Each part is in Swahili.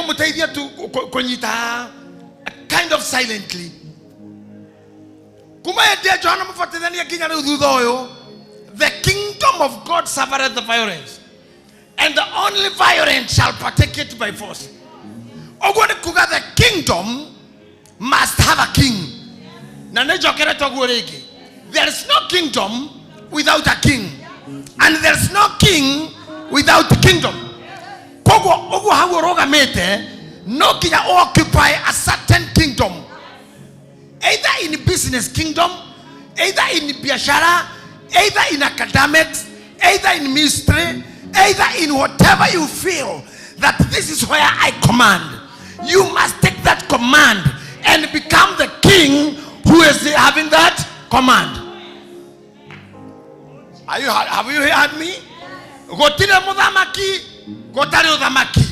mutaidia tu kunyita kind of silently. Kuma ete John Mufatidania King and Ududoyo. The kingdom of God suffereth the violence, and the only violent shall partake it by force. The kingdom must have a king. There is no kingdom without a king, and there is no king without the kingdom. No king occupy a certain kingdom, either in business kingdom, either in biashara, either in academics, either in ministry, either in whatever you feel that this is where I command. You must take that command and become the king who is having that command. Have you heard me? Gotire muthamaki, gotari uthamaki.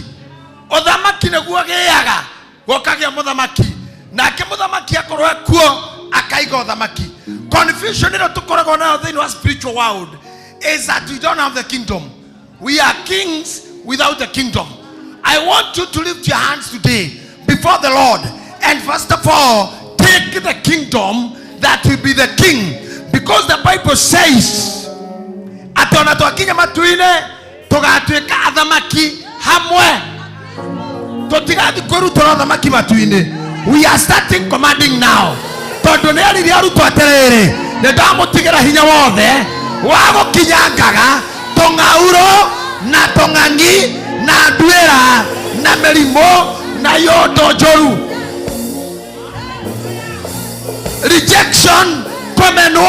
Uthamaki neguo giaga, gokagia muthamaki. Nake muthamaki akorwo kuo akaiga uthamaki. Confusion in the spiritual world is that we don't have the kingdom. We are kings without the kingdom. I want you to lift your hands today before the Lord, and first of all, take the kingdom that will be the king, because the Bible says, "Atona tokinya matuine togatweka athamaki hamwe." Totigadi koru tora athamaki matuine. We are starting commanding now. Tondone ni aruto aterere ne ndamutigera hinya wothe wago kinyangaga tongauro na tongangi na ndwira na merimo na yodo joru. Rejection komeno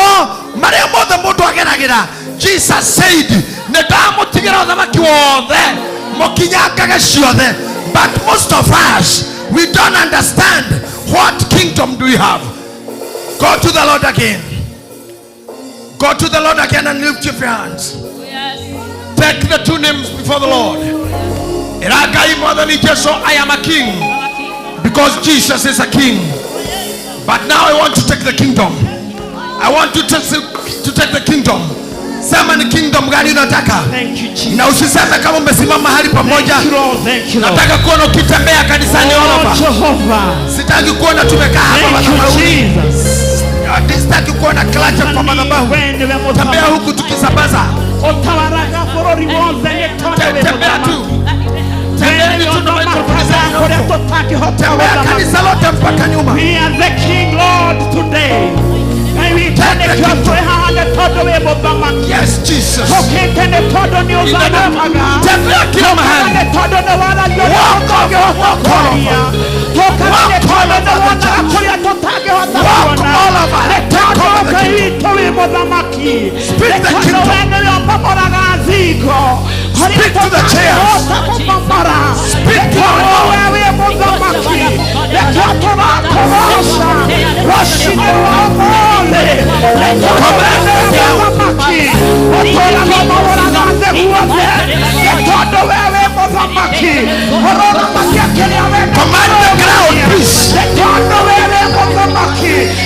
maria mothe mundu ageragira. Jesus said ne ndamutigera uthamaki wothe mokinyangaga ciothe. But most of us, we don't understand what kingdom do we have. Go to the Lord again. Go to the Lord again and lift your hands. Yes. Take the two names before the Lord. I am a king, because Jesus is a king. But now I want to take the kingdom. I want you to take the kingdom. Sema ni kingdom gani unataka? Na usiseme kama umesimama mahali pamoja. Nataka kuona ukitembea kanisani hapa. Sitaki kuona tumekaa hapa madhabahuni. Sitaki kuona klacha kwa madhabahu. Tembea huku tukisambaza. Tembea tu. Tembea tu na tembea kanisa lote mpaka nyuma. We are the king, Lord, today. Yes, Jesus. Walk Speak to the chairs. Speak to command the cloud, please.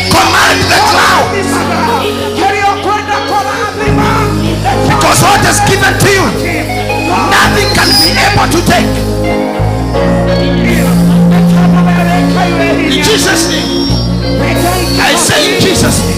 Command the cloud. Because what is given to you, nothing can be able to take. In Jesus' name. I say in Jesus' name.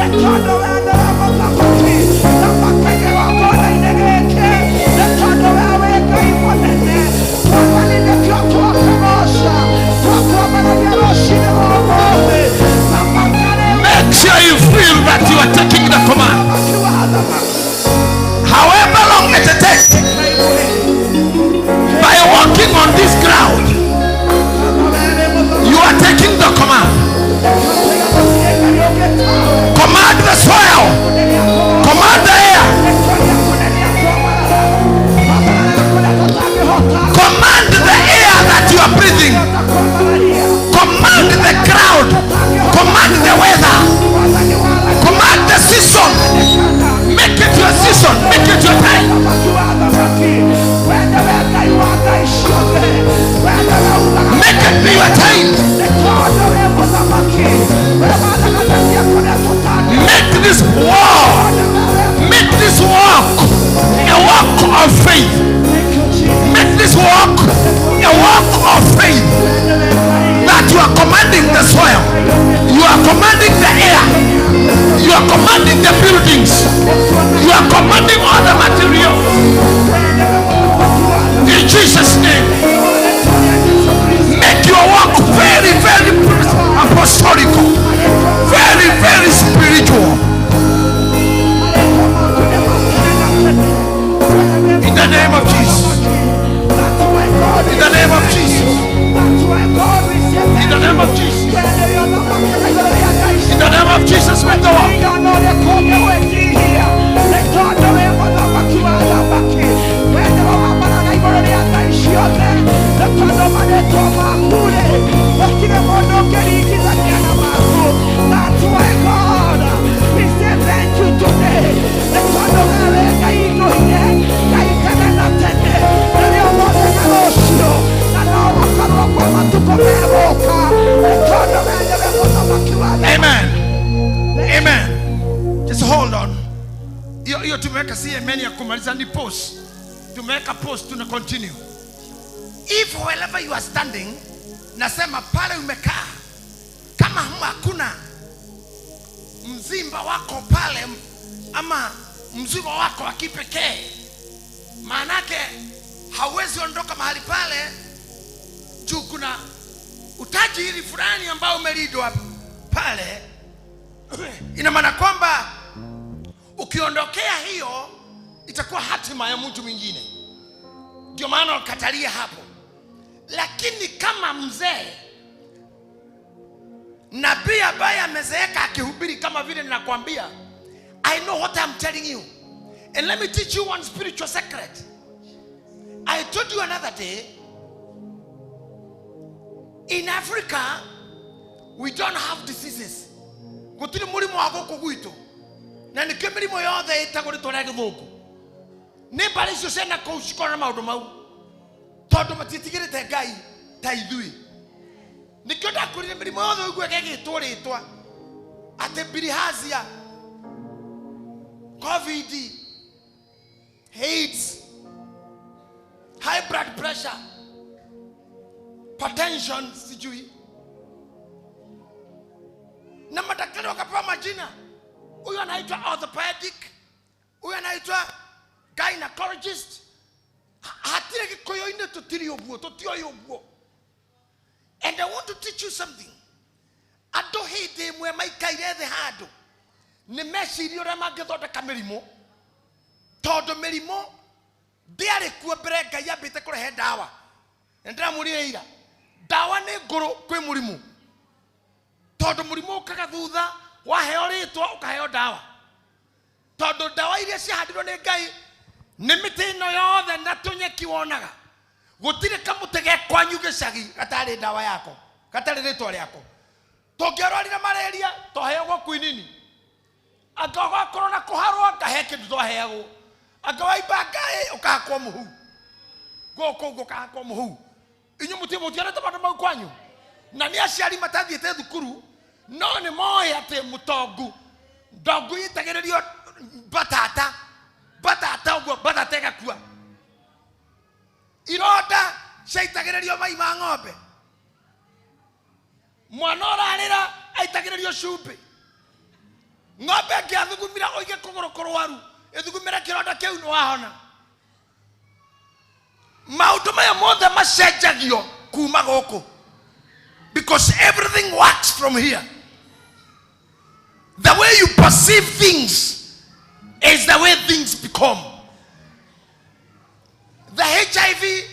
Let's Make me your time. Make this walk a walk of faith. Make this walk a walk of faith. That you are commanding the soil, you are commanding the air, you are commanding the buildings, you are commanding all the material. In Jesus' name, make your walk very, very apostolical, very, very spiritual. In the name of Jesus. In the name of Jesus. In the name of Jesus. In the name of Jesus, make the walk. That's why God, we say thank you today. Amen. Amen. Just hold on. Hiyo tumeweka si amen ya kumaliza ni post. Tumeweka post, tuna continue. If wherever you are standing, nasema pale umekaa, kama hakuna mzimba wako pale ama mzigo wako wa kipekee, maanake hauwezi ondoka mahali pale juu kuna utajiri fulani ambao umelidwa pale. Ina maana kwamba ukiondokea hiyo itakuwa hatima ya mtu mwingine. Ndio maana ukatalia hapo. Lakini kama mzee nabii ambaye amezeeka akihubiri kama vile ninakwambia, I know what I'm telling you. And let me teach you one spiritual secret. I told you another day, in Africa, we don't have diseases. Gutiri murimu wa guku gwitu. Na nike mirimo yothe itagurito na githuku. Ni bari cio cena kou cikora maundu mau. Tondu matitigirite Ngai ta ithui. Nikio ndakurire mirimo yothe uigwe gegitwo ritwa. Ate bilharzia, COVID, AIDS, high blood pressure, hypertension, sijui. Na madaktari wakapewa majina. Huyu anaitwa orthopedic, huyu anaitwa gynecologist. Hatire kikoyo ine tutiri obuo, tutio yobuo. And I want to teach you something. Ado hide mwe maikaire the hado. Ni mecirio ra magithondeka mirimo. Tondu mirimo ndiari kuo mbere Ngai ambite kurehe dawa. Ndira muri ira. Dawa ni nguru kwi murimu. Tondu murimu ukaga thutha waheo ritwa ukaheo dawa. Tondu dawa iria ciahandirwo ni Ngai ni miti ino yothe na tunyeki wonaga. Gutire kamutege kwanyu gicagi gatari dawa yako, gatari ritwa riako. Tungirorira malaria toheagwo kwinini. Agaga korona kuharwa gaheke ndoheagwo. Agawaimba Ngai ukahakwo muhu. Goko gukahakwo muhu. Inyu mutimo tiarete bandu mau kwanyu. Na ni aciari matathiete thukuru no ni moe ate mutongu ndogu itagererio batata uguo batata igakua. Ironda ciaitagererio mai ma ng'ombe. Mwana orarira aitagererio cumbi. Ng'ombe ngiathugumira oige kuguru kurwaru ithugumira kironda kiu ni wahona. Maundu maya mothe macenjagio kuma guku. Because everything works from here. The way you perceive things is the way things become. The HIV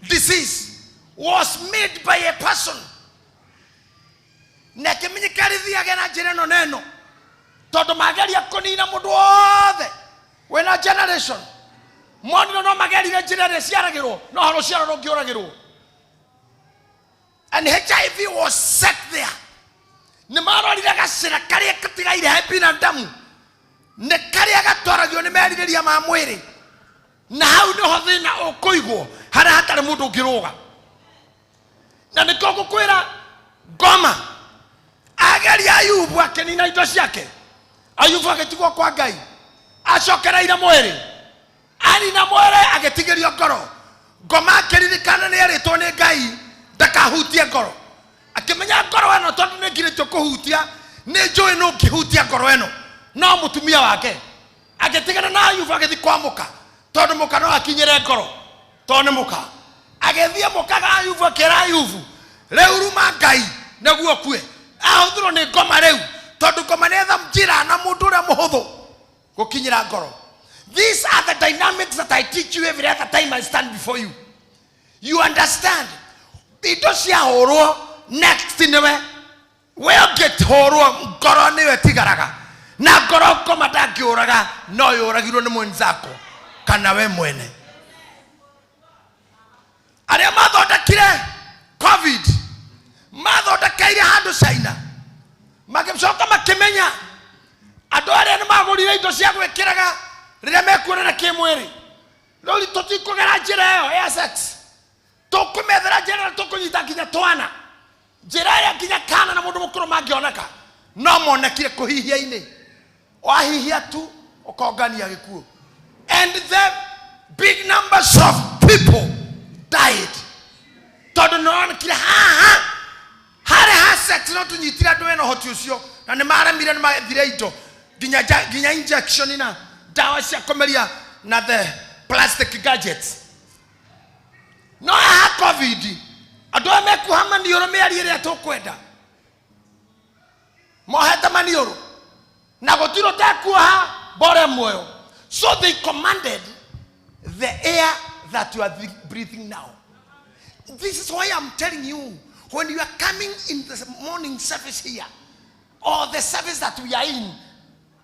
disease was made by a person. Nekeminyikarithi agena jireno neno. Todo magari akonina mundu wothe. When a generation. Moni no magari ya generation ciaragirwo. No haro ciaragirwo ngioragirwo. And HIV was set there. Ni marorire gacira karia katigaire happy na damu. Ne karia gatoragio ni meririria ma mwiri. Na hau niho thina ukuigwo hara hatari mundu ngiruga. na niko gukwira ngoma ageria Ayubu akenina indo ciake. Ayubu agetigwo kwa Ngai acokereire mwiri ani na mwiri agetigirio ngoro. Ngoma akiririkana ni eritwo ni Ngai ndakahutie ngoro, akimenya ngoro eno tondu ni ngiritwo kuhutia ni njui no ngihutia ngoro eno no mutumia wake agetigana na Ayubu agethi kwamuka tondu muka no akinyire ngoro tondu muka agethie muka ga Ayubu akira Ayubu riu ruma Ngai naguo kue ahuthirwo ni ngoma riu tondu ngoma ni etha njira na mundu uria muhuthu gukinyira ngoro. These are the dynamics that I teach you every other time I stand before you. You understand? Indo cia horo next niwe we get horo ngoro niwe tigaraga na ngoro ngoma ndangiuraga no yuragirwo ni mwenzako kana we mwene. Aria mathondekire COVID mathondekeire handu China magicoka makimenya andu aria ni magurire indo cia gwikiraga riria mekuonana kimwiri rori tutikugera njira iyo ya sex tukumethera njira tukunyita nginya twana njira ya nginya kana na mundu mukuru mangioneka no monekire kuhihia-ini wahihia tu ukongania gikuo. And the big numbers of people died tondu nonekire ha sex no tunyitira andu eno hoti ucio na ni maremire ni mathire indo nginya injection na dawa cia komeria na the plastic gadgets. No ha COVID andu amekuha manioro meari ria tukwenda moheta manioro na gotiro takuha bore moyo. So they commanded the air that you are breathing now. This is why I'm telling you, when you are coming in the morning service here or the service that we are in,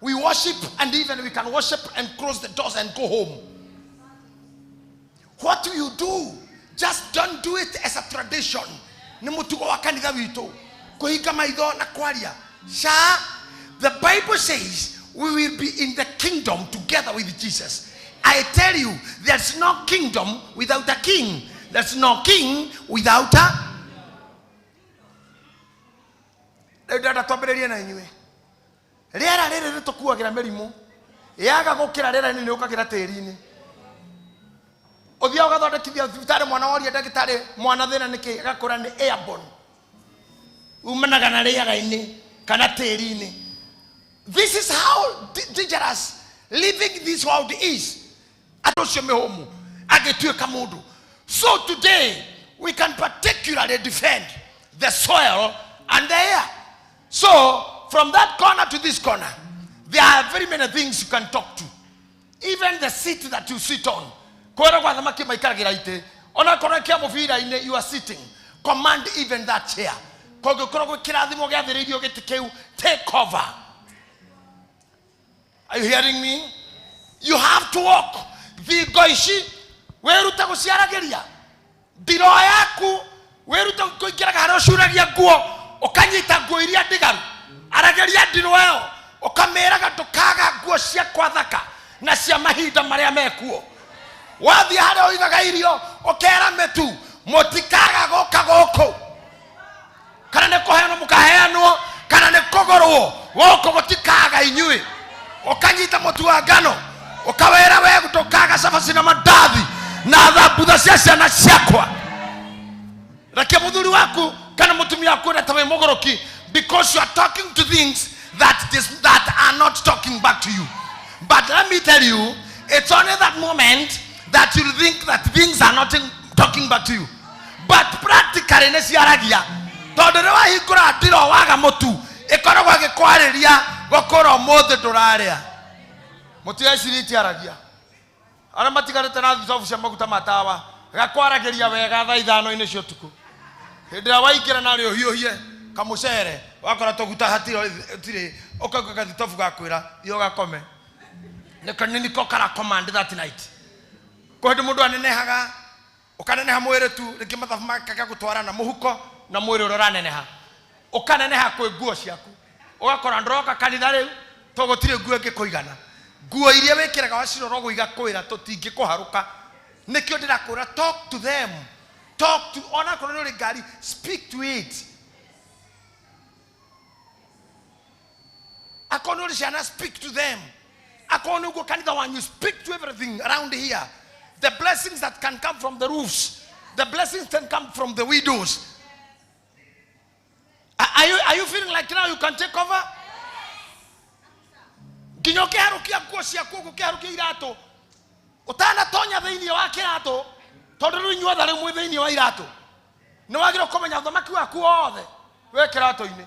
we worship and even we can worship and close the doors and go home. What do you do? Just don't do it as a tradition. Nimutugo wa kanitha witu kuhika maitho na kwaria. The Bible says we will be in the kingdom together with Jesus. I tell you, there's no kingdom without a king. There's no king without a Dada twambiririe na inywe. Riera riri ritukuagira merimu. Yaga gukira riera ni ukagira tiri-ini. Uthia ugathondekithia thibitari mwana woria ndagitari mwana thina niki agakura ni airborne. Umanaga na riera-ini kana tiri-ini. This is how dangerous living this world is. Atosho mehomu agetueka mundu. So today we can particularly defend the soil and the air. So from that corner to this corner, there are very many things you can talk to. Even the seat that you sit on. You are sitting. Command even that chair. Take cover. Are you hearing me? You have to walk. Vigoishi weruta guciaragiria. Ndiro yaku weruta kuingiraga haroshuragia guo ukanyita nguo iria ndigaru. Arageria ndiro yo ukameraga tukaga nguo cia kwathaka na cia mahinda maria mekuo. Wathi hare oigaga irio ukera metu mutikaga goka goko. Kana ne koheano mukaheanwo kana ne kogorwo goko gutikaga inyui. Ukanyita mutu wa ngano ukawera we gutokaga cabaci na mandathi na thabutha cia ciana ciakwa. Reke muthuri waku kana mutumia waku na tawe mogoroki because you are talking to things that are not talking back to you. But let me tell you, it's only that moment that you think that things are not talking back to you. But practically nesiaragia tondore wa hikura ndiro waga mutu ikoragwo agikwariria gokoro mothe nduraria mutia ciriti aragia ara matigarete na thufu cia maguta matawa gakwaragiria wega thaa 5 cio tuku hindira waikira na rio hiuhie kamucere wakora tuguta hatiro tire okaga thitofu gakwira iyo gakome nekanini kokara command that night ko hindu mundu anenehaga ukaneneha mwire tu riki mathafu makaga gutwarana muhuko na mwire uraneneha ukaneneha kwe nguo ciaku ugakora ndroka kanitha riu tugutire nguo ngikuigana nguo iria wikiraga wacirorwo guiga kwira tutingi kuharuka nikio ndirakura talk to them Talk to ona kono le gari, speak to it. Akono shana, speak to them. Akono go kanida one, you speak to everything around here. The blessings that can come from the roofs, the blessings can come from the widows. Are you feeling like now you can take over? Kinyoke harukia kuosia kuku harukia irato. Utana tonya theini wa kirato. Tondu nyua thare mwe theini wa irato. Ni wagiro komenya thamaki waku othe we kirato ini.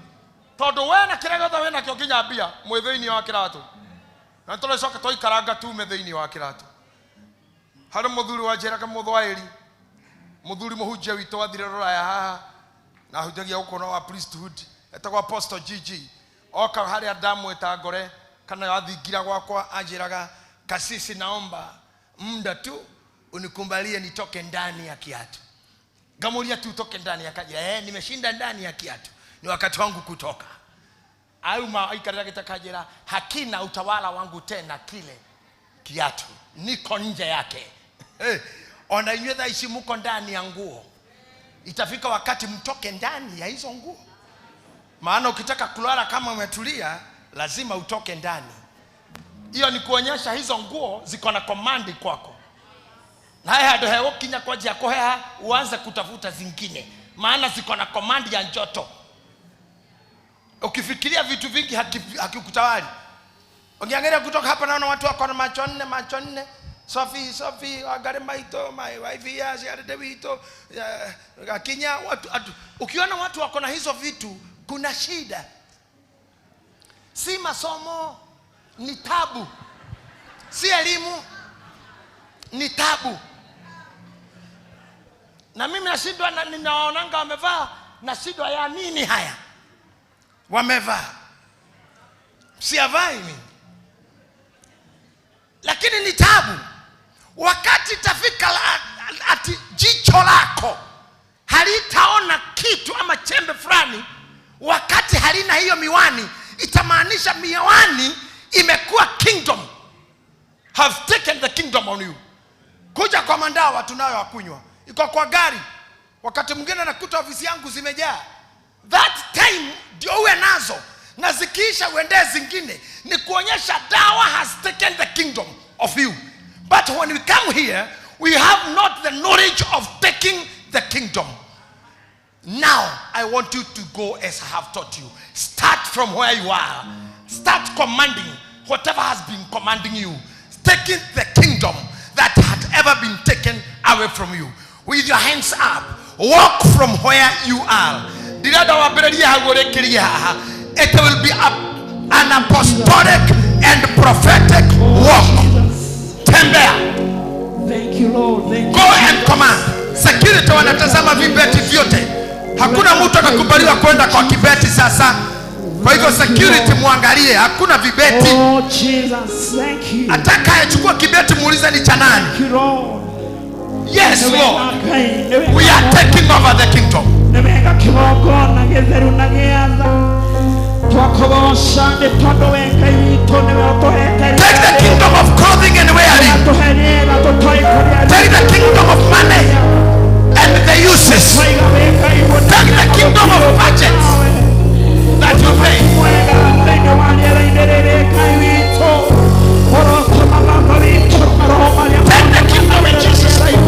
Tondu we na kirego tha we na kyo kinya mbia mwe theini wa kirato. Na tole soka toi karanga tu me theini wa kirato. Hari muthuri wa njeraga muthwairi. Muthuri muhunjia wito athire roraya haha. Na hujagia uko wa priesthood etagwa Apostle GG oka hari adamu etagore kana athingira gwakwa anjiraga kasisi naomba muda tu unikumbalie nitoke ndani ya kiatu. Gamulia tu utoke ndani ya kajira nimeshinda ndani ya kiatu ni wakati wangu kutoka. Auma ikarira kitakajira hakina utawala wangu tena kile kiatu niko nje yake. Ona nyedha isimuko ndani ya nguo. Itafika wakati mtoke ndani ya hizo nguo. Maana ukitaka kulala kama umetulia lazima utoke ndani. Hiyo ni kuonyesha hizo nguo ziko na command kwako. Na haya ndio hewa kinya kwa jia koheha uanze kutafuta zingine. Maana ziko na command ya njoto. Ukifikiria vitu vingi hakikutawali. Ungeangalia kutoka hapa naona watu wako na macho nne. Sophie, agare maito, my wife here, she had Davido, Kenya, ukiona watu wako na hizo vitu, kuna shida. Si masomo, ni tabu. Si elimu, ni tabu. Na mimi nashindwa na ninaonanga wamevaa, nashindwa ya nini haya? Wamevaa. Siavai mimi. Lakini ni tabu. Wakati tafika ati jicho lako halitaona kitu ama chembe fulani, wakati halina hiyo miwani, itamaanisha miwani imekuwa kingdom, have taken the kingdom on you. Kuja kwa mandawa tunayo wakunywa, iko kwa gari, wakati mwingine nakuta ofisi yangu zimejaa. That time ndio uwe nazo, na zikiisha uende zingine, ni kuonyesha dawa has taken the kingdom of you. But when we come here, we have not the knowledge of taking the kingdom. Now, I want you to go as I have taught you. Start from where you are. Start commanding whatever has been commanding you. Taking the kingdom that had ever been taken away from you. With your hands up, walk from where you are. It will be an apostolic and prophetic walk. Thank you, Lord. Thank you. Go and command. Security wanatazama vibeti vyote. Hakuna mtu atakubaliwa kwenda kwa kibeti sasa. Kwa hivyo security muangalie, hakuna vibeti. Oh Jesus, thank you. Atakayechukua kibeti muulize ni cha nani. Thank you, Lord. Yes, Lord. We are taking over the kingdom. Take the kingdom of clothing and wearing. Take the kingdom of money and the uses. Take the kingdom of budgets that you pay. Take the kingdom in Jesus' name.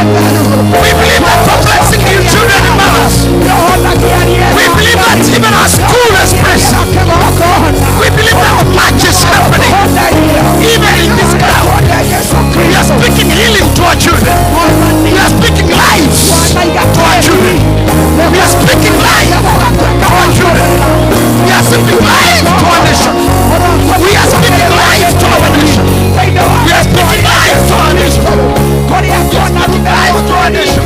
We believe that for blessing you children and mothers. We believe that even our school is blessed. We believe that much is happening. Even in this crowd, we are speaking healing to our children. We are speaking lives to our children. We are speaking life to our children. We are speaking life to our nation. We are speaking life to our nation. We are speaking life to our nation. We are speaking life to our nation.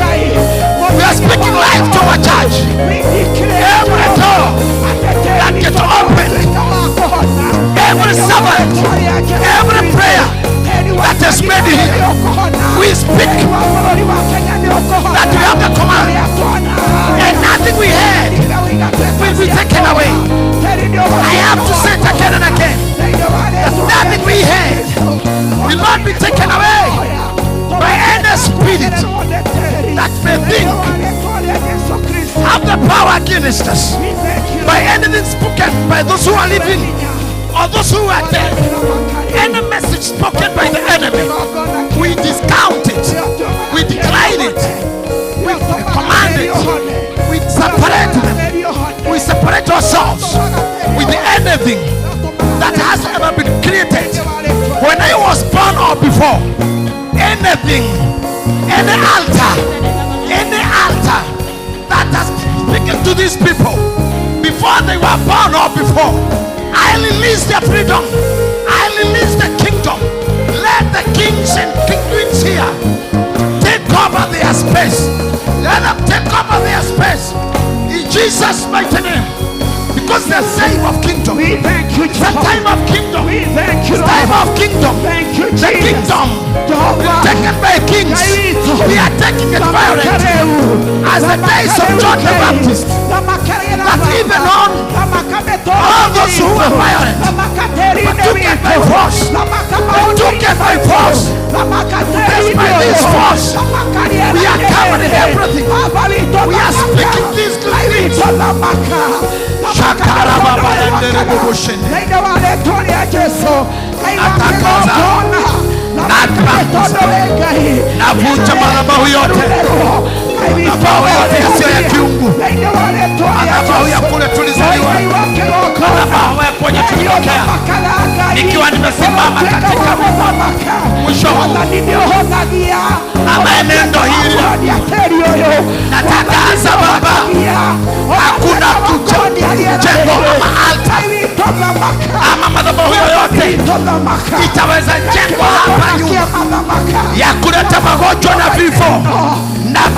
We are speaking life to our church. Every door that gets open, every servant, every prayer that is made here, we speak that we have the command, and nothing we heard will be taken away. I have to say it again and again, that nothing we heard will not be taken away by any spirit that may think have the power against us, by anything spoken by those who are living or those who are dead. Any message spoken by the enemy, we discount it, we decline it, we command it, we separate them, we separate ourselves with anything that has ever been created, when I was born or before. Anything, any altar that has spoken to these people before they were born or before, I release their freedom, I release the kingdom. Let the kings and queens here take over their space. Let them take over their space in Jesus' mighty name, because they're saying of kingdom. We thank you, It's a time of kingdom. We thank you, It's time of kingdom. Thank you, The Jesus. kingdom is taken by kings. We are taking it violently as the days of John the Baptist. That even on all those who were violent, but took it by force. They took it by force. Yes, by this force, we are covering everything. We are speaking these good things. Navunja madhabahu yote, madhabahu yote yasiyo ya kiungu, madhabahu ya kule tulizaliwa, madhabahu ya kwenye tulitokea. Nikiwa nimesimama katika mwisho huu ama enendo hili, natangaza Baba, hakuna jengo ama altar ama madhabahu yoyote itaweza jengwa hapa nyuma ya kuleta magonjwa na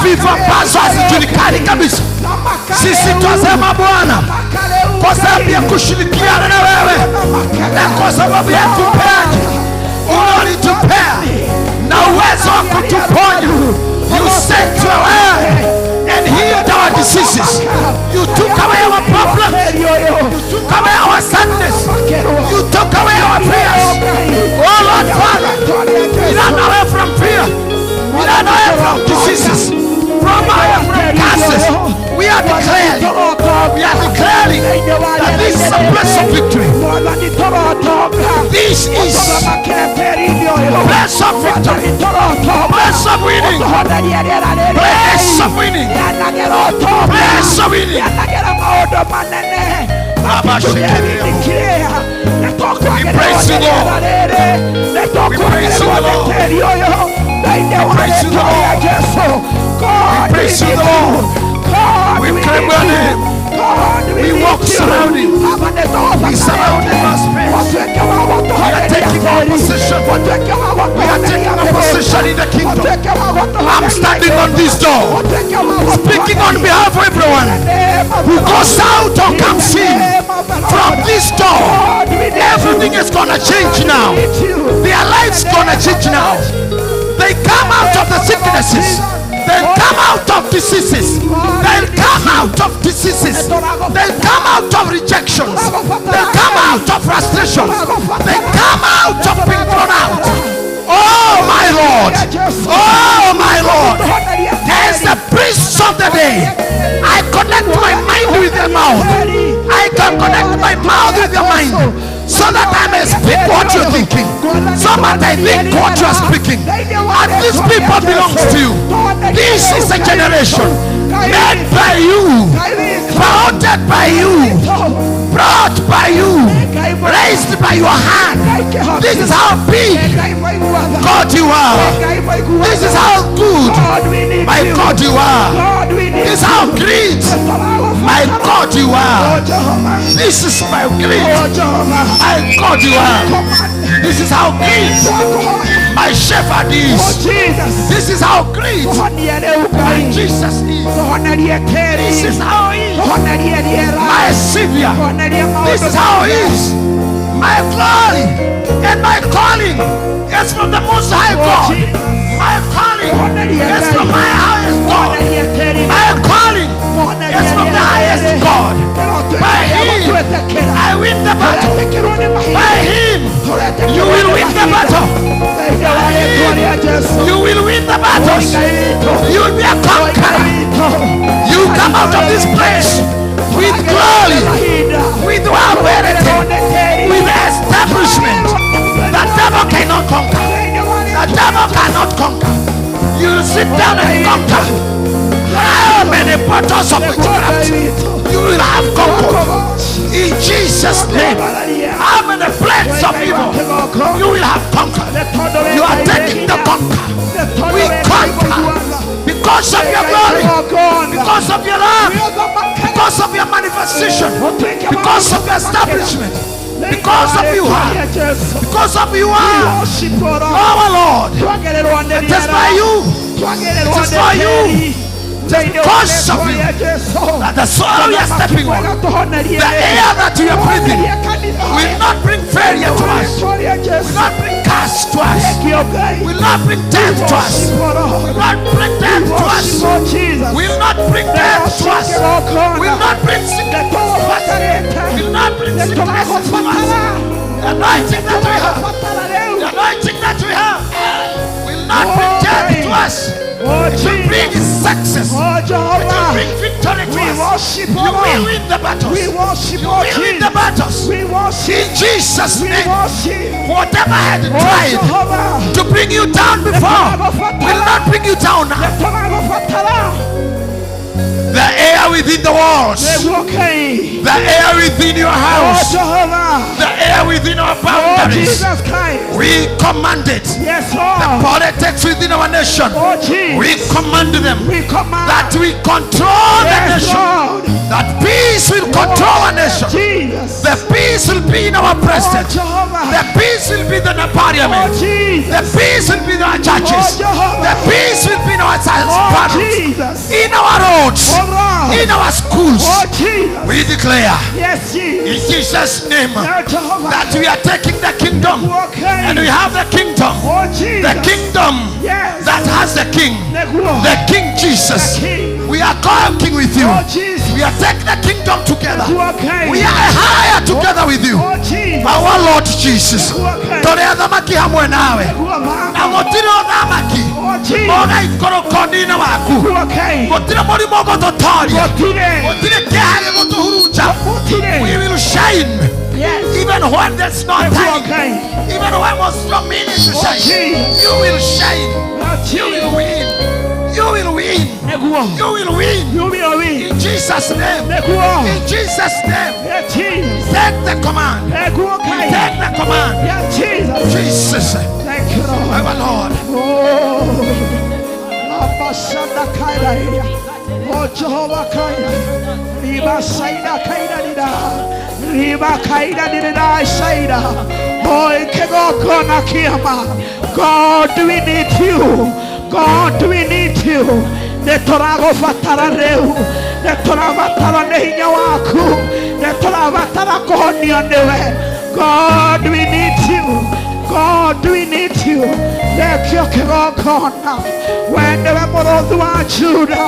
vifo ambazo hazijulikani kabisa. Sisi twasema Bwana, kwa sababu ya kushirikiana na wewe na kwa sababu ya kupeaji unalitupea na uwezo wa kutuponya. You sent your word and healed our diseases. You took away our problems. You took away our sadness. You took away our prayers. Oh Lord Father, we run away from fear. We run away from diseases, from curses. We are declaring that this is a place of victory. This is a place of victory, place of winning, place of winning, place of winning. We praise you, Lord. We praise you, Lord. We praise you, Lord. We praise you, Lord. We claim your name. We walk surrounding. We surround our space. We are taking our position. We are taking our position in the kingdom. I'm standing on this door, speaking on behalf of everyone who goes out or comes in from this door. Everything is gonna change now. Their lives gonna change now. They come out of the sicknesses. They'll come out of diseases. They'll come out of diseases. They'll come out of rejections. They'll come out of frustrations. They'll come out of being thrown out. Oh my Lord. Oh my Lord. There's the priest of the day. I connect my mind with your mouth. I can connect my mouth with your mind, so that I may speak what you're thinking. Some might think what you are speaking. And these people belongs to you. This is a generation made by you, founded by you, brought by you, raised by your hand. This is how big God you are. This is how good my God you are. This is how great my God you are. This is my great my God you are. This is how great my shepherd is. This is how great my Jesus is. This is how he is my Savior. This is how he is. My glory and my calling is from the Most High God. My calling is from my highest God. My calling is from the highest God. By him I win the battle. By him you will win the battle. By him you will win the battles. You will be a conqueror. You come out of this place with glory, with authority, with establishment. The devil cannot conquer. The devil cannot conquer. You sit down and conquer. How many battles of witchcraft you will have conquered in Jesus' name? How many plagues of evil you will have conquered? You are taking the conquer. We conquer because of your glory, because of your love, because of your manifestation, because of your establishment, because of you are, because of you are, our Lord. It is by you, it is by you, because of you that the soil we are stepping on, the air that we are breathing, will not bring failure to us, will not bring curse to us, will not bring death to us, will not bring death to us, will not bring death to us, will not bring sickness to us, will not bring sickness to us. The anointing that we have, the anointing that we have will not bring death to us. It will bring success. It will bring victory to us. You will win the battles. You will win the battles. In Jesus' name. Whatever had tried to bring you down before will not bring you down now. The air within the walls, the air within your house, the air within our boundaries, we command it. The politics within our nation, we command them that we control the nation, that peace will control our nation. The peace will be in our president, the peace will be in the parliament, the peace will be in our churches, the peace will be in our families, in our roads, in our schools. We declare in Jesus' name that we are taking the kingdom, and we have the kingdom that has the king Jesus. We are talking with you. We are taking the kingdom together. We are higher together with you, our Lord Jesus. Torea dhamaki hamwe nawe na motire dhamaki moga ikorokonina waku motire mori mogo totoria motire kehage gotohuruja. We will shine even when there's no time, even when most strong means to shine. You will shine. You will win. You will win. You will win. In Jesus' name. In Jesus' name. Take the command. Take the command. Jesus. Thank you, Lord. Our Lord. Oh, Jehovah Kaida. Riba Saida Kaida Nida. Riba Kaida Nida Saida. Oh, Kegoko Nakiyama. God, we need you. God, we need you. Netorago fatara reu. Netorava tara nehinya waku. Netorava tara kohoni ondewe. God, we need you. God, we need you. Nekyo kegokona. Wendewe morodhu wa Juda.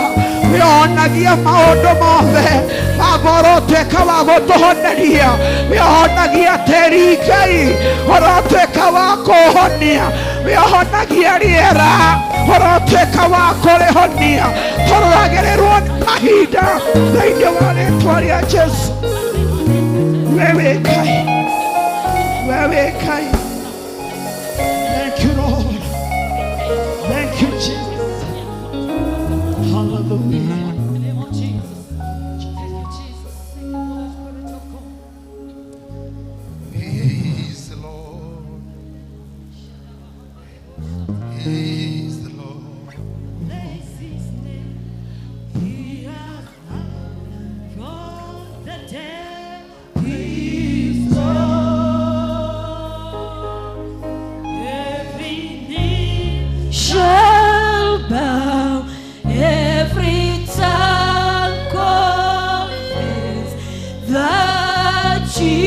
Weonagia maondo mothe. Magoroteka wagotohoneria. Weonagia terikai. Oroteka wakohonia. Weonagia riera. Oroteka wakolehonia. Tororagererwo mahinda. Thĩinĩ wa rĩĩtwa rĩa Jesũ. Wewe Ngai. Wewe Ngai. Hallelujah. In the name of Jesus. Thank you, Jesus. Thank you, Holy Spirit of God. Praise the Lord. Praise the Lord. Praise His name. He has risen from the dead. He's Lord. Every knee shall bow, every tongue confess that Jesus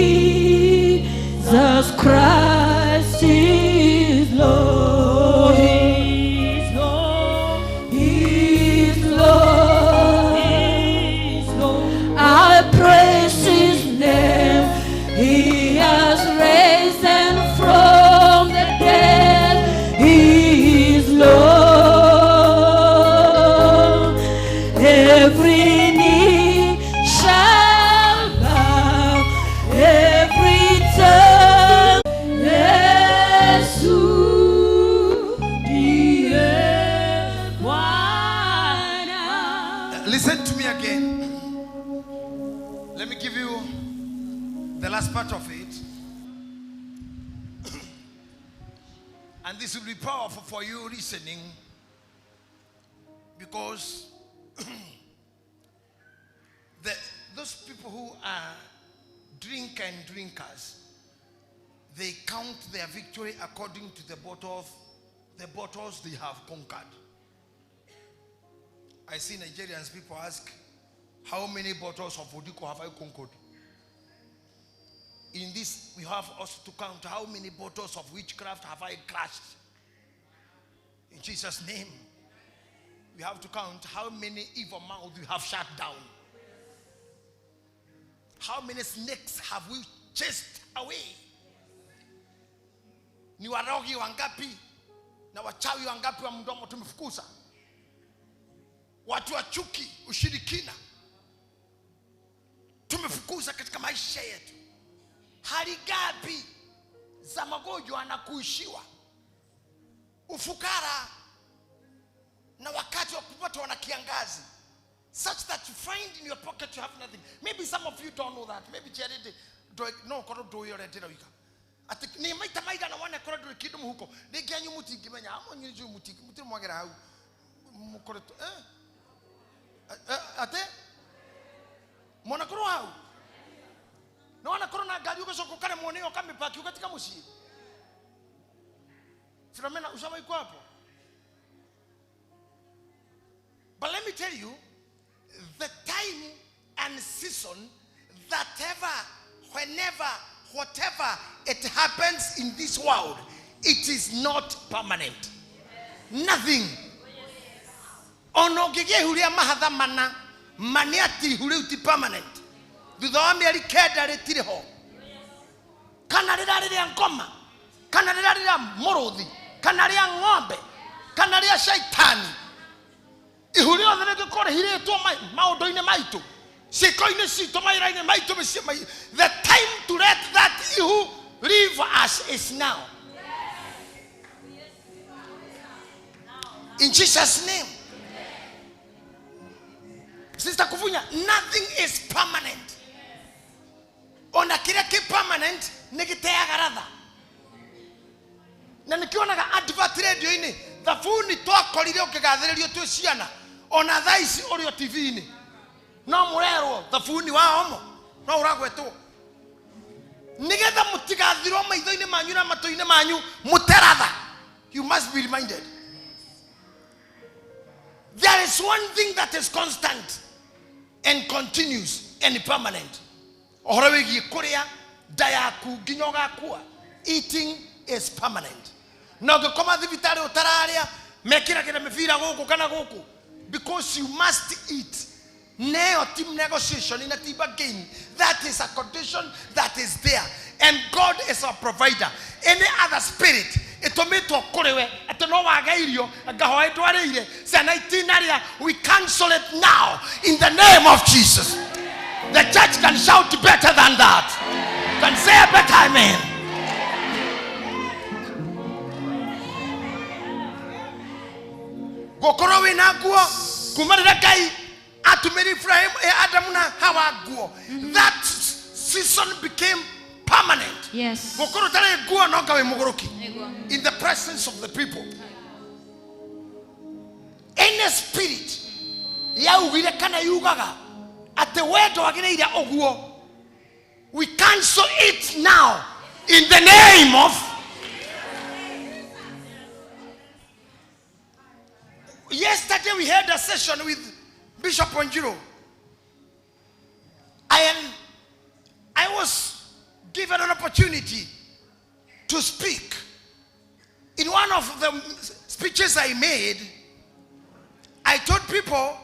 Christ is Lord. He's Lord. He's Lord. He's Lord. I praise His name. He has risen from the dead. He is Lord. Every knee shall bow, every tongue Listen to me again. Let me give you the last part of it. And this will be powerful for you listening, because those people who are drinkers, they count their victory according to the bottles they have conquered. I see Nigerians, people ask, how many bottles of Odiko have I conquered? In this, we have also to count how many bottles of witchcraft have I crushed. In Jesus' name, we have to count how many evil mouths we have shut down. How many snakes have we chased away? Ni warogi wangapi na wachawi wangapi wa mdomo tumefukuza? Watu wa chuki, ushirikina tumefukuza katika maisha yetu. Hali gapi za magonjwa na kuishiwa, ufukara na wakati wa kupata wana kiangazi, such that you find in your pocket you have nothing. Maybe some of you don't know that. Maybe charity no kono do yo retira wika ati ni maita maiga na wana kono do kidomo huko nigi anyu mutigi menya amo nyinju mutigi mutir mwagera hau mukore to ate mona kono hau no wana kono na gari uko kare muone yo kame paki katika mushi Filomena ushawahi kwa hapo. But let me tell you, the time and season, whenever, whatever it happens in this world, it is not permanent. Nothing. Ono gige huria mahadha mana maniati huria uti permanent. Thutha wa mieri kenda ritire ho. Kana rira riri ngoma, kana rira riri muruthi, kana riri ng'ombe, kana riri shaitani. Ihuri othe nigikore hiritwo maundu-ini maitu ciko-ini citu maira-ini maitu mĩciĩ maitu. The time to let that who leave us is now. In Jesus' name. Sister Kufunya, nothing is permanent. Ona kile ki permanent nigiteaga ratha. Na nikionaga advert radio-ini thabuni twakorire ukigathĩrĩrio twĩ ciana ona thaa ici uri o TV-ini no murerwo thabuni wa omo no uragwetwo nigetha mutigathirwo maitho-ini manyu na matũ-ini manyu muteratha. You must be reminded there is one thing that is constant and continuous and permanent. Ohoro wĩgiĩ kũrĩa nda yaku nginya ũgakua. Eating is permanent. No ngĩkoma thibitari ũtararia mekĩragĩra mĩbira gũkũ kana gũkũ, because you must eat. Neo team negotiation in a team bargain. That is a condition that is there, and God is our provider. Any other spirit itometwo kuriwe ati no wagairio ngahoe ndwarire sana itinaria, we cancel it now in the name of Jesus. The church can shout better than that. Can say a better amen. Gokoro wina nguo kumarira Ngai atumiri Ibrahim Adam na Hawa guo. That season became permanent. Yes. Gukuru tare guo no gawe mugoroki in the presence of the people. Any spirit ya ugire kana yugaga ate wedo agireira oguo, we cancel it now in the name of. Yesterday we had a session with Bishop Onjiro. I was given an opportunity to speak. In one of the speeches I made, I told people,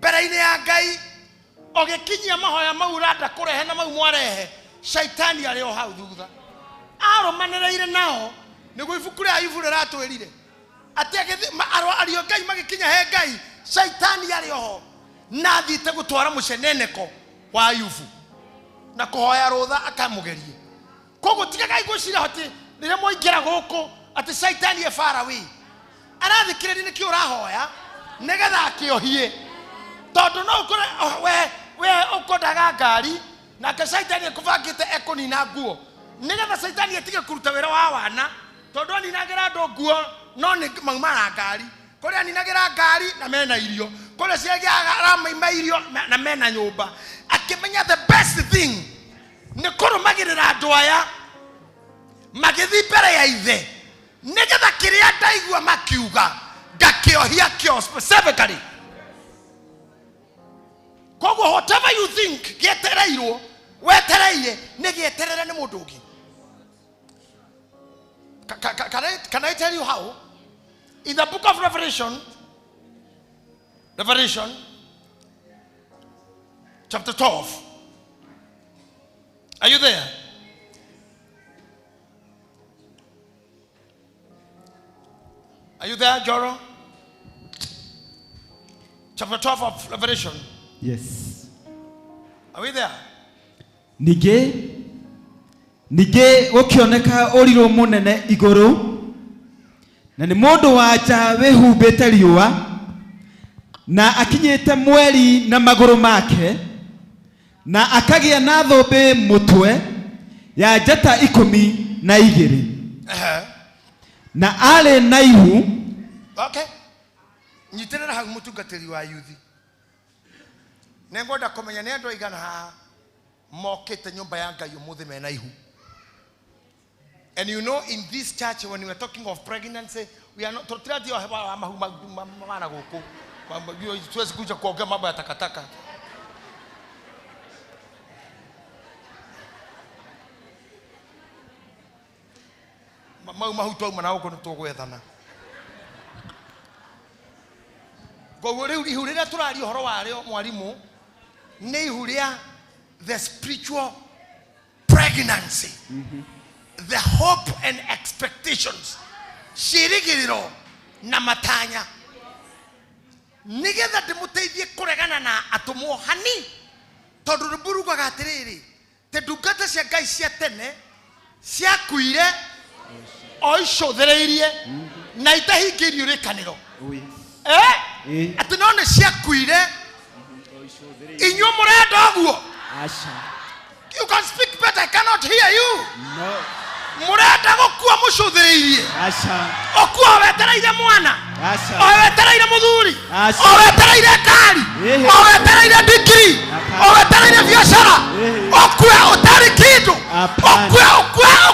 beraine ya Ngai ogekinyia mahoya maurada kurehe na maumwarehe shaitani ari o hau thutha aromanereire nao niguo ibuku ria Ayubu riratwirire ati ario Ngai magikinya he Ngai shaitani ari o na thite gutwara muceneneko wa Ayubu na kuhoya rutha akamugerie koguo tiga Ngai gucira hoti rire moingira guku ati shaitani e far away arathikire ni ki urahoya negetha akiohie tondu no ukore we ukodaga ngari na ke shaitani ekuvangite ekonina nguo negetha shaitani etige kuruta wira wa wana tondu aninagira ndo nguo no ni maumara ngari kuri aninagira ngari na mena irio kuri ciagiaga arama irio na mena nyumba akimenya the best thing ni kurumagirira andu aya magithi mbere ya ithe negetha kiria ndaigua makiuga ngakiohia kio specifically. Koguo whatever you think getereirwo wetereire ni geterere ni mundu ungi. Can I tell you how? In the book of Revelation chapter 12, are you there? Are you there, Joro? Chapter 12 of Revelation. Yes. Are we there? Nige gukioneka uriro munene iguru na ni mundu wacha wehumbite riua na akinyite mweri na maguru make na akagia na thombe mutwe ya njata 12 na ale na ihu. Okay. Nyitirira hau mutungatiri wa yuthi nengoda komenya ne ndo igana ha mokete nyumba ya Ngai umuthi mena ihu. And you know, in this church when we are talking of pregnancy, we are not totrati o heba mahumana guku tuwezi kuja kuongea mambo ya takataka. Mahutu mana huko ntugwethana koguo riu ihu riria turari horo wario mwarimu ni ihu ria the spiritual pregnancy, the hope and expectations, shirigiriro na matanya nigetha ndimuteithie kuregana na atumwo hani tondu ruburugaga atiriri te ndungata cia Ngai cia tene cia kuire o icothereirie na itahingirio rikaniro ati no ne cia kuire inyo murenda oguo. You can speak better. I cannot hear you. No. Murenda gukua mucuthireirie okua wetereire mwana o wetereire muthuri o wetereire ngari o wetereire degree o wetereire biashara okua utari kindu okua.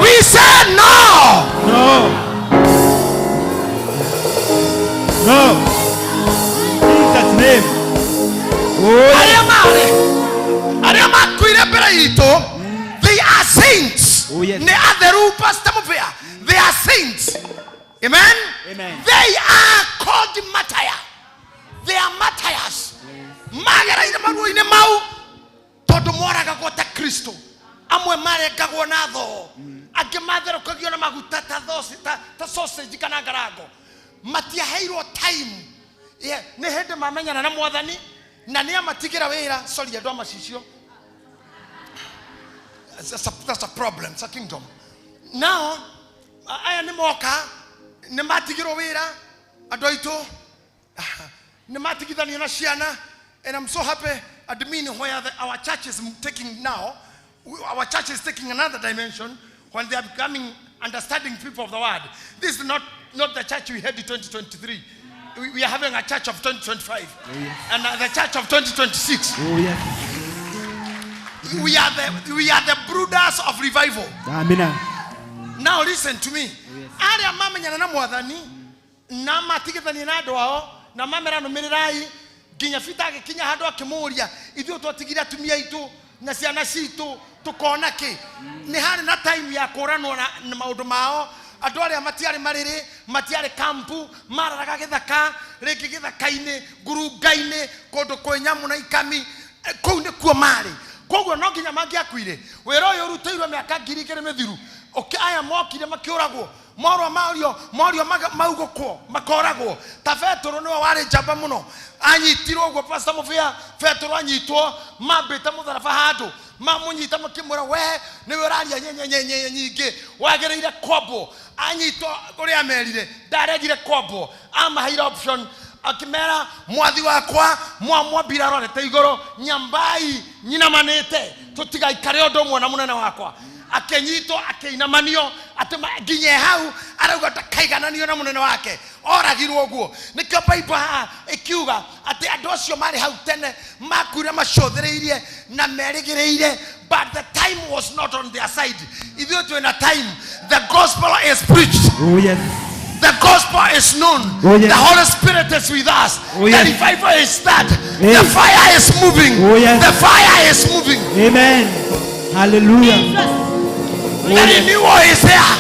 We say no. Jesus name. Ariama kuire beraito. They are saints. Oh, yes. They are the rupas tamufia. They are saints. Amen? Amen. They are called Mataya. They are Matayas. Magara ina maru ina mau. Todo mora gagota Kristo. Amwe mare gagona tho. Age madero kagiona maguta ta those ta sausage kana garago. Matia heiro time. Yeah, ne hede mamenya na mwathani na ne amatigira wira sorry ndo amashisio. That's a problem. It's a kingdom. Now, I am moka. Nematigiro wira. Adoito. Nematigithania na ciana, and I'm so happy admin where our church is taking now. Our church is taking another dimension when they are becoming understanding people of the word. This is not the church we had in 2023. We are having a church of 2025. Oh, yes. And the church of 2026. Oh, yes. We are the brooders of revival. Amina. Now listen to me. Aria mama nyana na mwathani na matigithani na andu ao na mamera no mirirai ginya fita gikinya handu akimuria ithu twatigira tumia itu na ciana citu tukona ki ni hari na time ya kuranwo na maundu mao andu aria matiari mariri matiari kampu mararaga githaka ringi githaka-ini ngurunga-ini kundu kwenyamu na ikami kou ni kuo mari koguo no nginya mangiakuire wira uyu urutiirwo miaka 2000 mithiru aya mokire makiuragwo morwa mario maugukwo makoragwo ta Petro niwe wari njamba muno anyitirwo uguo Pastor Mufia Petro anyitwo mambite mutharaba handu mamunyita makimura we niwe uraria nyenye nyingi wagereire kombo anyitwo kuria merire ndaregire kombo amahaira option akimera mwathi wakwa mwambira rorete igoro nyambai nyina manete tutigaikare undu umwe na munene wakwa akenyito akeinamanio atema ginye hau arauga takaigananio na munene wake oragirwo guo nikyo Bible ikiuga ati andu acio mari hau tene makure macothereirie na merigireire, but the time was not on their side. Ithuĩ twĩna time, the gospel is preached. Oh yes. The gospel is known. Oh, yes. The Holy Spirit is with us. Oh, yes. The revival is start. Yes. The fire is moving. Oh, yes. The fire is moving. Amen. Hallelujah. The renewal is there.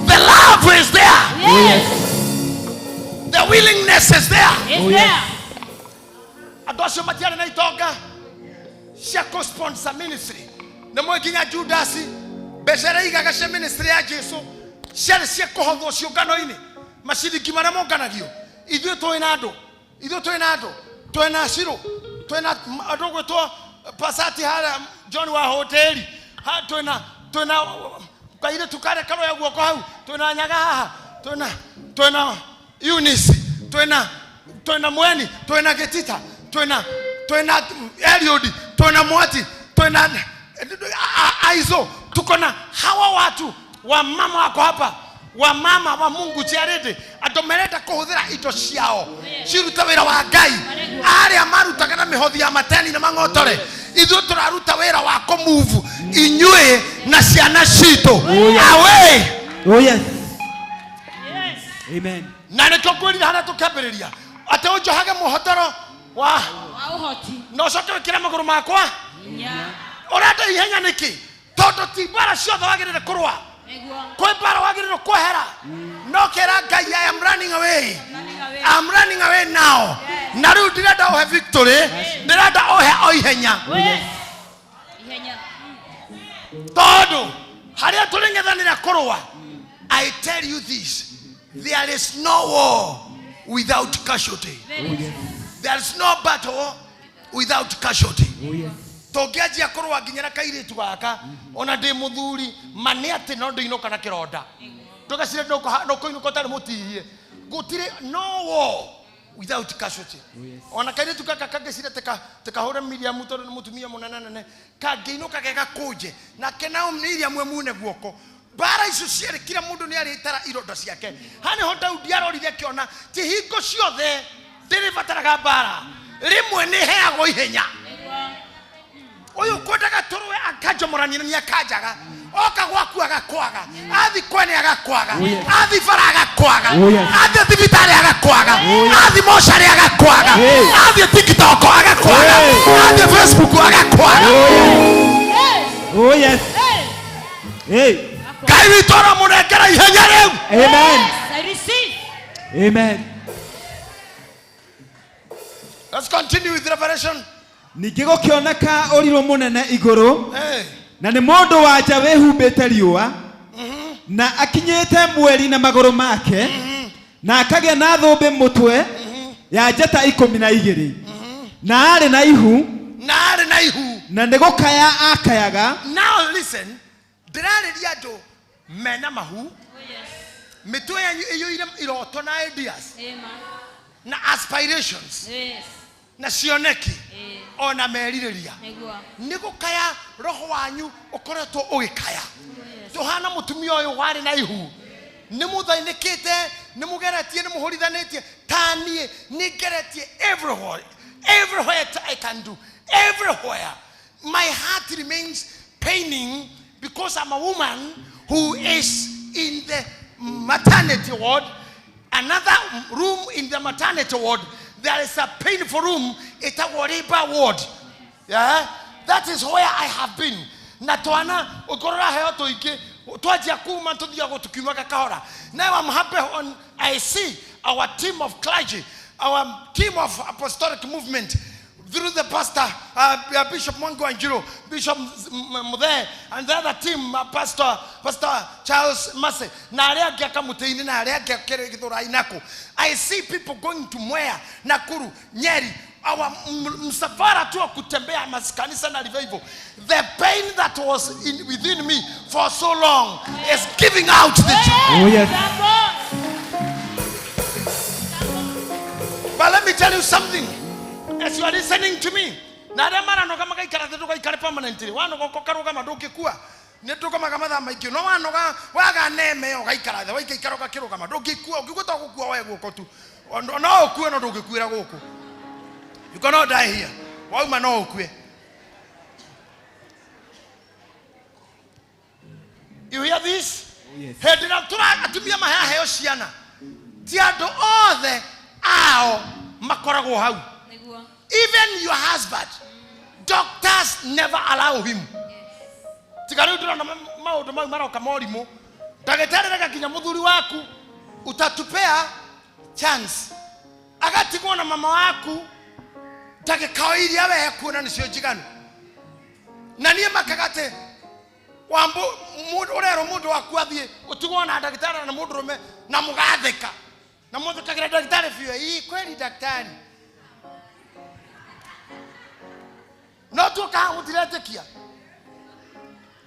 The love is there. Oh yes. The willingness is there. Oh yes. Adosho matiana na itonga shako sponsor ministry. Na mwekinya Judasi besera igagashe ministry ya Jesu. Share shako hodho shiogano ini. Mashiriki maramo kanagio. Idwe toenado. Toena shiro. Toena adogo to pasati hala John wa hoteli. Ha toena kaire tukare karo ya guoko hau. Toena nyaga haha. Toena Eunice. Toena Mweni. Toena Getita. Toena Eliodi. Toena Mwati. Toena Aizo. Tukona hawa watu wa mama wako hapa, wa mama wa Mungu chiarede atomereta kuhuthira indo ciao ciruta wira wa Ngai aria marutaga na mihothi ya mateni na mang'otore ithu turaruta wira wa kumuvu inyue na ciana citu awe. Oh yes. Yes. Amen. Na nikyo kwirira hana tukambiriria ate ujohage muhotoro wa uhoti no coke wikire maguru makwa urenda ihenya niki tondu tibara ciothe wagirire kurwa kwe bara wagirire kwehera no kera Ngai I am running away. I'm running away now. Na riu ndirenda ohe victory ndirenda ohe oihenya ihenya tondu haria turingethanira kurwa. I tell you this, there is no war without casualty. There is no battle without casualty. Togeajia kurwa nginyara kairitu gaka ona ndi muthuri mane ati no ndinoka na kironda tugacire no koinuka tari mutihie gutire no war without casualty. Ona kairitu gaka kagecire teka hore Miriam tondu mutumia munene kangeinuka gega kuje na kenao Miriam mune guoko bara icio ciere kila mundu ni aritara irondo ciake hani ho Daudi arorire kiona ti hingo ciothe ndiri bataraga bara rimwe ni heago ihenya oyo kodaga torwe akajomorani ni akajaga oka gwaku agakwaga athi kwene agakwaga athi fara agakwaga athi thibitari agakwaga athi moshari agakwaga athi TikTok agakwaga athi Facebook agakwaga. Oh yes. Hey. Kai witora munengera ihenya riu. Amen. I receive. Amen. Let's continue with Revelation. Nikigo kioneka oriro munene iguru na ni mundu wanja wehumbite riua na akinyete mweri na maguru make na akagĩa na thũmbĩ mutwe ya njata 12 na ari na ihu na nĩ gũkaya akayaga. Now listen, ndĩrarĩria andũ mena mahu mitwe yanyu iyũire iroto na ideas na aspirations Yes. na cioneki Eh. ona meririria Negua. nigukaya roho wanyu ukoretwo ugikaya Yes. tuhana mutumia uyu wari na ihu nimuthainekite nimugeretie nimuhorithanetie tanie nigeretie everywhere I can do everywhere my heart remains paining because I'm a woman who is in the maternity ward. Another room in the maternity ward, there is a painful room. It's a Wariba ward. Yeah, that is where I have been. Natwana ukorora heo toike twajia kuma tuthia gutukiumaga kahora. Now I'm happy on I see our team of clergy, our team of apostolic movement through the pastor Bishop Mwango Anjiro, Bishop Mudhe, and the other team Pastor Charles Masse. I see people going to Mwea, Nakuru, Nyeri. Our msafara tu wa kutembea kanisa na revival. The pain that was within me for so long is giving out the joy. Oh yes. But let me tell you something. As you are listening to me, na mara no kama kai karate to kai kare permanently. Wano ko karuga madoke kuwa. Neto kama kama da maiki no wano ga waga neme o kai karate. Wai kai karuga kiruga madoke kuwa. Ukigota kuwa wewe guko tu. No kuwa no doke kuira guko. You cannot die here. Why man no kuwe? You hear this? Oh, yes. Hedina tura atubia maha heo ciana. Tiado othe ao makorago hau. Negua. Even your husband, doctors never allow him. Tigari tura na maundu mau maroka morimu. Dagitari rega kinya muthuri waku utatupea chance. Agatigwo na mama waku ndagikao iria we kuona nicio njiganu. Na nie makagate wambo urero mundu waku athie utigwo na dagitari na mundu rume na mugatheka. Na mundu kagira dagitari fiwe hii kweli daktari. No tu ka utiretekia.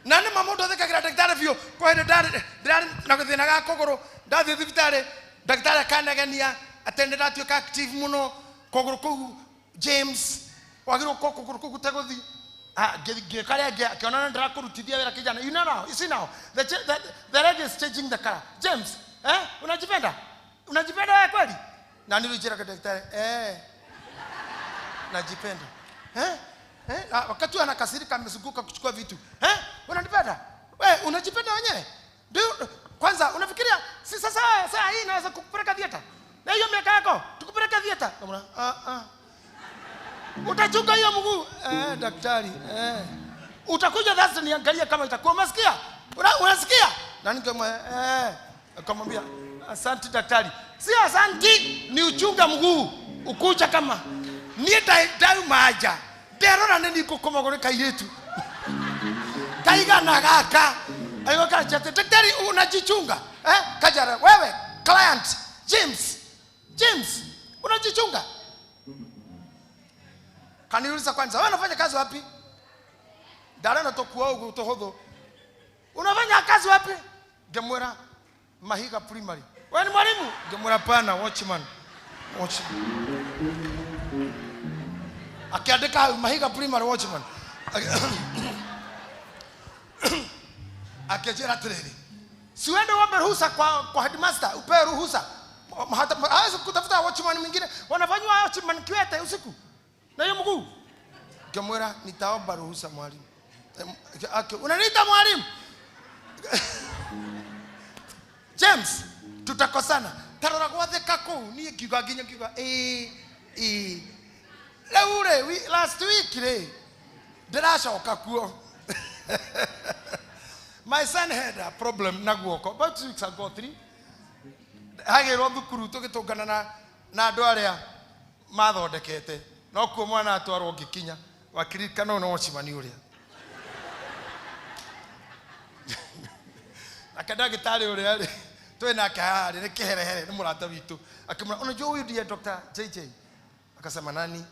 Nani mamundu thekagira daktari fiyo kwa daktari na kuthina ga kogoro ndathi thibitari daktari kanagania atendera tu ka active muno kogoro ku James wagiro kogoro ku tegothi kare akiona ndra kurutithia wera kijana you know now you see now the leg is changing the color. James unajipenda wewe kweli na nilijira kwa daktari najipenda wakati anakasirika amezunguka kuchukua vitu unanipenda wewe unajipenda wenyewe kwanza unafikiria si sasa hii naweza kukupeleka theater na hiyo miaka yako tukupeleka theater utachunga hiyo mguu daktari utakuja sasa niangalie kama itakuwa unasikia unasikia na nikamwambia asante daktari si asante ni uchunga mguu ukuja kama nie dai maja derora nini kukomagore kairetu kaiga na gaka ayo kachate daktari unajichunga kajara wewe client James unajichunga kaniuliza kwanza wewe unafanya kazi wapi darana tokuwa utohodho unafanya kazi wapi Gemwera Mahiga Primary wewe ni mwalimu Gemwera pana watchman akiandika Mahiga Primary watchman akijera training si uende uombe ruhusa kwa headmaster upewe ruhusa hawezi kutafuta watchman mwingine wanafanywa watchman Kiwete usiku na hiyo mguu Gemwera nitaomba ruhusa mwalimu unaniita mwalimu James tutakosana tarora gwatheka ku nie kiuga nginya kiuga Laure last week ndiracoka kuo my son had a problem na guoko about 2 weeks ago 3 hagirwo thukuru tugitungana na andu aria mathondekete no kuo mwana atwarwo ngikinya wakirika no wachimani uria akadagitari uria ri twena kahari ni kiherehere ni murata witu akimwona unajua huyu ndiye Dr. JJ akasema nani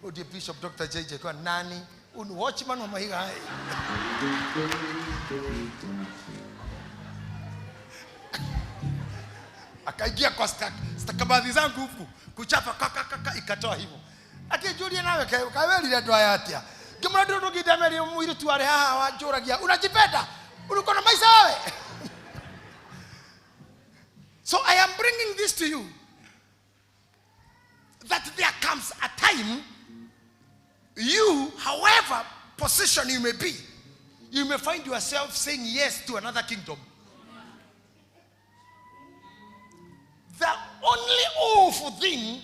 ndiye Bishop Dr. JJ kwa nani unu watchman wa Mahiga akaingia kwa stakabadhi zangu huku kuchapa kaka ikatoa hivyo. Ati Julia nawe kaweli ndo ayatia. Kimuna ndio ngidameri mwili tu ale haha wajuragia. Unajipenda? Uko na maisha wewe. So I am bringing this to you, that there comes a time you, however position you may be, you may find yourself saying yes to another kingdom. The only awful thing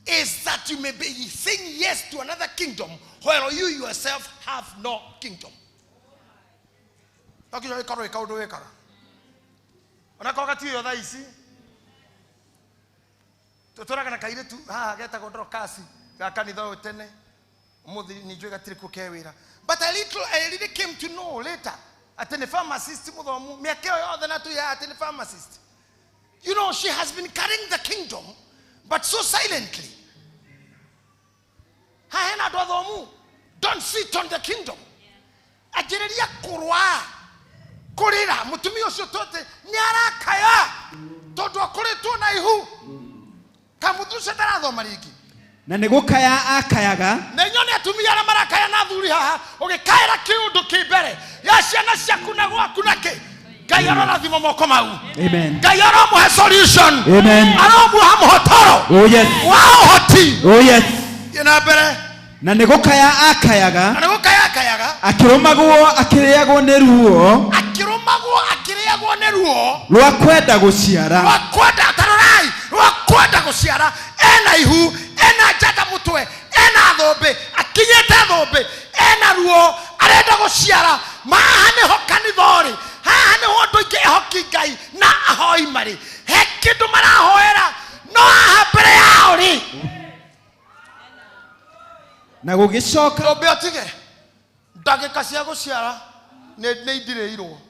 is that you may be saying yes to another kingdom while you yourself have no kingdom. Onakogati yo thaisi tutoraga na kaire tu geta gondoro kasi gakanitha utene umuthi nijwe gatire kukewira. But I really came to know later atene pharmacist muthomu miakeo yothe na tu ya atene pharmacist. You know, she has been carrying the kingdom but so silently. Haena dothomu, don't sit on the kingdom. Ajereria kurwa kurira mutumi ucio tote ni arakaya tondu akoretwo na ihu kamutuse ndarathoma ringi na nigukaya akayaga na nyone atumia ara marakaya na thuri haha ugikaira kiundu kimbere ya ciana ciaku na gwaku nake Ngai arorathima moko mau. Amen. Ngai aromuhe solution. Amen. Aromuha muhotoro. Oh yes. Wow hoti. Oh yes. Ina mbere na nigukaya akayaga akirumagwo akiriagwo ni ruo ni ruo rwa kwenda guciara rwa kwenda guciara ena ihu ena njata mutwe ena thombe akinyete thombe ena ruo arenda guciara maha niho kanithori haha niho andu aingi ehoki Ngai na ahoi mari he kindu marahoera no haha mbere yao ri na gugicoka rombe atige ndagika cia guciara ne indireirwo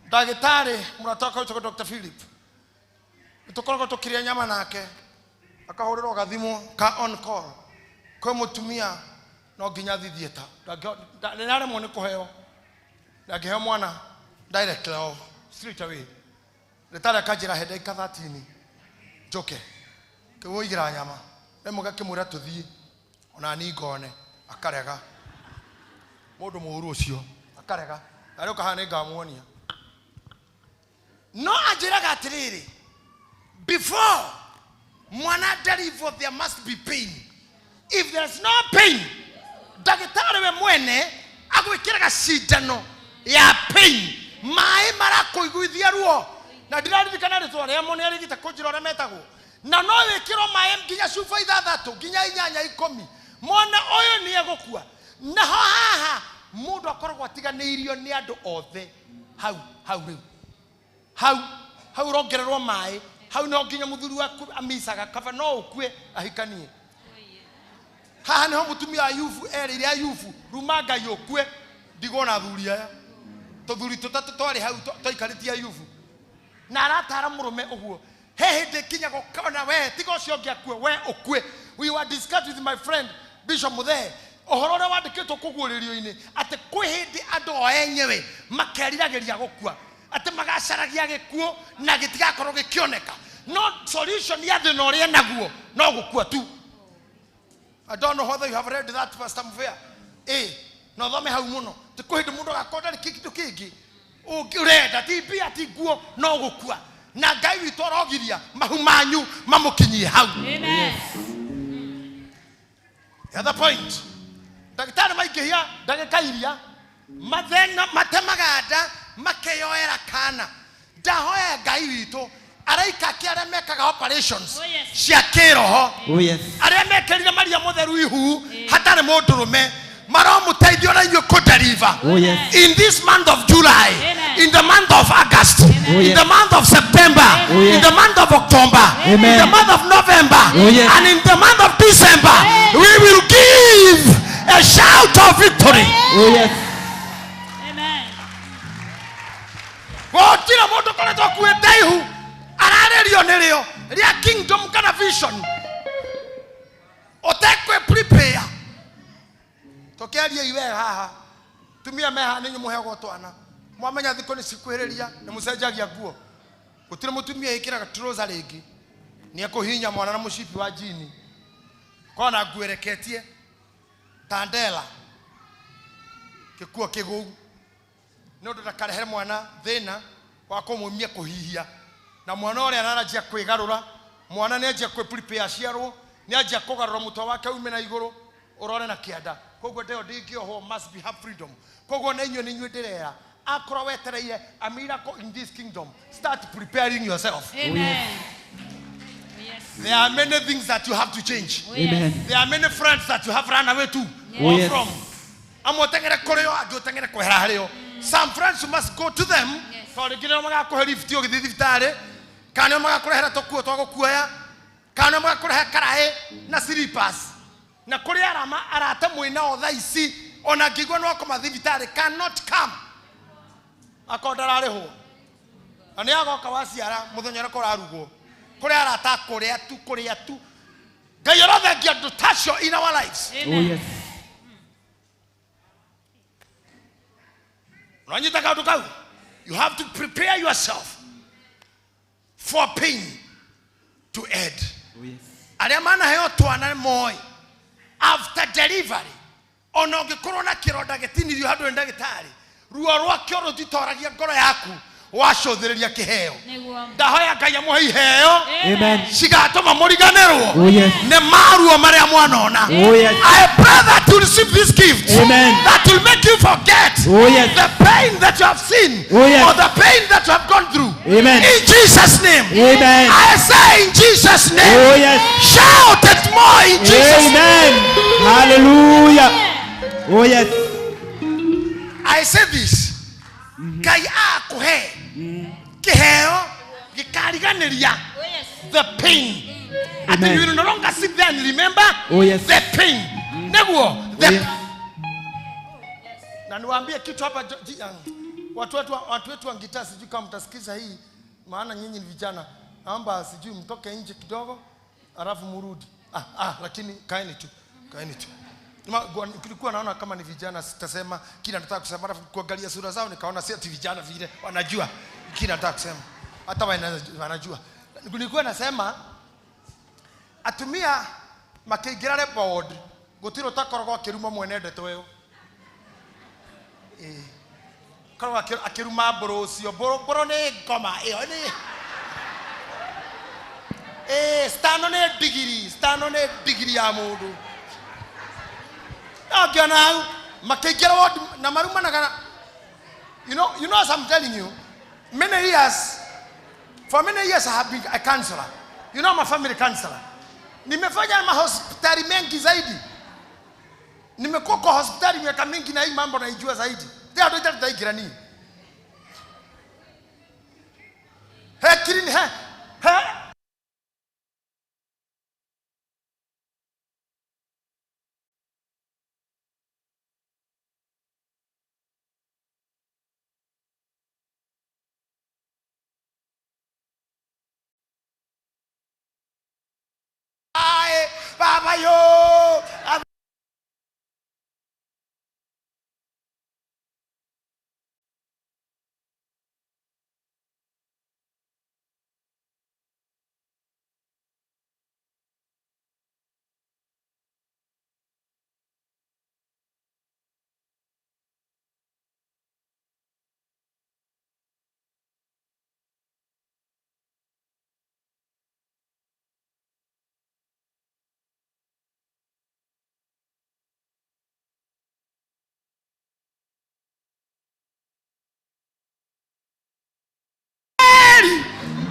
ndagitari muratoka uko Dr. Philip tukoragwo tukiria nyama nake akahurirwo gathimo ka on call kwa mutumia no nginya thithieta ndaremwo ni kuheo ndagiheo mwana direct off straight away ndetare kajira headache 13 njoke kiwoigira nyama remoga kimura tuthie ona ni ngone akarega mundu muhuru ucio akarega ari ukahane ngamuonia no ajiraga atiriri before mwana deliver there must be pain. If there's no pain dagitari we mwene agwikiraga cindano ya pain mai marakuiguithia ruo na ndiraririkana ritwa ria mone arigita kunjira ora metagwo na no wikiro mai nginya cuba 6 nginya 8 10 mwana oyo ni egukua na haha mundu akoragwo atiganeirio ni andu othe hau rongererwo mai hau no nginya muthuri waku amisaga kaba no ukue ahikanie haha niho mutumia ayufu erire ayufu rumanga yokue ndigona thuri aya tuthuri tutatu twari hau toikaritie ayufu na aratara murume uguo he hindi kinya gukona we tiga ucio ngiakue we ukue. We were discussing with my friend Bishop Muthe ohorore wandikitwo kuguuririo-ini ati kwi hindi andu o enyewe makeriragiria gukua ati magacaragia gikuo na gitigakorwo gikioneka no solution ya thina uria naguo no gukua tu. I don't know whether you have read that, Pastor Muvea. No thome hau muno ti kwi hindi mundu gakonda ni kindu kingi urenda ti bia ti guo no gukua na Ngai witu arogiria mahu manyu mamukinyie hau. Amen. The other point, dagitari maingihia ndagika iria mathena matemaganda makeyoera kana ndahoya Ngai witu araika kiara mekaga operations cia kiroho aria mekerire Maria mutheru ihu hatari mundurume maromuteithio na inyuĩ kudeliver in this month of July. Amen. In the month of August. Amen. In the month of September. In the month of October. Amen. In the month of November. And in the month of December. We will give a shout of victory. Amen. Gotira mundu koretwo kuite ihu ararerio nirio ria kingdom kana vision otekwe prepare tokearia iwe haha tumia meha ninyu muhego twana mwamenya thiko ni cikwiriria ni mucenjagia nguo gutire mutumia ikiraga trouser ringi ni akuhinya mwana na mushipi wa jini kona nguereketie tandela kikuo kigugu no ndakarehere mwana thina wa kumumia kuhihia na mwana ore ananajia kwigarura mwana nejia kwe prepare ciarwo ni ajia kugarura mutwa wake ume na iguru urone na kianda koguo ndeo ndingio ho must be have freedom koguo na inyo ninyu ndirera akora wetereire a miracle in this kingdom start preparing yourself. Amen. Yes. There are many things that you have to change. Amen. There are many friends that you have run away to Yes. from. Amotengere koreo adotengere kwehera hareo. Some friends you must go to them. Yes. For gino magakuhe lift yo githithitare. Kana magakurehera tokuo twagukuoya. Kana magakurehe karahe na slippers. Na kuri arama arata mwina otha ici ona ngigwa no komathivitare cannot come. Akodara reho. Ani agoka waciara muthenya rako rarugo. Kuri arata kuria tu. Ngai arothengia ndu tacio in our lives. Amen. yes. Unanyita kaudu kau. You have to prepare yourself for pain to end. yes. Aria mana heo twana moi after delivery ono ngikorwo na kironda gitinirio handu ndagitari ruo rwakio rutitoragia ngoro yaku wacothiriria kiheo Niguo. ndahoya Ngai amuhe iheo Amen. cigatuma muriganirwo yes. ne maruo maria mwanona. yes. I pray that you receive this gift. Amen. That will make you forget yes. the pain that you have seen yes. or the pain that you have gone through. Amen. In Jesus' name. Amen. I say in Jesus' name. yes. Shout it more in Jesus' name. Amen. Hallelujah. yes. I say this. Ngai akuhe kiheo gikariganiria Oh, yes. the pain. And Amen. you will no longer sit there and remember yes. the pain. Neguo the yes. na niwaambie kitu hapa watu wetu wa gitaa, sijui kama mtasikiza hii, maana nyinyi ni vijana, naomba sijui mtoke nje kidogo alafu murudi. Lakini kaeni tu. Kulikuwa naona kama ni vijana, sitasema kila nataka kusema, alafu kuangalia sura zao nikaona si ati vijana vile wanajua kila nataka kusema, hata wanajua. Kulikuwa nasema atumia makigirare board gutiro takorogo kiruma mwenende toyo korwa akiruma borocio boro ne ngoma iyo ni stano ne degree ya mundu agana makigira word na maruma na you know as I'm telling you, for many years I have been a counselor. You know, I'm a family counselor. Nimefanya mahospitali mengi zaidi. Nimekuwa kwa hospitali miaka mingi na hii mambo naijua zaidi. Ndio ndio tutaigira nini? Kilini Baba yo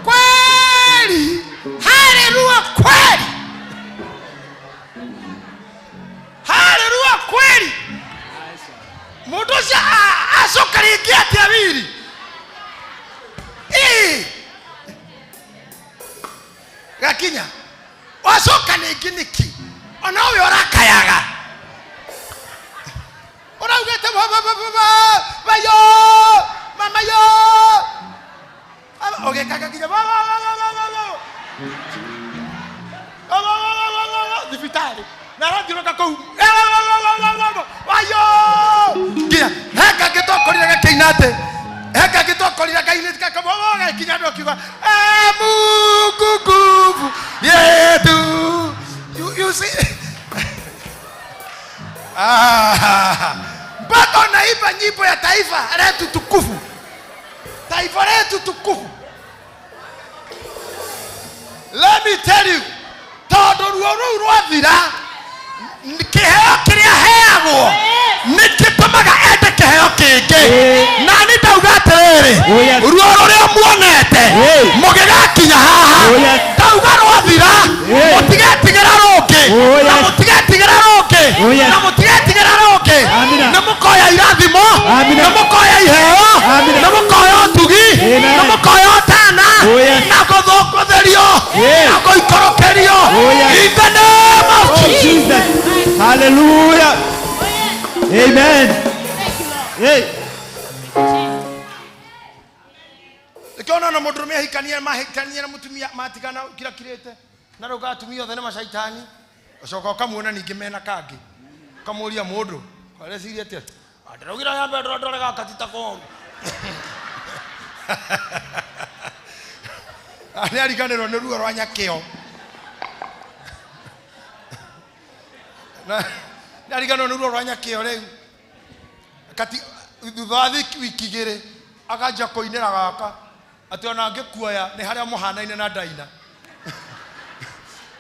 kweli, haleluya kweli, haleluya kweli. Mudoja asokarikia tiabiri gakinya wasoka neginiki onawe orakayaga oraugete bayo mama yo okay kaka kinya difitari na radio kako ayo kia heka gito korire gakinate heka gito korira gaini kakaboga kinya ndo kiwa Mungu nguvu yetu. You see mpaka naiba nyimbo ya taifa letu tukufu, taifa letu tukufu. Let me tell you, todo ruo rwathira kiheo kiria heagwo nikitumaga ende kiheo kingi. Na nitauga atiriri, ruo ruria muonete mugigakinya haha tauga rwathira, mutigetigera rungi na mutigetigera rungi na mutigetigera rungi. Na mukoya irathimo, na mukoya iheo, na mukoya utugi, na mukoya tana, na guthukutherio, na guikorokerio in the name of Jesus. Hallelujah. Amen. Hey. Ikiona na mudrumia hikania mahikania na mutumia matikana kila kirete na roga atumia othe na mashaitani ucoka ukamuona ningi mena kangi ukamuria mundu areciria atia ndiragira ya mbere ndorega katita ko ani ariganirwo ni ruo rwa nyakio na ariganirwo ni ruo rwa nyakio riu kati thutha wiki gire akanja koinira gaka ati ona ngikuoya ni haria muhanaine na Daina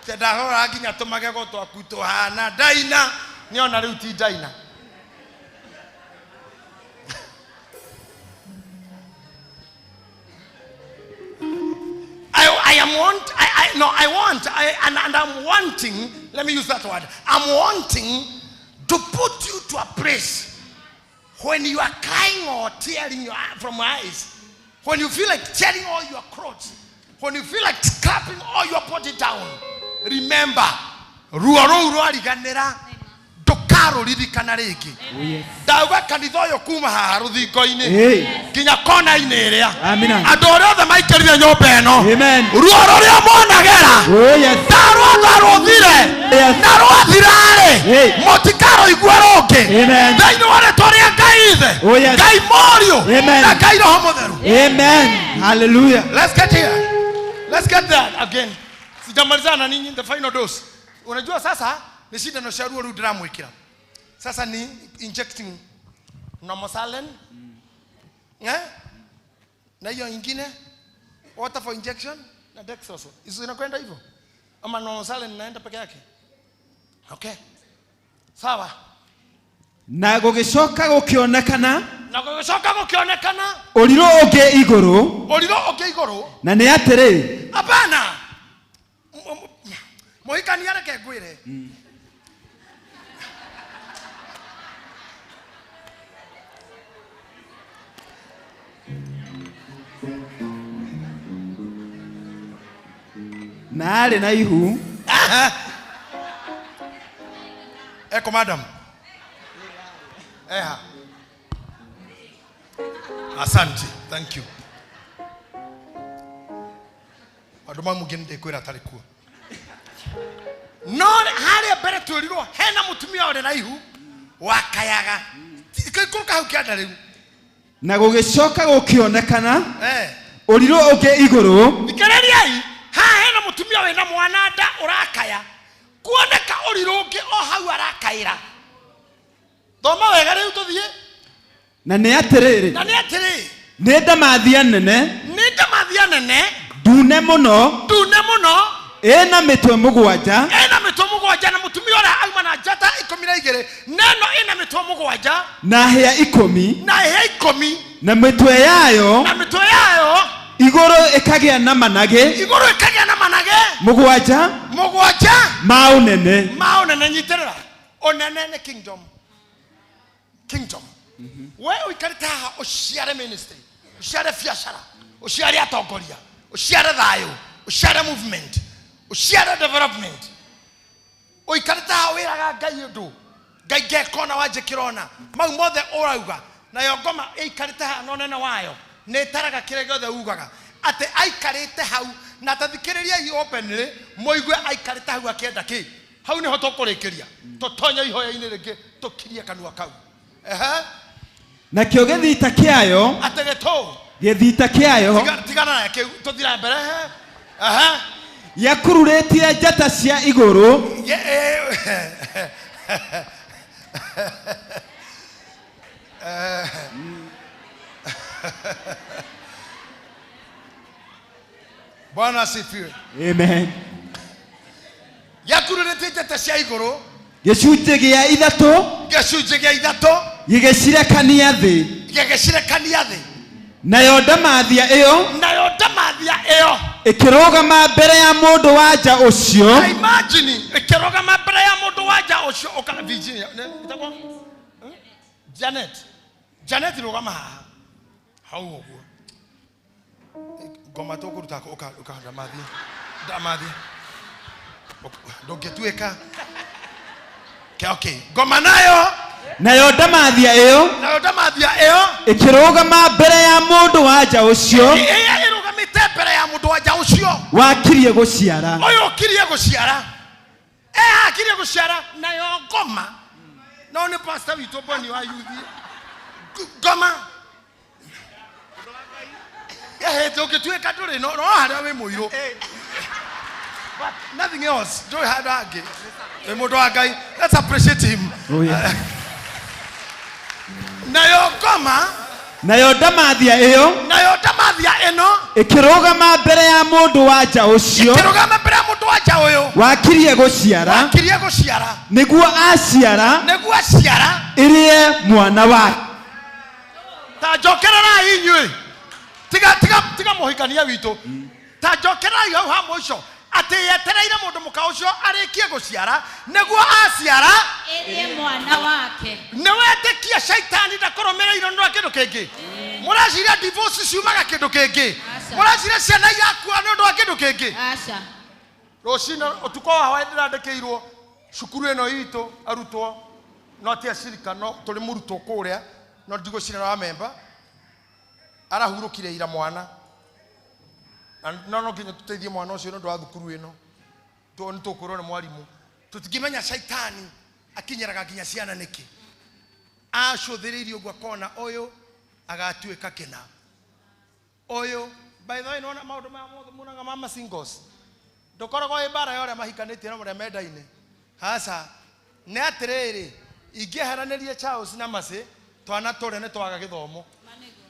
te ndahora nginya tumagego twaku tuhana Daina ni ona riu ti Daina. I'm wanting, let me use that word, I'm wanting to put you to a place when you are crying or tearing from your eyes, when you feel like tearing all your clothes, when you feel like scrapping all your body down, remember, ruo rou rwariganira ndukaro ririkana ringi. Ndauga kanitha uyu kuma haha ruthingo-ini kinya kona-ini iria andu aria othe maikarire nyumba ino ruo ruria monagera ta rwothe ruthire na rwathira-ri mutikaro igwe rungi thiini wa ritwa ria Ngai ithe Ngai morio na Ngai roho mutheru. Amen. Hallelujah. Let's get here. Let's get there again. Sijamalizana ninyi the final dose. Unajua sasa ni shida na sharuo ru ndramwikira. Sasa ni injecting normosalin. Na hiyo nyingine water for injection na dextrose. Hizo inakwenda hivyo. Ama normosalin inaenda peke yake. Okay. Sawa. Na gugicoka gukionekana uriro ungi iguru na ni atiri apana mohikani areke ngwire na ari na ihu eko madam asante, thank you. Adoma mugende kwira tarikuwa no hali abere turirwo hena mutumia ore na ihu wakayaga kuka hukianda riu na gugicoka gukionekana uriro ungi iguru nikereriai ha hena mutumia we na mwana nda urakaya kuoneka uriro ungi o hau arakaira thoma wega riu tuthie na ni atiriri ni ndamathia nene ndune muno ena mitwe mugwanja na mutumia ora auma na njata 12 neno ina mitwe mugwanja na hia 10 na mitwe yayo iguru ikagia na manage mugwanja maunene nyiterera onene ne kingdom wewe ukarita ushare ministry ushare fiashara ushare atongoria ushare thayo ushare movement ushare development ukarita wiraga Ngai undu Ngai gekona wanje kirona mau mothe urauga na yongoma ikarita no nene wayo ne taraga kire giothe ugaga ate aikarite hau na tathikiriria hi openly moigue aikarite hau akienda ki hau ni hoto kurikiria totonya ihoya-ini ringi tukiria kanua kau na kio githita kiayo ategeto gĩthita kĩayo tigana na kĩu tũthira mbere aha yakururĩtie njata cia igũrũ Bwana asifiwe. Amen. Yakururĩtie njata cia igũrũ gĩcunjĩ gĩa ithatũ gĩgĩcirekania thĩ nayo ndamathia ĩyo ĩkĩrũgama mbere ya mũndũ wa nja ũcio. Imagine ĩkĩrũgama mbere ya mũndũ wa nja ũcio ũkana Virginia ĩtagwo Janet rũgama haha hau ũguo ngoma tũkũruta ndamathia ndũngĩtuĩka okay ngoma nayo ndamathia ĩyo ĩkĩrũgama mbere ya mũndũ wa nja ũcio ĩrũgamĩte mbere ya mũndũ wa nja ũcio wakirie gũciara. Ũyũ ũkirie gũciara nayo ngoma no nĩ pastor witũ Boni wa youth ngoma ũngĩtuĩka ndũrĩ no harĩa wĩ mũirũ but nothing else ndũrĩ handũ hangĩ wĩ mũndũ wa Ngai. Let's appreciate him. Oh, yeah. nayo ndamathia ĩyo ĩkĩrũgama mbere ya mũndũ wa nja ũcio wakirie gũciara nĩguo aciara ĩrĩe mwana wake. Ta njokererai inyuĩ tiga mũhikania witũ ta njokererai hau ha mũico atĩ yetereire mũndũ mũka ũcio arĩkie gũciara nĩguo aciara ĩrĩe mwana wake. Nĩ wetĩkia shaitani ndakũrũmĩrĩirwo nĩ kĩndũ kĩngĩ. Mũreciria divorce ciumaga kĩndũ kĩngĩ. Mũreciria ciana yakua nĩ ũndũ wa kĩndũ kĩngĩ. Aca rũcinĩ ũtukũ wa hwaĩ ndĩrandĩkĩirwo cukuru ĩno itũ arutwo no ti acirika no tũrĩ mũrutwo kũrĩa no ndigũcina wa memba arahurũkire ira mwana no nginya tũteithie mwana ũcio nĩ ũndũ wa thukuru ĩno nĩ tũkũrwo nĩ mwarimũ tũtingĩmenya shaitani akinyeraga nginya ciana nĩkĩ acũthĩrĩirie ũguo akona ũyũ agatuĩka kĩna ũyũ by the way nona maũndũ munaga mama singles ndokoragwo ibara ya ũrĩa mahikanĩtie na ũrĩa mendaine hasa nĩ atĩrĩrĩ ingĩharanĩrie Charles na Mercy twana tũrĩa nĩ twaga gĩthomo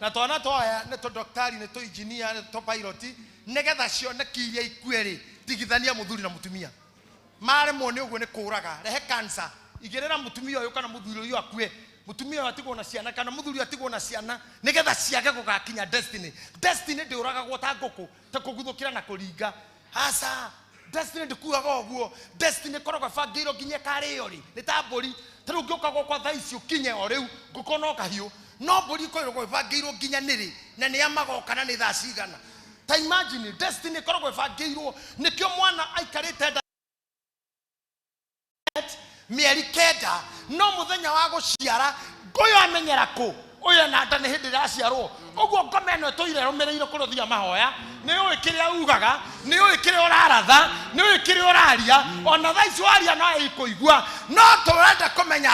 na twana twaya nĩ tũdoktari nĩ tũinjinia nĩ tũpiloti nĩgetha cioneki iria ikuĩrĩ tigithania mũthuri na mũtumia maremwo nĩ ũguo nĩ kũraga rehe cancer igĩrĩra mũtumia ũyũ kana mũthuri ũyũ akue mũtumia ũyũ atigwo na ciana kana mũthuri atigwo na ciana nĩgetha ciage gũgakinya destiny ndĩũragagwo ta ngũkũ ta kũguthũkĩra na kũringa hasa destiny ndĩkuaga ũguo destiny koragwo bangĩirwo nginya karĩyo rĩ nĩ ta mbũri ta rĩu ngĩũkagwo kwa thaa ici ũkinye o rĩu ngũkũ no kahiũ no mbũri koragwo bangĩirwo nginya nĩrĩ na nĩ amagoka na nĩ thaa cigana ta imagine destiny koragwo bangĩirwo nĩkĩo mwana aikarĩte mĩeri kenda no mũthenya wa gũciara ũyũ amenyera kũ ũyũ na nda nĩ hĩndĩ ĩraciarwo ũguo ngoma ĩno tũirũmĩrĩire kũrũthia mahoya nĩ ũĩ kĩrĩa ugaga nĩ ũĩ kĩrĩa ũraratha nĩ ũĩ kĩrĩa ũraria ona thaa ici waria no ĩkũigua no tũrenda kũmenya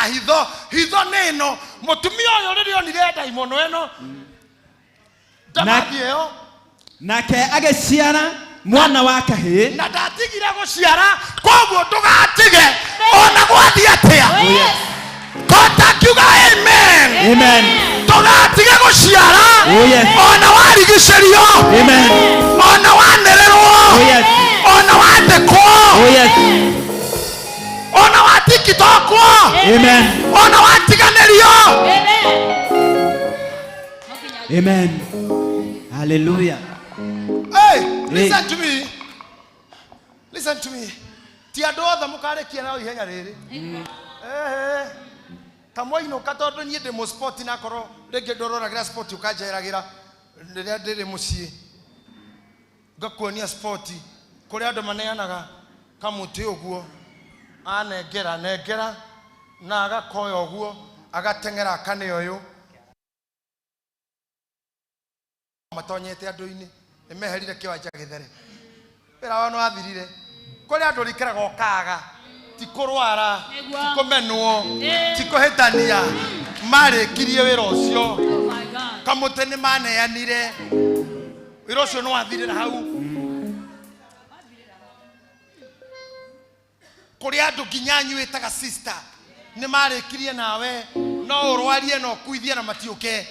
hitho nĩ ĩno mũtumia ũyũ rĩrĩa onire ndaimono ĩno ndamathi ĩyo nake agĩciara mwana wa kahĩĩ na ndatigire gũciara koguo ndũgatige ona gwathi atĩa kota kiuga amen ndũgatige gũciara ona warigicĩrio ona wanererwo ona wathekwo ona watikitokwo ona watiganĩrio. Amen. Hallelujah. Hey, listen to me. Ti andũ othe mũkarekia na ihenya rĩrĩ. Kamwaino katondo niĩ ndĩ mu sport na korwo rĩngĩ ndororagĩra sport ũkanjeragĩra rĩrĩa ndĩrĩ mũciĩ ngakuonia sport kũrĩa andũ maneanaga kamũtĩ ũguo anengera na agakoya ũguo agateng'era akane ũyũ matonyete andũ-inĩ nĩmeherire kĩwanja gĩthere wĩra wao nĩwathirire kũrĩa andũ rĩkĩraga ũkaga ti kũrwara ti kũmenwo ti kũhĩtania marĩkirie wĩra ũcio. kamuti ni maneanire wira ucio no wathirira hau kuri andu nginya nyuitaga sister ni marikirie nawe no urwarie no kuithia na matiuke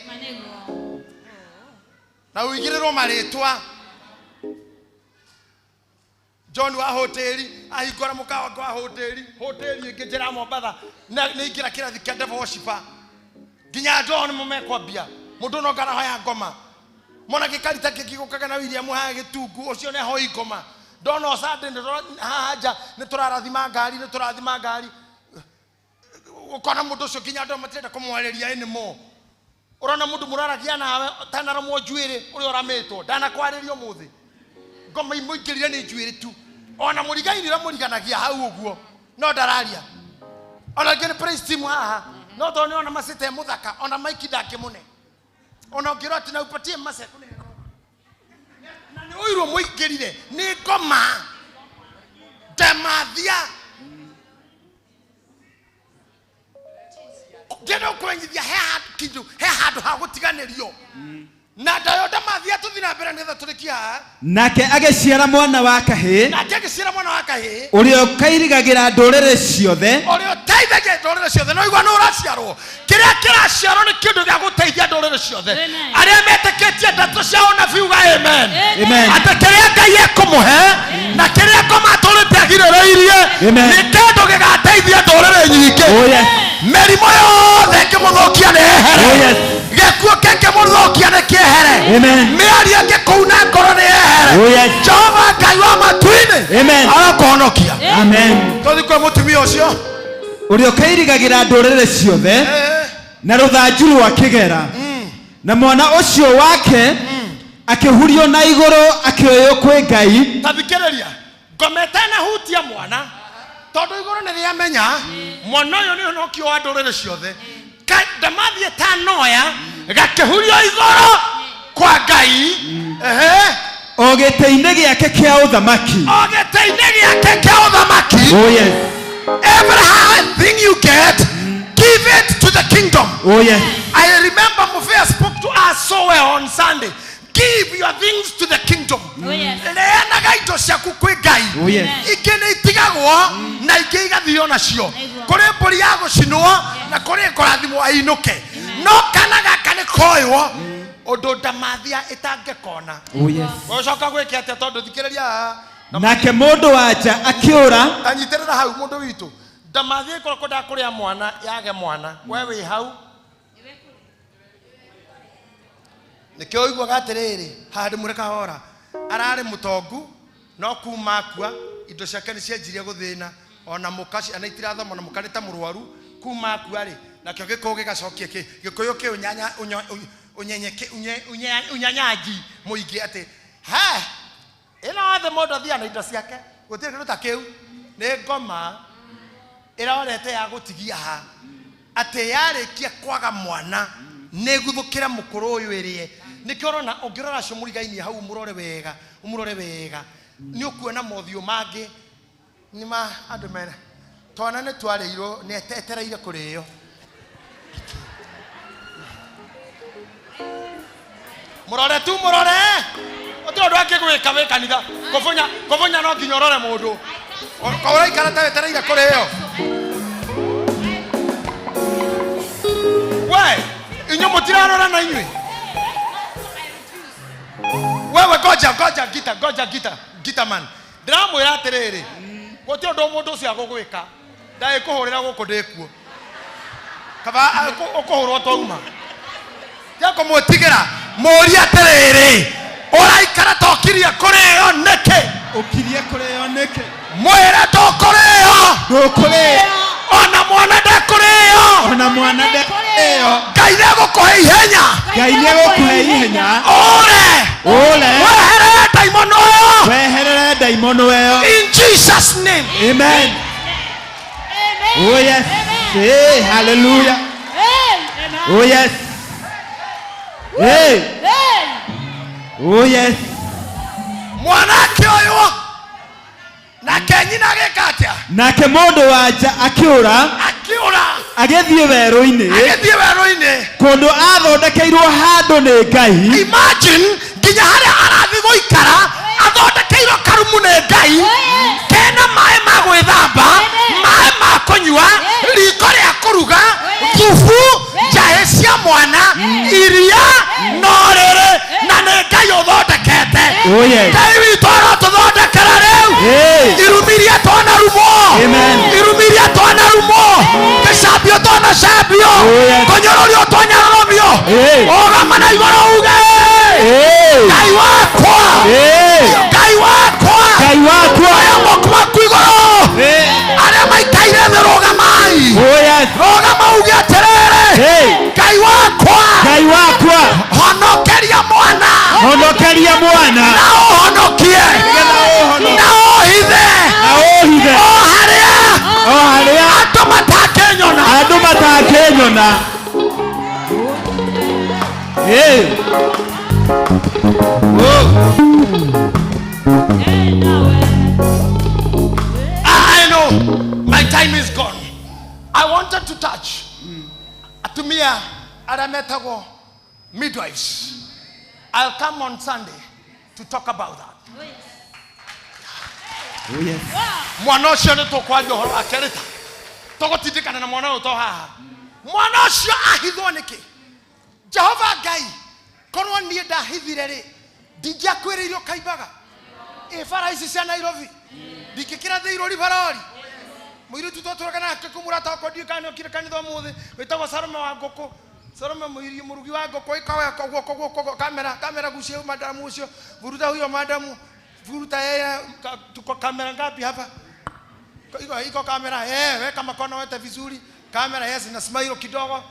na uigirirwo maritwa John wa hoteli ahingora mukawa kwa hoteli ingijira Mombasa na ingira kirathi kia devil worshiper nginya John mumekwambia mundu no ngara hoya ngoma mona gikarita kigigukaga na William ha gitungu ucio ne hoi ngoma ndono sande haja ni turarathima ngari ukona mundu ucio nginya ndo matirenda kumwaleria ene mo urona mundu muraragia nawe tanaramo njuire uri orametwo ndana kwaririo muthi ngoma imuingirire ni njuire tu ona murigainira muriganagia hau uguo no ndararia ona ngene praise team haha no tone ona masite muthaka ona maiki ndake mune ona ngiroti na upatie mase kune na ni uiro muingirire ni ngoma ndamathia ngeno kurenyithia he handu ha gutiganirio na ndayo ndamathia tuthina mbere nitha turikia nake ageciara mwana wa kahii urio kairigagira ndurire ciothe no igwa no uraciarwo kiria kiraciarwo ni kindu gia guteithia ndurire ciothe aria meteketie ndeto ciao na viuga amen ate kiria Ngai ekumuhe na kiria komaturite agirireirie ni kindu gigateithia ndurire nyingi merimo yothe ngimuthokia nehere gekuo kenge muthokia ne kiehere miaria ngikuuna ngoro ne ehere Jehova Ngai wa matuini arakuhonokia tothi kwa mutumia ucio urio kairigagira ndurire ciothe na ruthanju rwa kigera na mwana ucio wake akihurio na iguru akioyo kwi Ngai tabikereria ngometana hutia mwana tondu iguru ni riamenya mwana uyu ni honokio wa ndurire ciothe ndamathie tanoya gakihurio iguru kwa Ngai o giteine giake kia uthamaki oh yes everything you get give it to the kingdom oh yes I remember Mufia spoke to us so well on Sunday give your things to the kingdom oh yes leana gaito ciaku kwi Ngai oh yes ikene itigagwo na ingi igathio nacio kuri mburi ya gucinwo na kuri korathimo ainuke no kana gaka ni koywo undu ndamathia itangekona oh yes gocoka gwiki ate tondu thikiriria nake mundu wanja akiura anyitirira hau mundu witu ndamathia ikorwo ndakuria mwana yage mwana we wi hau nikio igwaga atiriri handu mureka hora arari mutongu no kuma akua indo ciake ni cianjirie guthina ona mukaci anaitira thoma na mukanita murwaru kuma akua ri nakio gikugi gacokie gikuyu ki unyanyaji muingi ati ha ino othe mundu athia na indo ciake gutiri kindu ta kiu ni ngoma irorete ya gutigia ha ati yarikia kwaga mwana ni guthukira mukuru uyu irie nikiorona ongirora cio murigaini hau umurore wega ni ukuona mothio mangi ni ma andu mena twana ni twareiro ni etereire kurio murore otro ndo akigwika we kanitha kofonya no nginyorore mundu kora ikarata etereire kurio we inyo mutirarora na inywe wewe goja gita man ndramwira atiriri goti ndo mundu cia gugwika ndai kuhurira guku ndikuo kaba ukuhurwo twauma yako mutigira muri atiriri uraikara tokirie kurio neke ukirie kurio neke mwira tokurio ndukurio ona mwana ndekurio Ngai negukuhe ihenya weherere daimono weyo in Jesus name amen oh yes hey hallelujah oh yes hey oh yes mwanake uyu na kenyina gikatia nake mundu wanja akiura agithie weru-ini kundu athondekeirwo handu ni Ngai. Imagine nginya haria arathi guikara athondekeirwo karumu ni Ngai, kena maĩ ma gwĩthamba, maĩ ma kũnyua, riko rĩa kũruga, thubu, njahĩ cia mwana, iria, norĩrĩ, na nĩ Ngai ũthondekete. Ngai witũ arotũthondekera rĩu. Irumiria twanarumo, irumiria twanarumo, gĩcambio twanacambio, kũnyũrũrio twanyoromio, ũgama na igũrũ uge Ngai wakwa, Ngai wakwa, Ngai wakwa, aya moko maku igũrũ, arĩa maikaire thĩ rũgamai, rũgama uge atĩrĩrĩ, Ngai wakwa, Ngai wakwa, honokeria mwana, honokeria mwana, na ũhonokie, na ũhithe, o harĩa andũ matangĩnyona, andũ matangĩnyona. I know my time is gone. I wanted to touch atumia arĩa metagwo midwives. I'll come on Sunday to talk about that. Mwana ũcio nĩ tũkwaria ũhoro wake rĩta tũgũtindĩkana na mwana ũyũ to haha. Mwana ũcio ahithwo nĩkĩ? Jehova Ngai korwo niĩ ndahithire rĩ ndingĩakwĩrĩirio kaimbaga bara ici cia Nairobi ndingĩkĩra thĩirwo ribarori mũirĩtu twatũraga nake kũmũrata wakwa ndiũkane okire kanitha ũmũthĩ wĩtagwo Salome wa ngũkũ. Salome mũrugi wa ngũkũ ikaweka guoko kamera gucie madamu ucio vuruta huyo madamu vuruta yeye tuko kamera ngapi hapa iko kamera weka makono wote vizuri kamera yes ina smile kidogo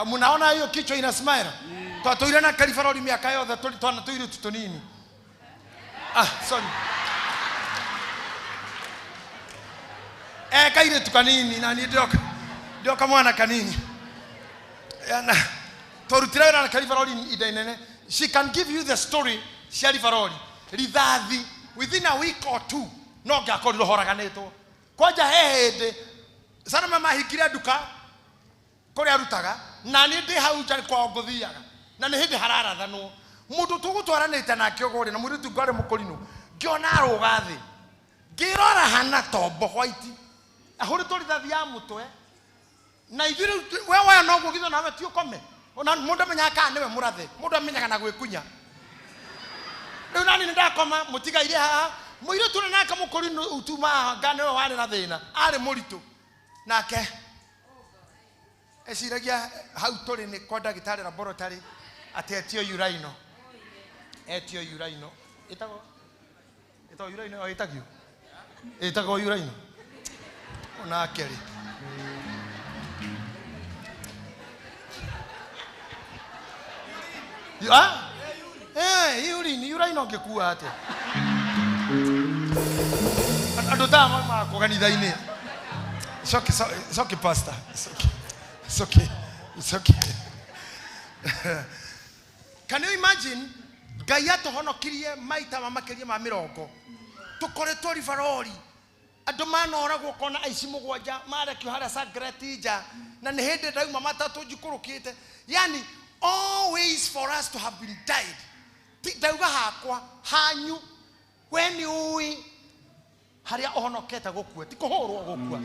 mnaona hiyo kichwa ina smile twatũire na kalifaroli miaka yothe twana tuire tutonini sorry kaire tukanini na ni ndio mwana kanini yana torutira na kalifaroli idainene. She can give you the story Shalifaroli rithathi within a week or two no ngakorirwo horaganĩtwo kwanja hehende Salome mahingire nduka kũrĩa arutaga na nĩ ndĩ hau nja kwa ngũthiaga na nĩ hĩndĩ hararathanwo mũndũ tũgũtwaranĩte nake ũgũrĩ na mũirĩtu ngwarĩ mũkũrinũ ngĩona arũga thĩ ngĩrora hana tombo white ahũrĩtwo rithathi ya mũtwe na ithuĩ wewe no gũgitho nawe ti ũkome ona mũndũ amenyaga kana nĩwe mũrathe mũndũ amenyaga na gwĩkunya rĩu nani ndakoma mũtigaire haha mũirĩtu ũrĩa nake mũkũrinũ utuma ngane we warĩ na thĩna arĩ mũritũ nake eciragia hau tũrĩ nĩ kwa ndagĩtarĩ laboratory atĩ etio uraino ĩtagwo uraino o ĩtagwo uraino ona akeri uraino ngĩkua atĩa andũ tama makwo kanitha-inĩ. It's okay, pastor. It's okay. Can you imagine? Ngai atuhonokirie maita mamakĩria ma mĩrongo tũkoretwo ribarori andũ manoragwo kona aici mũgwanja marekio harĩa Sagreti nja na nĩ hĩndĩ ndauma matatũ njikũrũkĩte. Yani all ways for us to have been died. Ndauga hakwa hanyu we nĩ ũĩ harĩa ũhonokete gũkua ti kũhũrwo gũkua.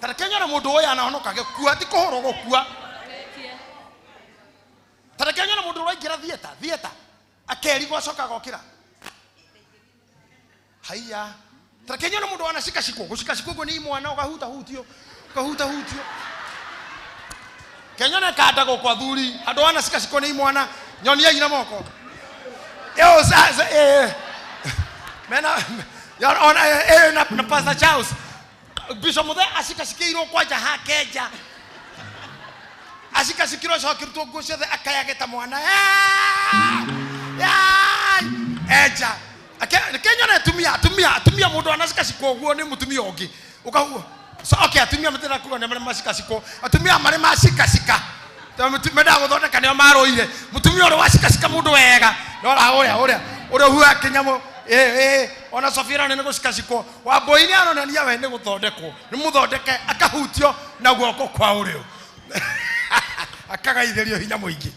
Tarekenya na mũndũ ũyũ anahonoka gũkua ti kũhũrwo gũkua. Tarekenya na mũndũ ũraingĩra thieta akerigwo acoka gokĩra. Haiya tarekenya na mũndũ anashika shikwo nĩ mwana ũkahutahutio. Kenya na kanda gũkwa thuri andũ anashika shikwo nĩ mwana nyonia ina moko. Yo sasa mena na Pastor Charles Bishop Muthe ashikashikirwo kwanja hakenja ashikashikirwo shokirwo nguo ciothe akayageta mwana eja Kenya na atumia mũndũ anashikashikwo guo nĩ mutumia ũngĩ ukahuo so okay atumia matera kuga nĩ mashikashikwo atumia marĩ mashikashika menda gũthondeka nĩo marũire mutumia ũrĩa washikashika mũndũ wega ũrĩa huwa Kenyamo ona Sofira nĩ gũcikashikwo Wambũi nĩ aronania we nĩ gũthondekwo nĩ mũthondeke akahutio na guoko kwa ũrĩo akagaithĩrio hinya mũingĩ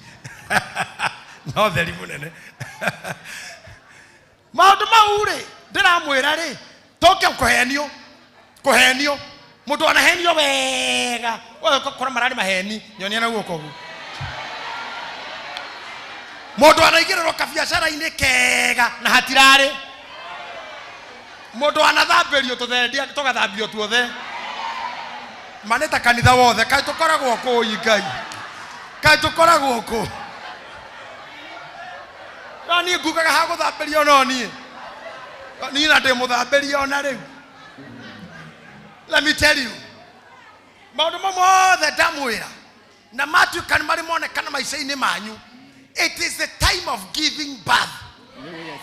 no theri mũnene maũndũ mau rĩ ndĩramwĩra rĩ toke kũhenio mũndũ anahenio wega kora mararĩ maheni nyonia na guoko guo mũndũ anaigĩrĩrwo kabiacara-inĩ kega na hatirarĩ mũndũ anathambĩrio tũthendia tũgathambio tuothe maneta kanitha wothe kaĩ tũkoragwo kũ Ngai kaĩ tũkoragwo kũ no niĩ ngugaga ha gũthambĩrio no niĩ na ndĩ mũthambĩrio na rĩu let me tell you maũndũ mothe ndamwĩra na matuĩka nĩ marĩ monekana maica-inĩ manyu. It is the time of giving birth. Yes.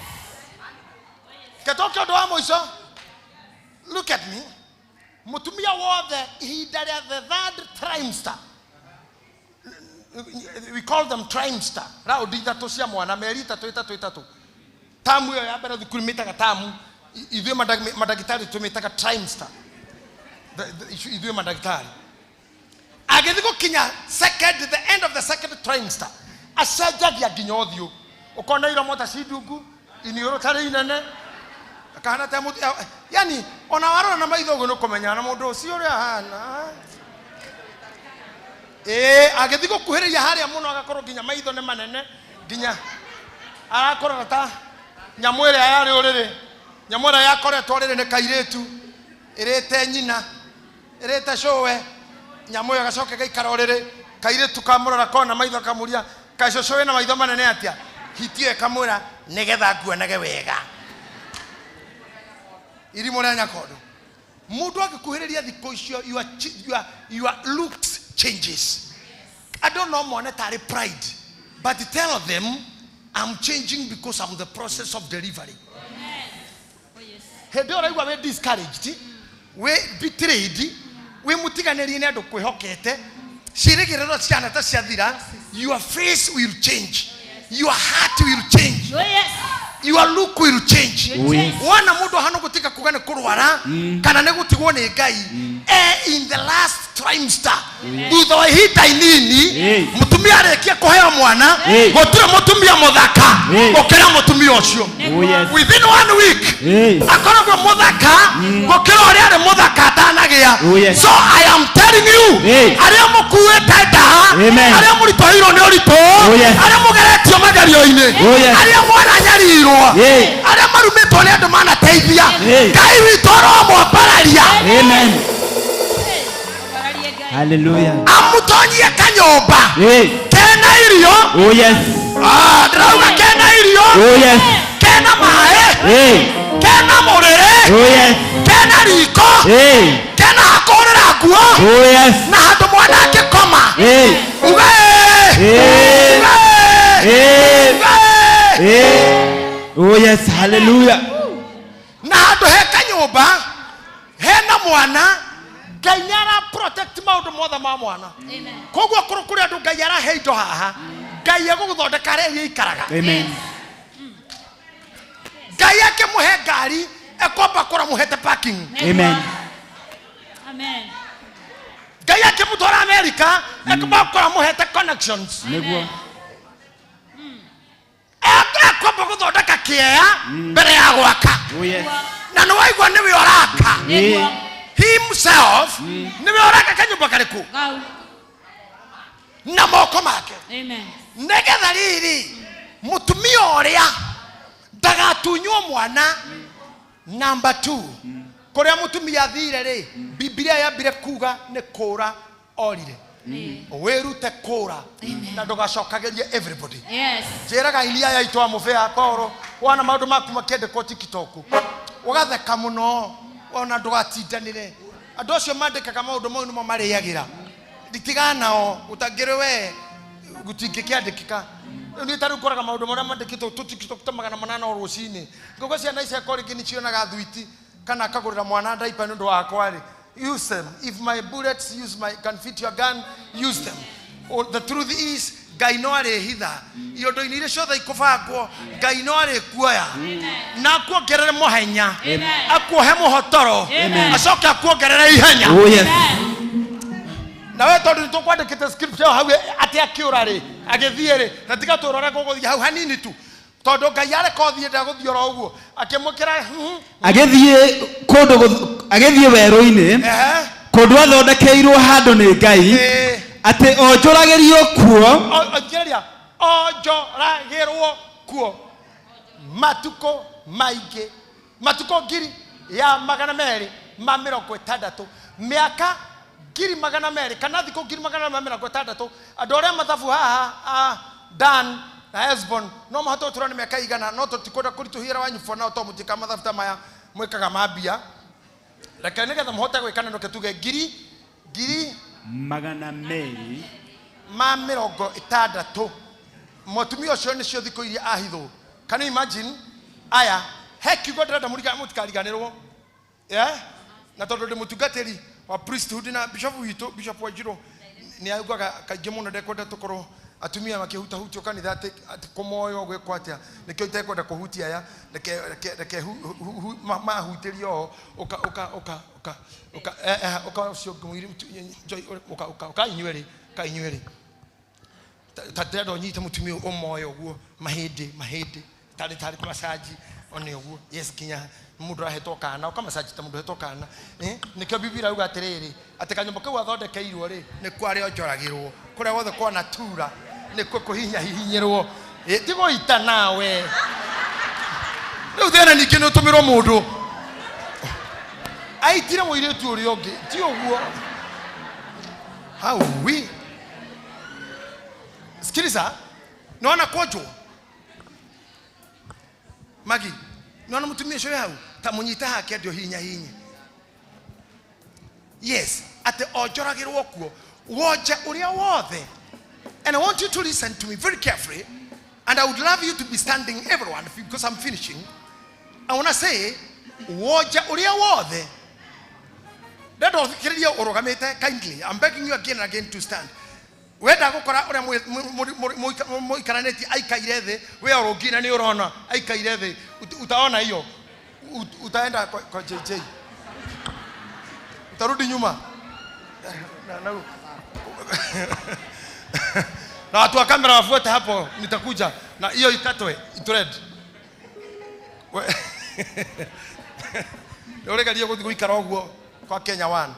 Ketoke ũndũ wa mũico. Look at me. Mutumia wothe ihinda rĩa the third trimester. We call them trimester. Raundi ithatũ cia mwana meri itatu. Tamu ĩyo ya mbere thukuru mĩtaga tamu. Ithuĩ madagĩtarĩ tũmĩtaga trimester. Ithuĩ madagĩtarĩ. Agĩthiĩ gũkinya the end of the second trimester. Acenjagia nginya ũthiũ ũkona iromo ta cidungu iniũrũ tarĩ inene akahana ta mũtu yani ona warora na maitho ũguo nĩũkũmenya na mũndũ ũcio ũrĩa ahana agĩthiĩ gũkuhĩrĩria harĩa mũno agakorwo nginya maitho nĩ manene nginya arakorora ta nyamũ ĩrĩa yarĩ ũrĩrĩ nyamũ ĩrĩa yakoretwo rĩrĩ nĩ kairĩtu ĩrĩte nyina ĩrĩte cũwe nyamũ ĩyo gacoke gaikara ũrĩrĩ kairĩtu kamũrora kona maitho kamũria kacoco wĩna maitho manene atĩa hitio kamũra nĩgetha nguonage wega irimũ rĩa nyakondo mũndũ agĩkuhĩrĩria thikũ icio your looks changes. I don't know mone tarĩ pride but tell them I'm changing because I'm the process of delivery. Hĩndĩ ĩyo ũraigua wĩ discouraged wĩ betrayed wĩ mũtiganĩrie nĩ andũ kwĩhokete cirĩgĩrĩro ciana ta ciathira your face will change, your heart will change, your look will change. Wana mũndũ hano gũtika kuga nĩ kũrwara kana nĩ gũtigwo nĩ Ngai in the last trimester thutha wa ihinda inini mũtumia arĩkia kũheo mwana gũtirĩ mũtumia mũthaka gũkĩra mũtumia ũcio within 1 week akoragwo mũthaka gũkĩra ũrĩa arĩ mũthaka atanagĩa. So I am telling you arĩa mũkuĩte nda arĩa mũritũhĩirwo nĩ ũritũ arĩa mũgeretio magerio-inĩ arĩa mwananyarirwo arĩa marumĩtwo nĩ andũ manateithia Ngai witũ aromwambararia. Amen. Hallelujah. Amutonyie kanyũmba kena irio ndĩrauga kena irio kena maĩ kena mũrĩre kena riko kena hakũrĩra nguo na handũ mwana angĩkoma uga hallelujah. Na handũ he kanyũmba hena mwana Ngai nĩara protect maũndũ mothe ma mwana. Koguo kũrĩ andũ Ngai arahe indo haha Ngai egũgũthondeka harĩa ikaraga. Ngai akĩmũhe ngari ekwamba kũramũhete parking. Amen. Ngai akĩmũtwara America ekwamba kũramũhete connections. Nĩguo ekwamba gũthondeka kĩea mbere ya gwaka. Na nĩwaigua nĩwe ũraka himself niwe oraka kanyumba kariku na moko make. Negetha riri mutumia ũrĩa ndagatunywo mwana. Number 2 kuria mutumia thire ri Biblia yambire kuga nĩ kũra orire wĩrute kũra na ndũgacokagerie everybody. Njĩraga ilia ya itwa mũbea Paulo wana maũndũ maku makĩandĩkwo TikTok ũgatheka mũno ona ndũgatindanĩre andũ acio mandĩkaga maũndũ mau nĩmo marĩagĩra nditigana ũtangĩrĩ we gũtingĩkĩandĩkĩka nĩ tarĩ ũkoraga maũndũ marĩa mandĩkĩtwo TikTok ta 800 rũcinĩ ngũkũ ciana icio kori ngĩ nĩcionaga thwiti kana akagũrĩra mwana ndaipa nĩ ũndũ wakwa rĩ use them. If my bullets can fit your gun, use them. The truth is Ngai no arĩ hitha iondo-inĩ iria ciothe ikũbangwo Ngai no arĩ kuoya na akuongerere mũhenya akuohe mũhotoro acoke akuongerere ihenya. na we tondu nitukwandikite scripture hau ati akiura ri agithie ri na tiga turore guguthia hau hanini tu tondu Ngai arekothie ndaguthia ro uguo akimukira agithie weru-ini kundu athondekeirwo handu ni Ngai ati onjoragirio kuo onjoragirwo kuo matuko maingi matuko ngiri ya 260 miaka 200 kana thiko 260 andu aria mathabu haha Dan na Hezbon no mahoto turane miaka igana no tutikwenda kurituhira wanyu for now to mutika mathabu ta maya mwikaga mambia reke nigetha muhote gwikana no ketuge ngiri 260 mutumia ucio nicio thiko iria ahitho. Can you imagine? Aya hekiugo ndenda mutikariganirwo na tondu ndi mutungatiri wa priesthood na bishop Wanjiru ni augaga kaingĩ mũno ndekwenda tukorwo atumia makihutahutio kanitha ati kumoyo gwekwo atia nikio itekwenda kuhutia aya reke mahutirio uka inyueri tatendo nyite mutumia umoyo guo mahindi tari kumasaji one uguo yes kinya mundu rahetwo kana ukamasaji ta mundu hetwo kana nikio biblia uga atiriri ati kanyombo kau athondekeirwo ri ni kwari onjoragirwo kuria wothe kwa natura ni kuhinya hihinyirwo tigo ita nawe riu thena niki ni utumirwo mundu aitire muiretu uri ongi ti uguo how we sikiliza naona kojo magi naona mutumia shoyo hau tamunyita hake ndio hinya yes ate onjoragirwo kuo woja uria wothe. And I want you to listen to me very carefully, and I would love you to be standing everyone because I'm finishing. I want to say woja uria wothe ndedo thikiria urugamite kindly. I'm begging you again and again to stand. Wenda gukora uria muikaraneti aikaire thi we orongina ni urona aikaire thi utaona hiyo utaenda kwa JJ utarudi nyuma na watu wa kamera wafuate hapo nitakuja na hiyo ikatwe itured uregaria guikara uguo kwa Kenya 1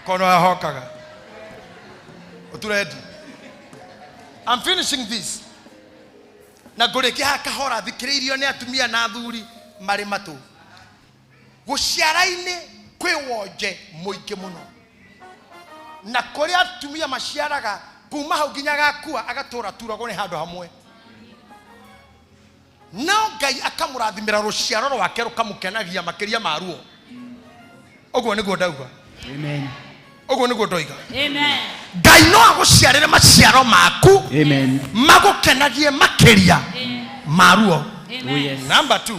kono ahokaga utured. I'm finishing this na ngureke hakahora thikiririo ni atumia na athuri mari matu guciara-ini kwi wonje muingi muno na kuri atumia maciaraga kuma hau nginya gakua agatura turagwo ni handu hamwe no Ngai akamurathimira ruciaro rwake rukamukenagia makiria maruo uguo niguo ndauga amen uguo niguo ndoiga amen. Ngai no aguciarire maciaro maku amen magukenagie makiria maruo amen. Number 2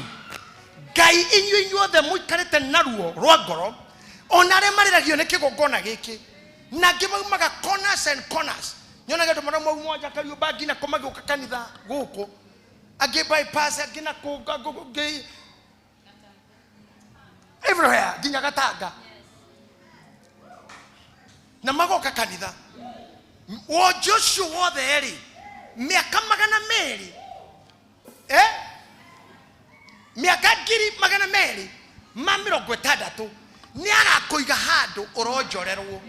Ngai inyuothe muikarite naruo rwa ngoro onare mariragio ni kigongona giki na ngimaumaga corners and corners nyona gendo mara mmoja kariu bagi na komage ukakanitha guku age bypass agina kuga everywhere ginya gatanga na magoka kanitha wo Joshua wothe eri miaka 200 miaka 260 ni agakuiga handu uronjorerwo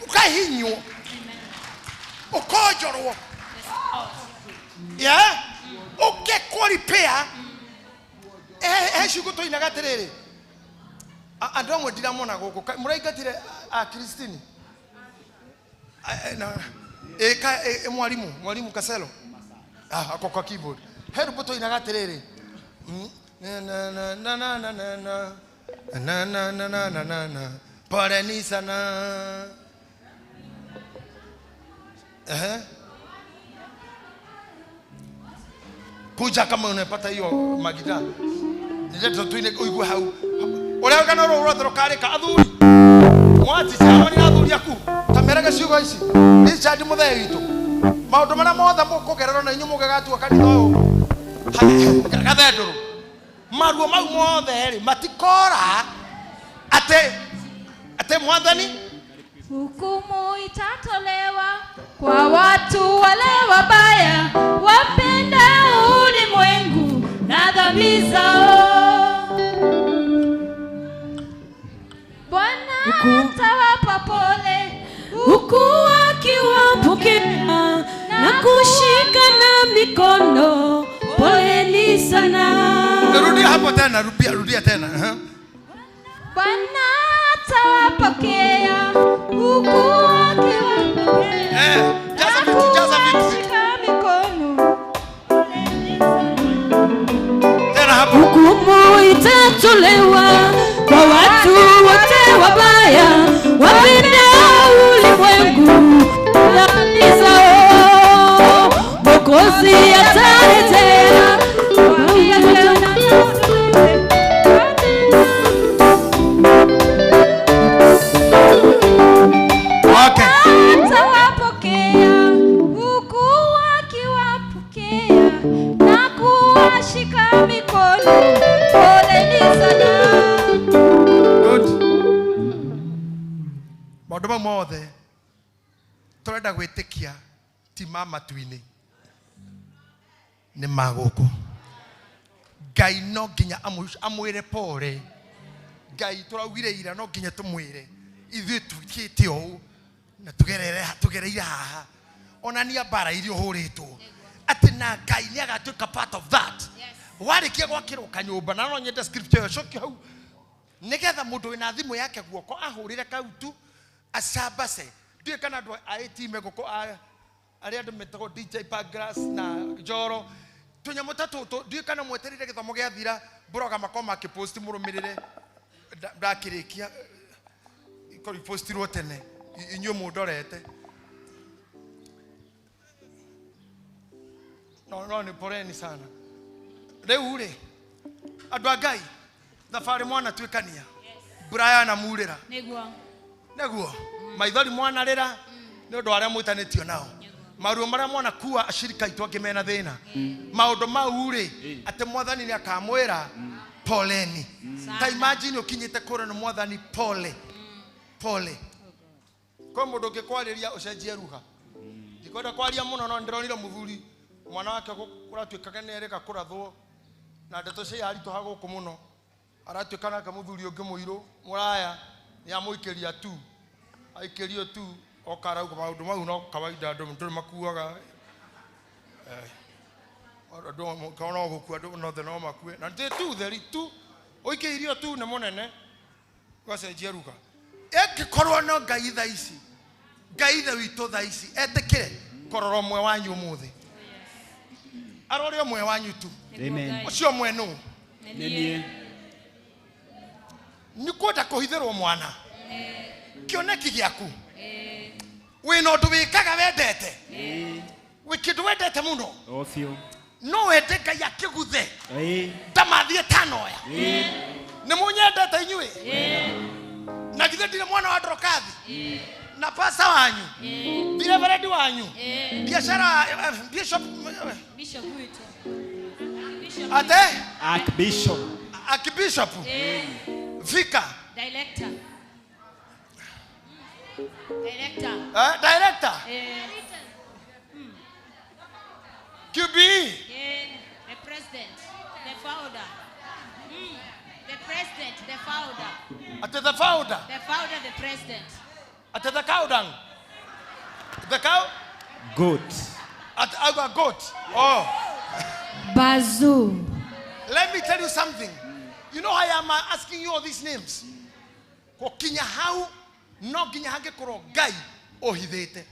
ukahinywo ukonjorwo ukekoripair shuguto inagatiriri andu amwe ndiramona guku muraigatire Kristini mwalimu Kaselo akokwa keyboard herubuto inagatiriri na pole sana kuja kama unapata hiyo magida ndio tuine uigwe hau ule kana ro ro kare ka athuri mwati sawa ni athuri yaku kamerega ciugo ici ni chadi muthe gitu maundu mara mothe mukugerero na inyu mugagatu kanitha uyu gathenduru maruo mau mothe ri matikora ate ate mwathani Hukumu itatolewa kwa watu wale wabaya wapenda ulimwengu na dhambi zao. Bwana atawapa pole huku akiwapokea na kushikana mikono. Poleni sana. Rudia hapo tena, rudia tena. Bwana atawapokea huku akiwapokea Jaza vitu. mikono. Poleni sana. Tena hapo. Hukumu itatolewa kwa watu wote wabaya wapendao ulimwengu na dhambi zao. Mwokozi atarejea atawapokea huku akiwapokea na kuwashika mikono. Poleni sana. Good. Maundu mothe turenda gwitikia ti mama twini ni maguku. Ngai no nginya amwire pore. Ngai turaugire ira no nginya tumwire ithuĩ twikite ũũ na tugereire haha onania bara irio hũrĩtwo ati na Ngai nĩ agatuĩka part of that. Warĩkia gwakĩrwo kanyũmba na no nyende scripture coki hau nigetha mũndũ wĩna thimũ yake guoko ahũrĩre kau tu acambace. Ndiũĩ kana andũ aĩtime gũkũ arĩa andũ metagwo DJ Pagras na Njoro tunyamũ ta tũtũ. Ndiũĩ kana mwetereire gĩthomo gĩathira broga makoma akĩpost mũrũmĩrĩre ndakĩrĩkia ikoripostirwo tene inyuĩ mũndorete. No nĩ poleni sana. Rĩu rĩ andũ a Ngai thabarĩ mwana tuĩkania Brian amurĩra nĩguo maithori mwana rĩra nĩ ũndũ arĩa mwĩtanĩtio nao maruo marĩa mwana kuwa ashirika itũ angĩ mena thĩna maũndũ mau rĩ atĩ mwathani nĩ akamwĩra poleni. Ta imagine ukinyite kũrĩa nĩ mwathani pole kwa mũndũ ũngĩkwarĩria ũcenjie ruga. Ndikwenda kwaria mũno no ndĩronire mũthuri mwana wake ũratuĩkaga nĩ erĩga kũrathwo na ndeto cia aritũ hagũkũ mũno aratuĩka nake mũthuri ũngĩ mũirũ mũraya nĩ amũikĩria tu aikĩrio tu okarauga maũndũ mau no kawaida andũ ndũrĩ makuaga andũ kaona gũkua andũ no no makue na ndĩ tu theri tu ũikĩirio tu nĩ mũnene gwacenjia ruga. Ĩngĩkorwo no Ngai tha ici Ngai ithe witũ tha ici etĩkĩre kororo ũmwe wanyu ũmũthĩ arore ũmwe wanyu tu. Amen. Ũcio ũmwe nũ nĩ kwenda kũhithĩrwo mwana kĩoneki gĩaku wĩna ũndũ wĩkaga wendete wĩ kĩndũ wendete mũno no wende Ngai akĩguthe ndamathiĩ tanoya nĩ mũnyendete inyuĩ na githĩ ndirĩ mwana wa Ndorokathi na pasa wanyu reverend wanyu biashara bishop wetu ate archbishop vicar director QB the president the founder the president the founder ate the founder the president ate the cow dung the cow goat at our goat. Oh, Bazoo. let me tell you something. You know I am asking you all these names. Kokinya how no ginya hange koro Ngai ohithete.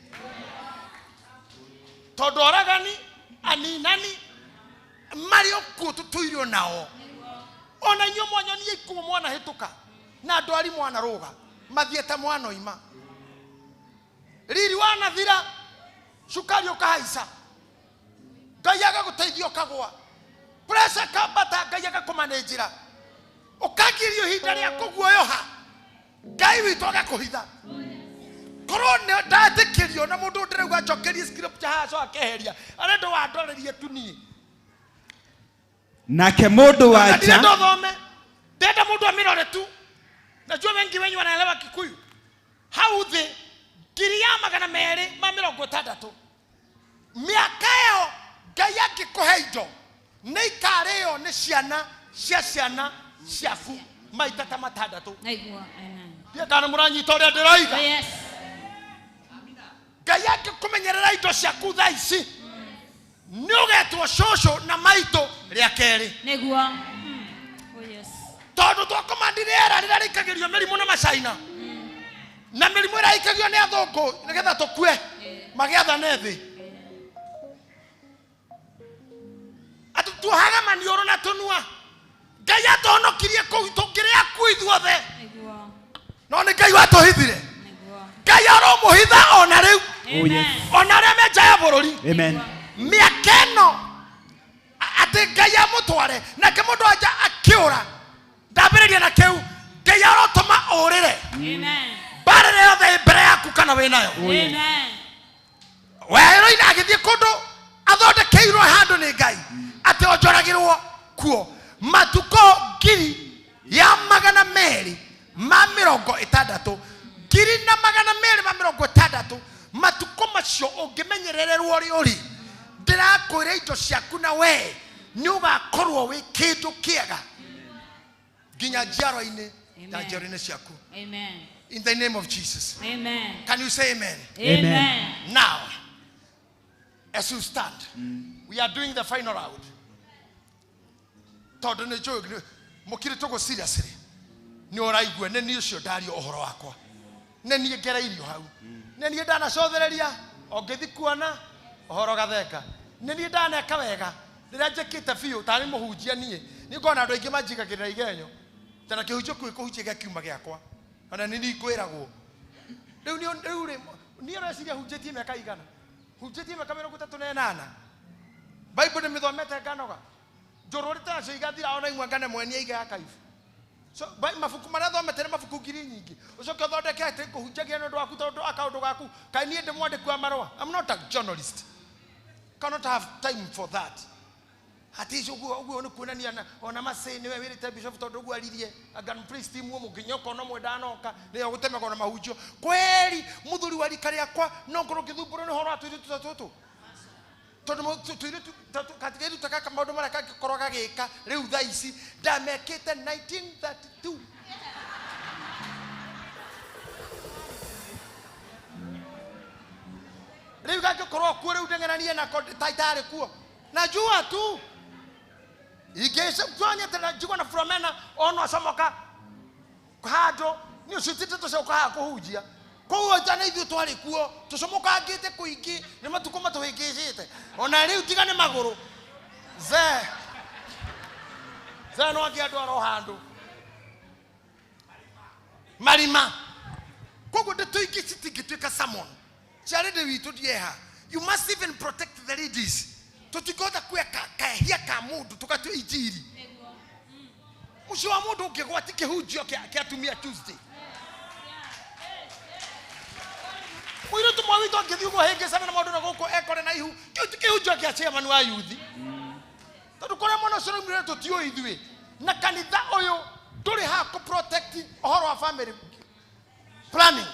Todoragani ani nani Mario kutu tuirio nao. Ona nyo mwanyo ni ikuo mwana hetuka. Na ndwari mwana roga. Mathieta mwana ima. Riri wana thira shukari ukahaisa. Ngai agaguteithia kagwa. Pressure kambata Ngai agakumanejira. Ukagirio hinda ria kuguoyoha. Ngai witũ agakuhitha. Korone ndatekerio na mundu ndirauga njokerie script haco akeheria. Arenda wandorerie tuni. Nake mundu wacha Ndenda mundu amirore tu. Najua wengi wenyu wanaelewa Kikuyu. hau thĩ 260 mĩaka ĩyo Ngai angĩkũhe indo nĩ ikarĩo nĩ ciana cia ciana ciaku maita ta 6. Naigua. Amen. Ndiye kana mũranyita ũrĩa ndĩroiga. Oh, yes. Ngai angĩkũmenyerera indo ciaku thaa ici nĩ ũgetwo cũcũ na maitũ rĩa kerĩ. Naigua. Oh, yes. Tondũ twakomandi rĩera rĩrĩa rĩikagĩrio mĩrimũ na macaina na mĩrimũ ĩrĩa ĩikagio nĩ athũngũ nĩgetha tũkue magĩathane thĩ. Tuohaga maniũrũ na tũnua. Ngai atũhonokirie kũu tũkĩrĩa kuo ithuothe. Naigua. No nĩ Ngai watũhithire. Naigua. Ngai aromũhitha ona rĩu. Amen. Ona arĩa me nja ya bũrũri. Amen. Mĩaka ĩno atĩ Ngai amũtware nake mũndũ anja akĩũra ndambĩrĩria na kĩu Ngai arotũma ũrĩre. Amen. Barĩre yothe mbere yaku kana wĩ nayo. Amen. Werũ-inĩ agĩthiĩ kũndũ athondekeirwo handũ nĩ Ngai atĩ onjoragĩrwo kuo matukũ 260 260 matukũ macio ũngĩmenyerererwo ũrĩ ũrĩ ndĩrakwĩra indo ciaku na we nĩ ũgakorwo wĩ kĩndũ kĩega nginya njiarwa-inĩ na njiarwa-inĩ ciaku. Amen. In the name of Jesus. Amen. Can you say amen? Amen. Now, as you stand, we are doing the final round. Tondũ nĩ njũĩ mũkiri tũgũ seriously nĩ ũraigua nĩ niĩ ũcio ndario ũhoro wakwa nĩ niĩ ngereirio hau nĩ niĩ ndanacothereria ongĩthi kuona ũhoro gatheka nĩ niĩ ndaneka wega rĩrĩa njĩkĩte biũ tarĩ mũhunjia niĩ nĩ ngona andũ aingĩ manjigagĩrĩra igenyo tena kĩhunjio kũhunjia gĩa kiuma gĩakwa ona nĩ niĩ kwĩragwo rĩu niĩ ũreciria hunjĩtie mĩaka igana hunjĩtie mĩaka 38 Bible nĩ mĩthomete nganoga njũrũrĩte nacio igathira ona imwe ngane mwenia iga ya kaibu. So mabuku marĩa thomete nĩ mabuku ngiri nyingĩ ũcoke ũthondeke atĩ kũhunjagia nĩ ũndũ waku tondũ akaũndũ gaku kaĩ niĩ ndĩ mwandĩki wa marũa. I'm not a journalist. Cannot have time for that. Hati ũguo nĩ kuonania ona Masai nĩwe wĩrĩte bishop tondũ ũguo aririe agan priest mu mũnginyoko no mwendanoka nĩ ũgũtemega na mahunjio kweli mũthuri wa rika rĩakwa no ngorwo ngĩthumbũrwo nĩ ũhoro wa tũirĩtu tũtũ tondũ tũirĩtu katigĩrĩru takaka maũndũ marĩa kangĩkorwo gagĩka rĩu thaa ici ndamekĩte 1932. Rĩu gangĩkorwo kuo rĩu ndeng'eranie nako itarĩ kuo najua tu ingĩcanya tena njigua na Philomena ono acomoka handũ nĩ ũcitĩte tũcoka haha kũhunjia kũu nja nĩ ithuĩ twarĩ kuo tũcomokangĩte kũingĩ nĩ matukũ matũhĩngĩcĩte ona rĩu tiga nĩ magũrũ ze no angĩandwara handũ marima koguo ndĩtũingĩ citingĩtuĩka sermon ciarĩndĩ witũ ndieha. You must even protect the ladies. Tutikota kuya kahia ka mundu tukatue injiri mucio wa mundu ũngĩgwati kĩhunjio kĩatumia Tuesday mũirĩtu mwa witũ angĩthiĩ ũguo hĩngĩcana na maũndũ na gũkũ ekore na ihu kĩhunjio kĩa chairman wa youth tondũ kũrĩa mwana ũcio raumire tũtiũĩ ithuĩ na kanitha ũyũ ndũrĩ ha protect ũhoro wa family planning.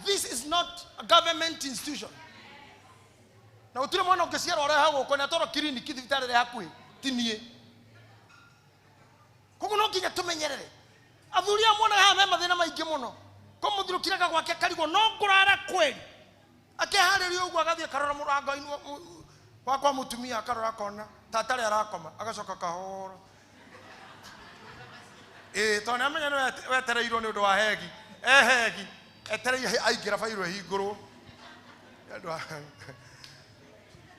This is not a government institution. Na utire mwana ũngĩciara ũrĩa hau ũkona atoro kiriniki thibitarĩ ĩrĩa hakuhĩ ti niĩ. Koguo no nginya tũmenyerere. Athuri a mwana haha me mathĩna maingĩ mũno. Ko mũthirũkiraga gwake karigwo no ngũrara kweli. Akĩharĩria ũguo agathiĩ karora mũrango-inĩ wakwa mũtumia akarora akona tatarĩ arakoma agacoka kahora. Tondũ nĩamenya nĩ wetereirwo nĩ ũndũ wa hegi. Hegi etereire aingĩra bairwo hingũrwo.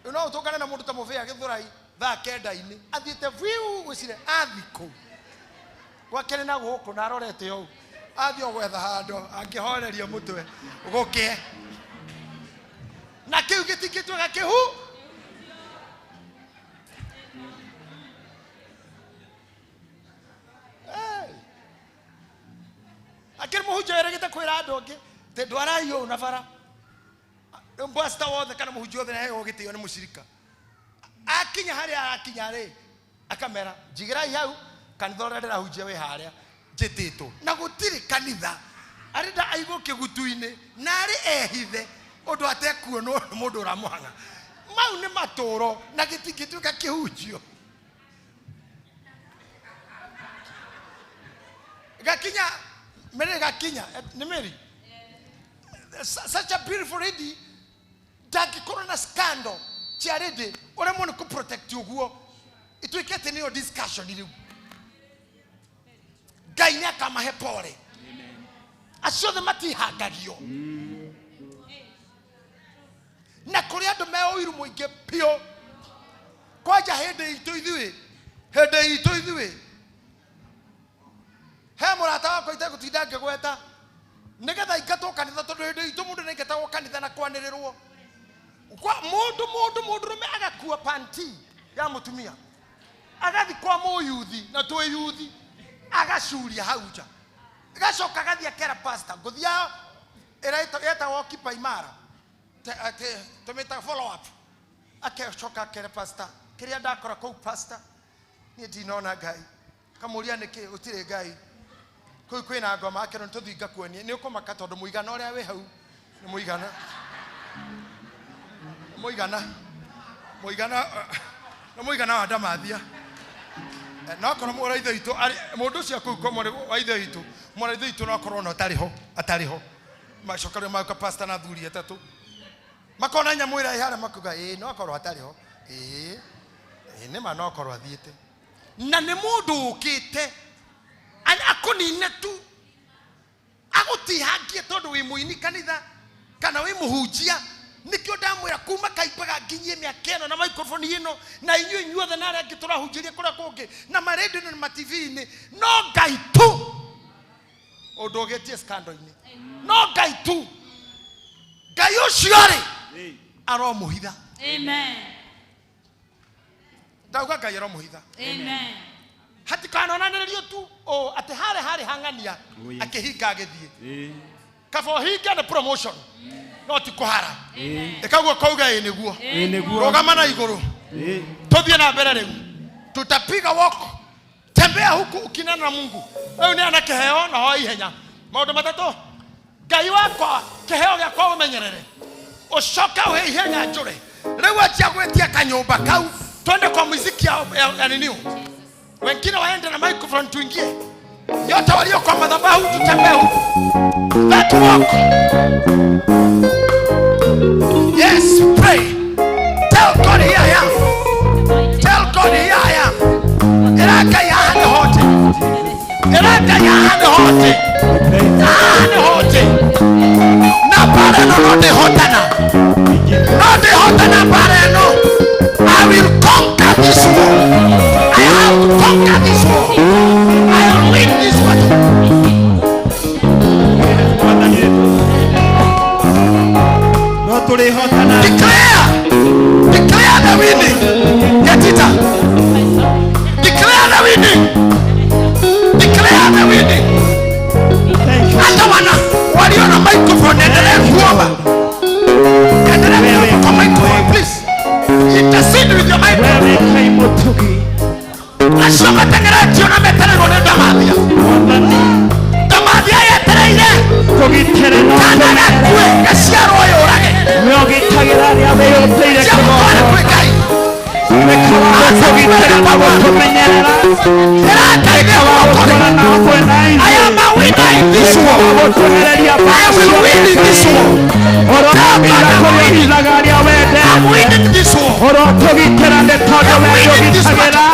No ũtũngane na mũndũ ta mũbĩa Gĩthũrai thaa 9 athiĩte viu gwĩcire athikũ gwake na gũkũ na arorete ũũ athiĩ gwetha handũ angĩhoreria mũtwe gũkĩe na kĩu gĩtingĩtuĩka kĩhu. Akĩrĩ mũhunjia wĩrĩgĩte kwĩra andũ angĩ te ndwarai ũũ na bara mbasta wothe kana mũhunjia wothe naheo gĩtĩo nĩ mũcirika akinya harĩa arakinya rĩ akamera njigĩrai hau kanitha ũrĩa ndĩrahunjia wĩ harĩa njĩtĩtwo na gũtirĩ kanitha arida aigo kigutuine nari ehithe ondo atekuonwo mundu ramuhanga mau ni matoro na gitigituka kihujio gakinya mere gakinya ni meri such a beautiful lady dagi corona scandal chia lady ore mo ku protect uguo ituikete ni discussion ile gainya kama hepore acio the mati hangagio na kuri andu me oiru muinge pio kwaja hende itu ithui he murata wako itagutinda ngegweta nigetha ingatoka kanitha tondu hende itu mundu ningetagwo kanitha na kwanirirwo kwa mundu rume agakua panti ya mutumia agathi kwa muyuthi na twe yuthi agacuria hauja gacoka gathia kera pastor nguthia eta wokipa imara tumeta follow up akecoka kera pastor kiria ndakora kou pastor ni ndinona ngai kamuria niki utire ngai koi kwina ngoma akero ntuthinga kuonie ni ukomaka tondu muigana uria we hau ni muigana wa ndamathia na kono mura ithe itu mundu cia kuu komore wa ithe itu mura ithe itu no korona atariho macokare ma ka pastor na thuri atatu makona nyamwira ihara makuga no korwo atariho ni ma no korwo athiete na ni mundu ukite akonine tu agutihangie tondu wi muini kanitha kana wi muhunjia nikio ndamwira kuma kaipaga nginyie miakeno na microphone ino na inyuothe na arĩa turahunjiria kuria kungi na ma radio na ma TV ni no ngai tu odogetie scandal ini no ngai tu ngai ucio ri aromuhitha amen ndauga ngai aromuhitha amen hatikanonanirio tu ati hare hangania akihinga agithie kabo hinga na promotion no ti kuhara ekaguo kauga niguo rogama na iguru tuthie na mbere riu tutapiga woko tembea huku ukinana na Mungu wewe ni ana keheo na ho ihenya maundu matatu ngai wakwa keheo gya kwa umenyerere ucoka we ihenya njure riu atia gwetia kanyumba kau twende kwa muziki ya nini wengine waende na microphone tuingie yote walio kwa madhabahu tutembee huku that walk. Yes, pray. Tell God here I am. Tell God here I am. Iraka ya hande hote. Hande hote. Na pareno no de hotana. No de hotana pareno. I will conquer this war. I have to conquer this war. I will win this battle. Declare the winning. Get it up. Declare the winning. Declare the winning. Hata wana waliona microphone endelea kuomba. Endelea kwa microphone please. Intercede with your microphone. Nasoma tengeretio na meterero ne damadia. Damadia ya tereire. Kogitere na kwe kasiaro yorage. Myogitagira abeyo teire kwe kai. I am a winner in this war. I will win in this war. I'm winning this war. I'm winning this battle.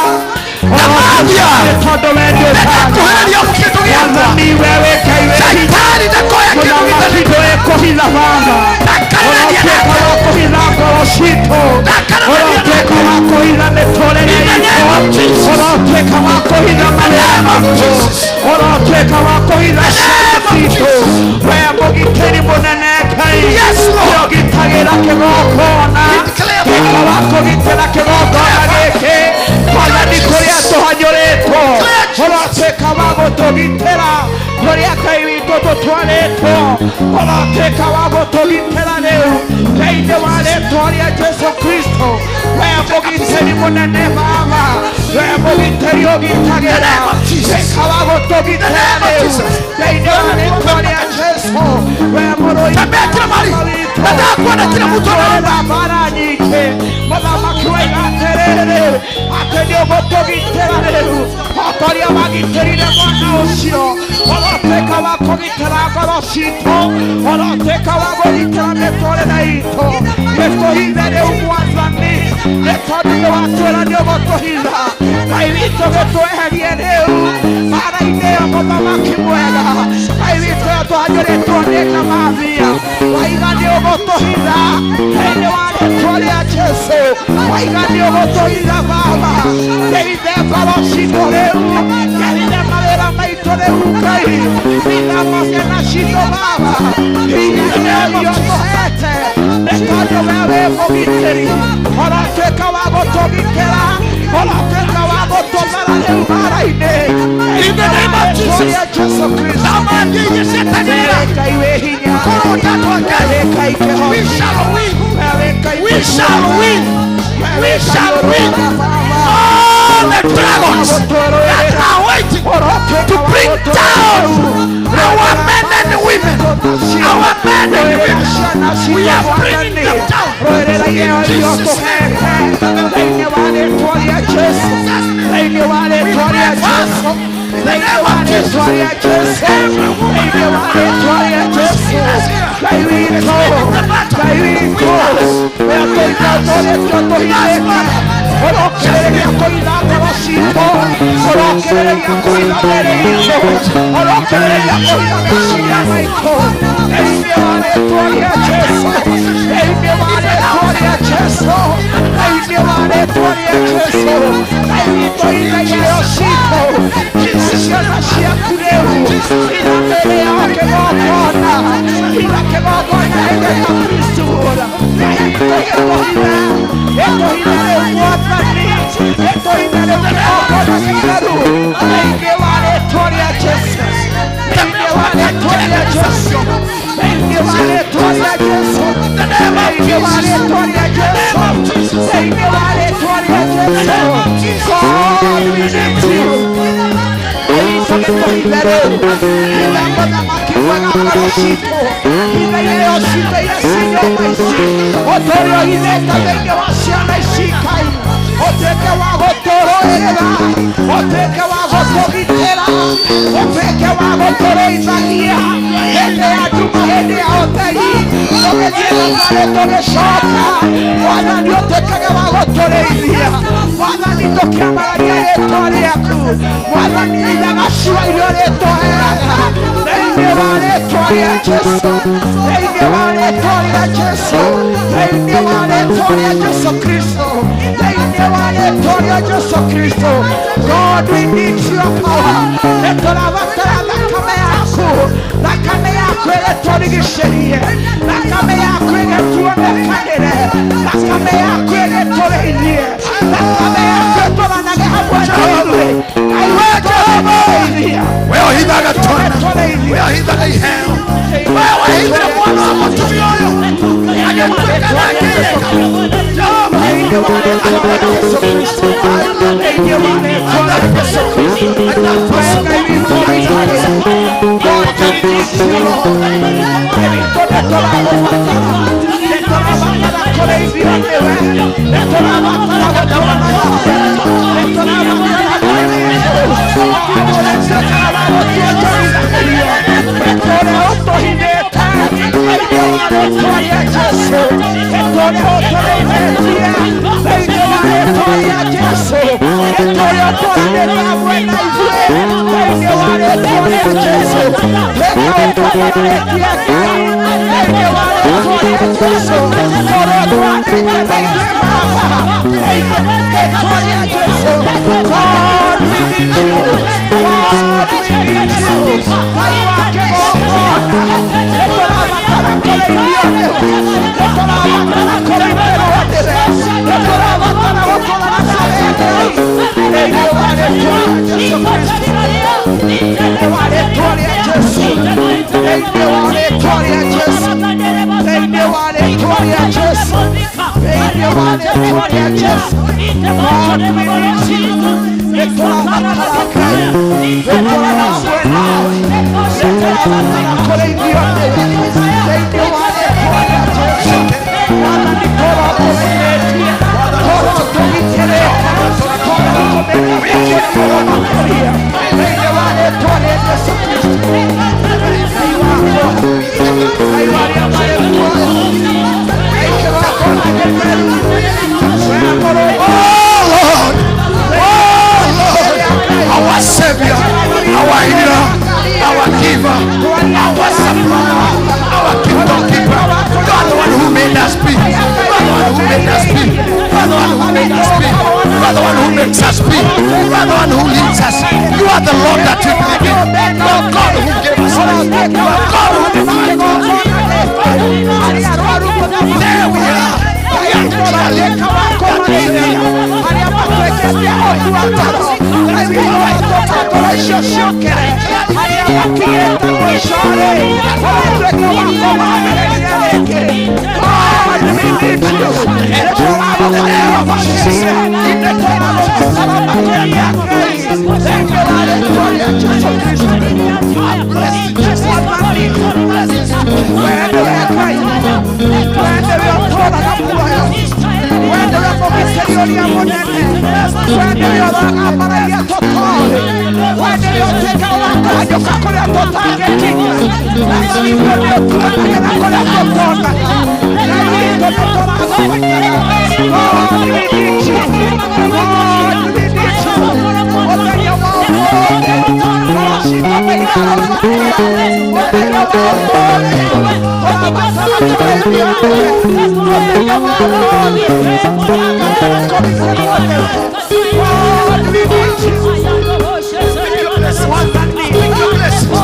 Tembea kila mahali. Nataka kuona kila mtu anaomba. Mara nyingi muthamaki wa igaterere atendio gutugiteraniru otoria bagiterire mwana ucio oroteka wa kugitera ngoro citu oroteka wa kugitera miturire itu gituhithe riu mwathani ni tondu ni watwira ni ugutuhitha ngai witu gitweherie riu mara-ini iyo muthamaki mwega ngai witu iyo twanyuritwo ni kamathia waiga ni ugutuhitha thiini wa rĩtwa rĩa Jesu waiga ni ugutuhitha baba rĩithe ngoro citu riu rĩithe mawĩra maitũ riu ngai rĩithe maciana citu baba rĩithe irio tũhete nĩ tondũ we wĩ mũgitĩri ũrotuĩka wa gũtũgitĩra ũrotuĩka wa gũtũmera rĩu mara-inĩ In the name of Jesus. Jesu Kristo Amandie setanera. Ngai wĩ hinya Korota twake. Ngai kĩhonia We shall win. Ngai We shall win. We shall win. All the dragons that are waiting to bring down our men and women. Our men and women. We are bringing them down. In Jesus' name. In the name of Jesus. God, we need your power. Our Savior, our healer, our giver, our supplier, our kingdom keeper. You are the one who made us speak. You are the one who made us speak. You are the one who made us speak. You are the one who makes us speak. You are the one who leads us. You are the Lord that we believe in. You are God who gave us life. You are God who defined us. There we are. We are declaring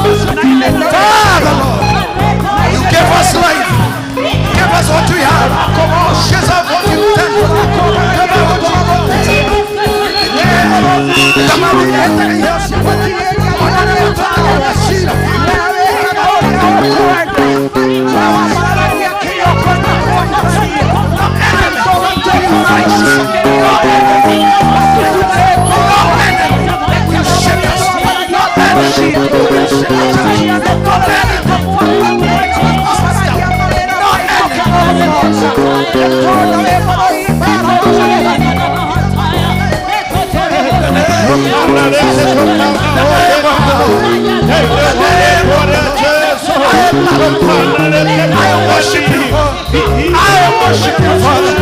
Father, Lord, you gave us life. Give us what we have. Give us what you've done. I worship you. I worship you, Father.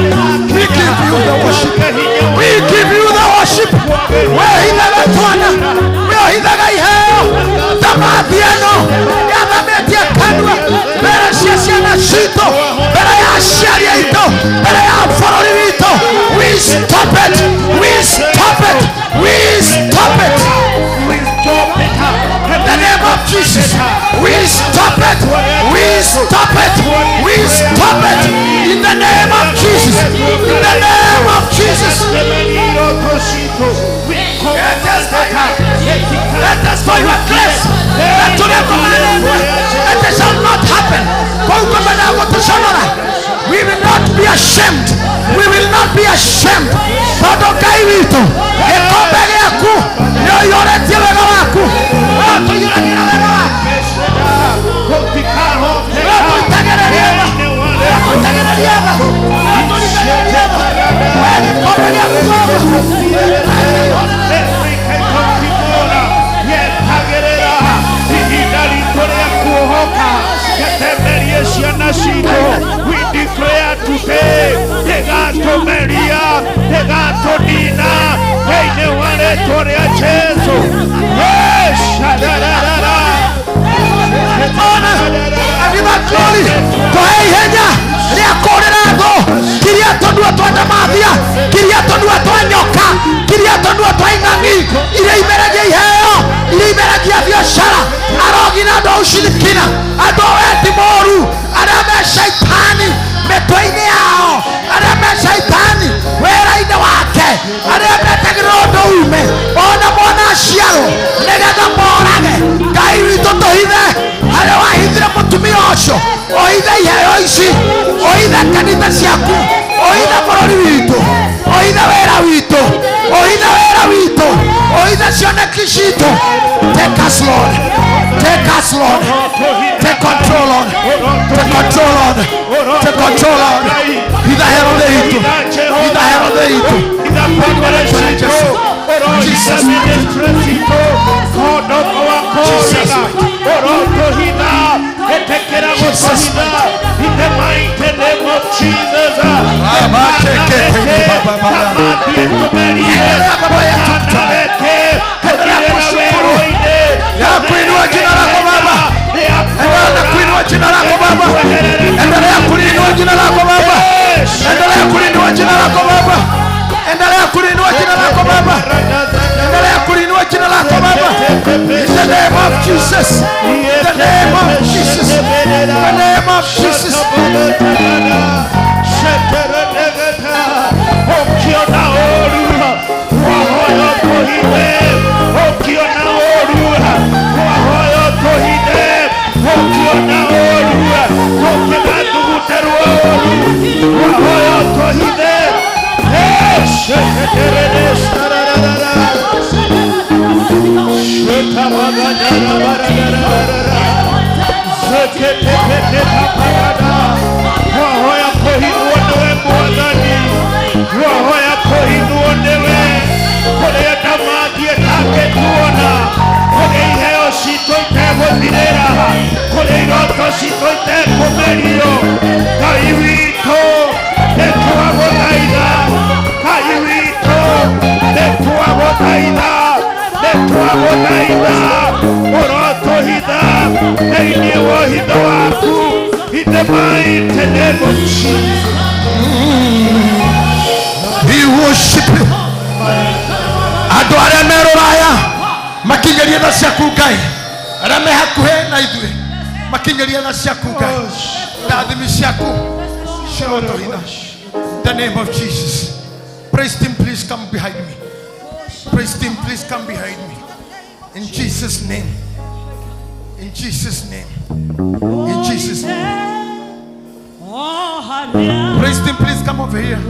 We give you the worship. We give you the worship. Where he never told where he never held the Madiano, Yamametia Kanwa, Berashia Shito, Beraya Shariaito, Beraya Favorito. We stop it. We stop it. We stop it. We stop it. In the name of Jesus, we stop it. We stop it. We stop it. In the name of Jesus. In the name of Jesus. Let us for your grace. Let today it shall not happen. We will not be ashamed. We will not be ashamed. Todokairito. Ekobele aku. Yoyore tiwega waku. Tuyuranira wega waku. We declare today, Tegato Maria, Tegato Nina, hey, the one that Toria Cheso, hey, Shadadada, Viva glory, Tohei Henya, Riakorado, Kiriato Nuato Namavia, Kiriato Nuato Nyoka, Kiriato Nuato Nami, Iremeragi Heo, Iremeragi Aviashara, Arogina Doshikina, Adoe Timoru, Arame Shaitani, Metoine Ao, Arame Shaitani, where I know Ake, Arame Tagrodo Ume, Ona Mona Shiaro, Negada Morane, Kairi Totohide. Alewa hidra mutumi osho. Oida yeoishi. Oida kanita siaku. Oida kororito. Oida vera vito. Oida vera vito. Oida sione kishito. Take us, Lord. Take us, Yes, Lord. Take control, Lord. Take control, Lord. Take control, Lord. Ida herode itu. Ida herode itu. Jesus. In the mighty name of Jesus. Kuinua jina lako Baba. Endelea kuinua jina lako Baba. Endelea kuinua jina lako Baba. Endelea kuinua jina lako Baba. Endelea kuinua jina lako Baba. Endelea kuinua jina lako Baba. In the name of Jesus. In the name of Jesus. In the name of Jesus. In the mighty name of Jesus. We worship you. Adore meroraya makingeria na ciakungai arame hakuhe na ithuĩ makingeria na ciakungai ndathimi ciaku cirotohitha. In the name of Jesus. Praise Him, please come behind me. Praise Him, please come behind me. In Jesus' name. In Jesus' name. In Jesus' name. Praise Him, please come over here.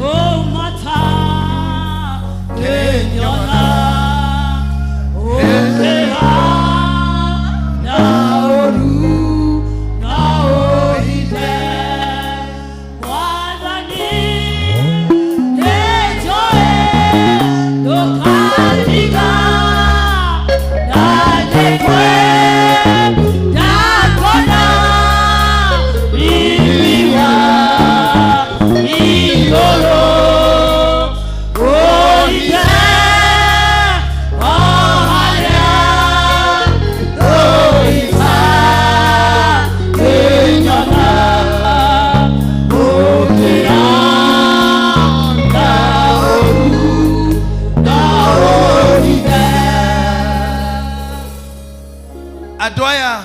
Adoya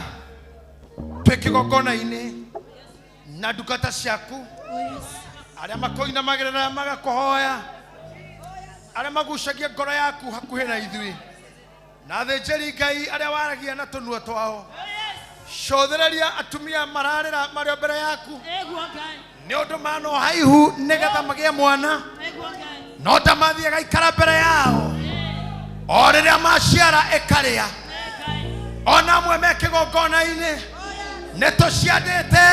peke gokona ine na dukata ciaku aria makoina magerera magakohoya aria magucagia ngoro yaku hakuhe na ithui na thenjeri Ngai aria waragia na tunua twao cothereria atumia mararira mario mbere yaku ni undu mano haihu nigetha magie mwana no tamathie gaikara mbere yao o riria maciara ekaria ona mwe meke gokona ine neto ciandite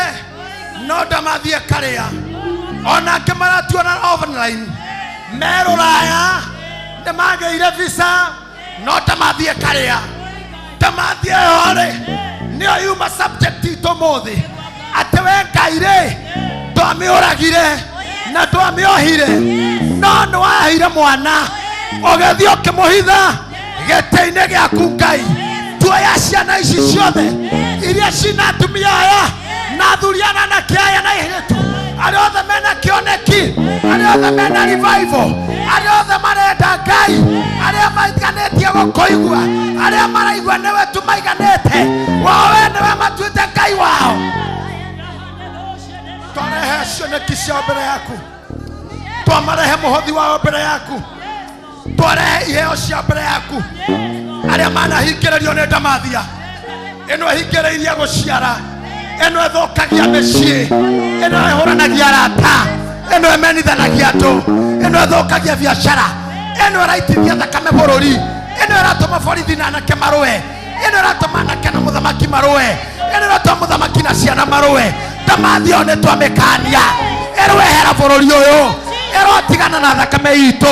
no ndamathie karia ona kemaratu na online meroraya ndamageire visa no tamathie karia tamathie hore nio yuma subject ito mothi atewe Ngai twamiuragire na twamiohire no nwahire mwana ogethio kimuhitha gete-ine giaku Ngai tuoya ciana ici ciothe iria cina atumia aya na thuriana na kiaya na ihetu aria othe mena kioneki aria othe mena revival aria othe marenda Ngai aria maiganĩtie gũkũigua aria maraigua nĩwe tu maiganĩte wao we nĩwe matuĩte Ngai wao twarehe cioneki cia mbere yaku twamarehe mũhothi wao mbere yaku twarehe iheo cia mbere yaku aria manahingĩrĩrio nĩ ndamathia ĩno ĩhingĩrĩirie gũciara ĩno ĩthũkagia mĩciĩ ĩno ĩhũranagia arata ĩno ĩmenithanagia andũ ĩno ĩthũkagia biacara ĩno ĩraitithia thakame bũrũri ĩno ĩratũma borithi na anake marũe ino ratomana kana muthamaki marue ino ratwa muthamaki na ciana marue Tamathi one twamekania erwe hera bururi uyu erwe tigana na thakame itu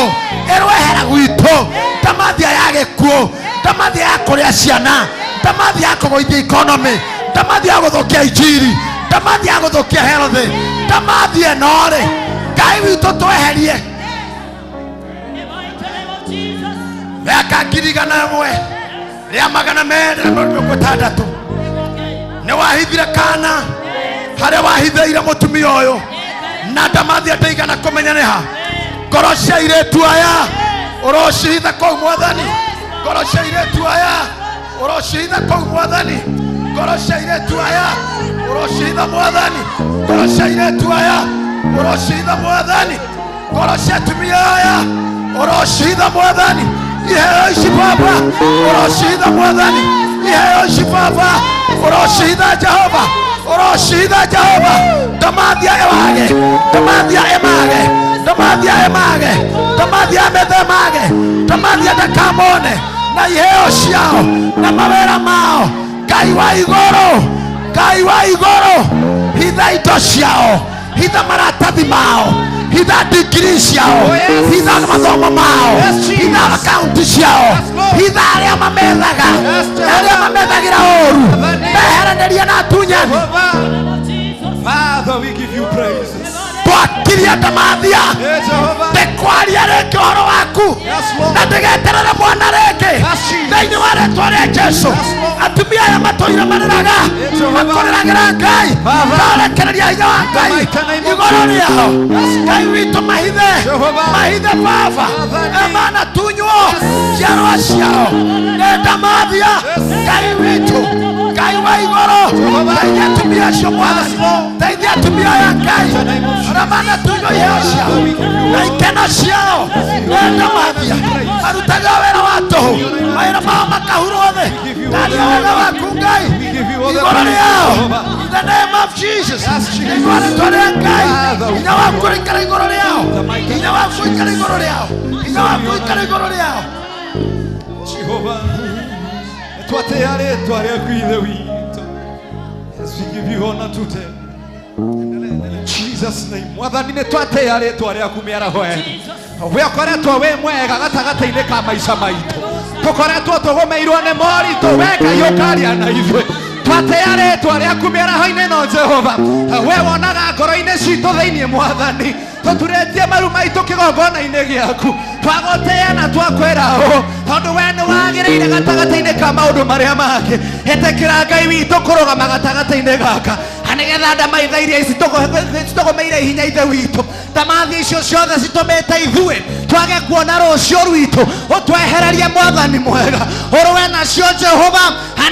erwe hera gwitu Tamathi ya gikuo Tamathi ya kuria ciana Tamathi ya kugoithia economy Tamathi ya guthukia injiri Tamathi ya guthukia health Tamathi enore Ngai witu tweherie miaka 1,000 ria 260 ni wahithire kana haria wahithiire mutumia uyu na Tamathi ataigana kumenyaneha ngoro cia iretu aya urocihitha kou Mwathani ngoro cia iretu aya urocihitha kou Mwathani ngoro cia iretu aya urocihitha Mwathani ngoro cia iretu aya urocihitha Mwathani ngoro cia atumia aya urocihitha Mwathani iheo ici Baba urocihitha Mwathani iheo ici Baba urocihitha Jehova urocihitha Jehova Tamathi emage Tamathi emage Tamathi emage Tamathi amethemage Tamathi atakamone na iheo ciao na mawera mao Ngai wa iguru Ngai wa iguru hitha indo ciao hitha maratathi mao hitha degree ciao hitha mathomo mao hitha akaunti ciao hitha aria mamethagira uru meheranĩria na tunyani Father, we give you praise. Twakiria Tamathia tekwaria rĩngĩ ũhoro waku na ndĩgeterere mwana rĩngĩ thĩinĩ wa rĩĩtwa rĩa Jesũ atumia aya matũire marĩraga makũrĩragĩra Ngai ndarekereria hinya wa Ngai igũrũ rĩao Ngai witũ mahithe Baba emana tunywo ciarwa ciao nĩ Tamathia Ngai witũ Ngai wa igũrũ teithia atumia acio Mwathani teithia atumia aya Ngai ramana tunywo iheo ciao na ikeno ciao nĩ Tamathia arutaga wĩra wa tũhũ mawĩra mao makahurwo thĩ ndaria wega waku Ngai igũrũ rĩao in the name of Jesus igũrũ rĩtwa rĩa Ngai hinya waku ũikare igũrũ rĩao hinya waku ũikare igũrũ rĩao hinya waku ũikare igũrũ rĩao Jehovah, twatea rĩĩtwa rĩaku ithe witũ. Yes, we give you honor today. In Jesus' name. Mwathani nĩ twatea rĩĩtwa rĩaku mĩaraho ĩno. We ũkoretwo wĩ mwega gatagatĩ-inĩ ka maica maitũ. Tũkoretwo tũgũmĩirwo nĩ moritũ we Ngai ũkaria na ithuĩ. Twatea rĩĩtwa rĩaku mĩaraho-inĩ ĩno Jehova. We wonaga ngoro-inĩ citũ thĩinĩ Mwathani. Tũturĩtie maru maitũ kĩgongona-inĩ gĩaku twagũtĩa na twakwĩra ũũ tondũ we nĩ wagĩrĩire gatagatĩ-inĩ ka maũndũ marĩa mangĩ ĩtĩkĩra Ngai witũ kũrũgama gatagatĩ-inĩ gaka nĩgetha ndamaitha iria ici tũgũmĩire hinya ithe witũ Tamathi icio ciothe citũmĩte ithuĩ twage kuona rũciũ rwitũ ũtwehererie Mwathani mwega ũrũwe nacio Jehova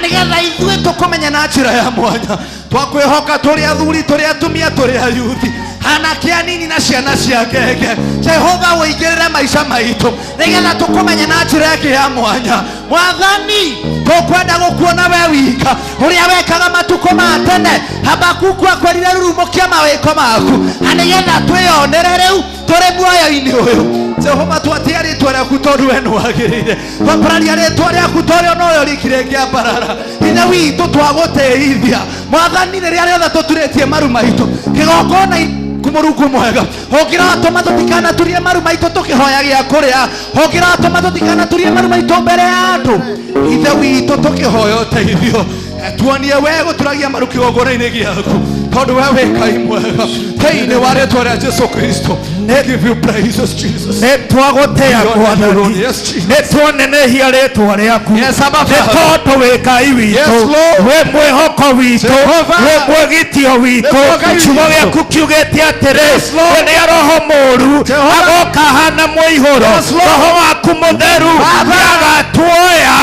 nĩgetha ithuĩ tũkũmenya na njĩra ya mwanya twakwĩhoka tũrĩ athuri tũrĩ atumia tũrĩ ayuthi anake anini na ciana cia ngenge Jehova ũingĩrĩre maica maitũ nĩgetha tũkũmenya na njĩra ĩngĩ ya mwanya Mwathani tũkwenda gũkuona we wika ũrĩa wekaga matukũ ma tene Habakuku akwĩrire rurumũkia mawĩko maku nĩgetha twĩonere rĩu tũrĩ muoyo-inĩ ũyũ Jehova twatia rĩĩtwa rĩaku tondũ we nĩ wagĩrĩire twambararia rĩĩtwa rĩaku torĩo noyo rĩkire ngĩambarara ithe witũ twagũtĩithia Mwathani rĩrĩa rĩothe tũturĩtie maru maitũ kĩgongona Mũrungu mwega ũngĩratũma tũtikanaturie maru maitũ tũkĩhoya gĩa kũrĩa ũngĩratũma tũtikanaturie maru maitũ mbere ya andũ ithe witũ tũkĩhoya ũteithio tuonie we gũturagia maru kĩgongona-inĩ gĩaku tondũ we wĩ Ngai mwega thĩinĩ wa rĩĩtwa rĩa Jesũ Kristo I give you praises Jesus nĩ twagũtĩa Mwathani nĩ tuonenehia rĩĩtwa rĩaku nĩ tondũ wĩ Ngai witũ wĩ mwĩhoko witũ wĩ mwĩgitio witũ kiugo gĩaku kiugĩte atĩrĩ we nĩ roho mũũru agoka hana mũihũro roho waku mũtheru agatuoya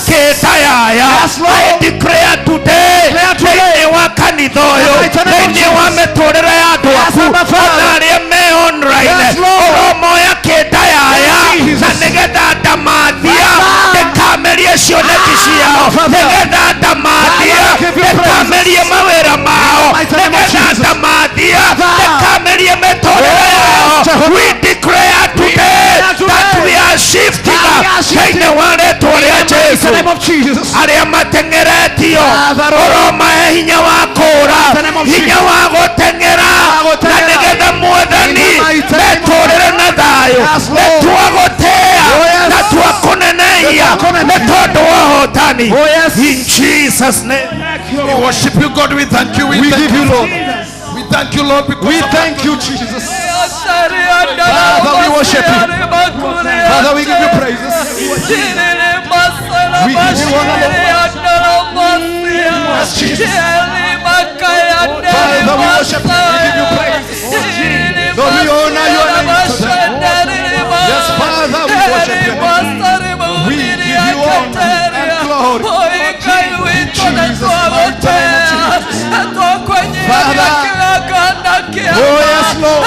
kĩndayaya I declare today thĩinĩ wa kanitha ũyũ thĩinĩ wa mĩtũrĩre ya andũ aku ona arĩa me online ũromoya kĩndayaya na nĩgetha Tamathia ndĩkamerie cioneki ciao nĩgetha Tamathia ndĩkamerie mawĩra mao nĩgetha Tamathia ndĩkamerie mĩtũrĩre yao we declare today that we are shifting thĩinĩ wa rĩĩtwa rĩa Jesũ Yesu arĩa mateng'eretio ũromahe hinya wa kũũra hinya wa gũteng'era na nĩgetha Mwathani metũũrĩre na thayũ nĩtwagũtĩĩa na twakũnenehia nĩ tondũ wa ũhotani in Jesus name. We worship you, God. We thank you. We give you, Lord. We thank you, Lord. We thank you, Jesus. Father, we worship you. Father, we give you praises. We give you honor. Yes, Jesus. Father, we worship you. We give you praises. Lord, we honor your name today. Yes, Father, we worship you. We give you honor and glory. In Jesus' mighty name, Jesus. Father. Oh, yes, Lord.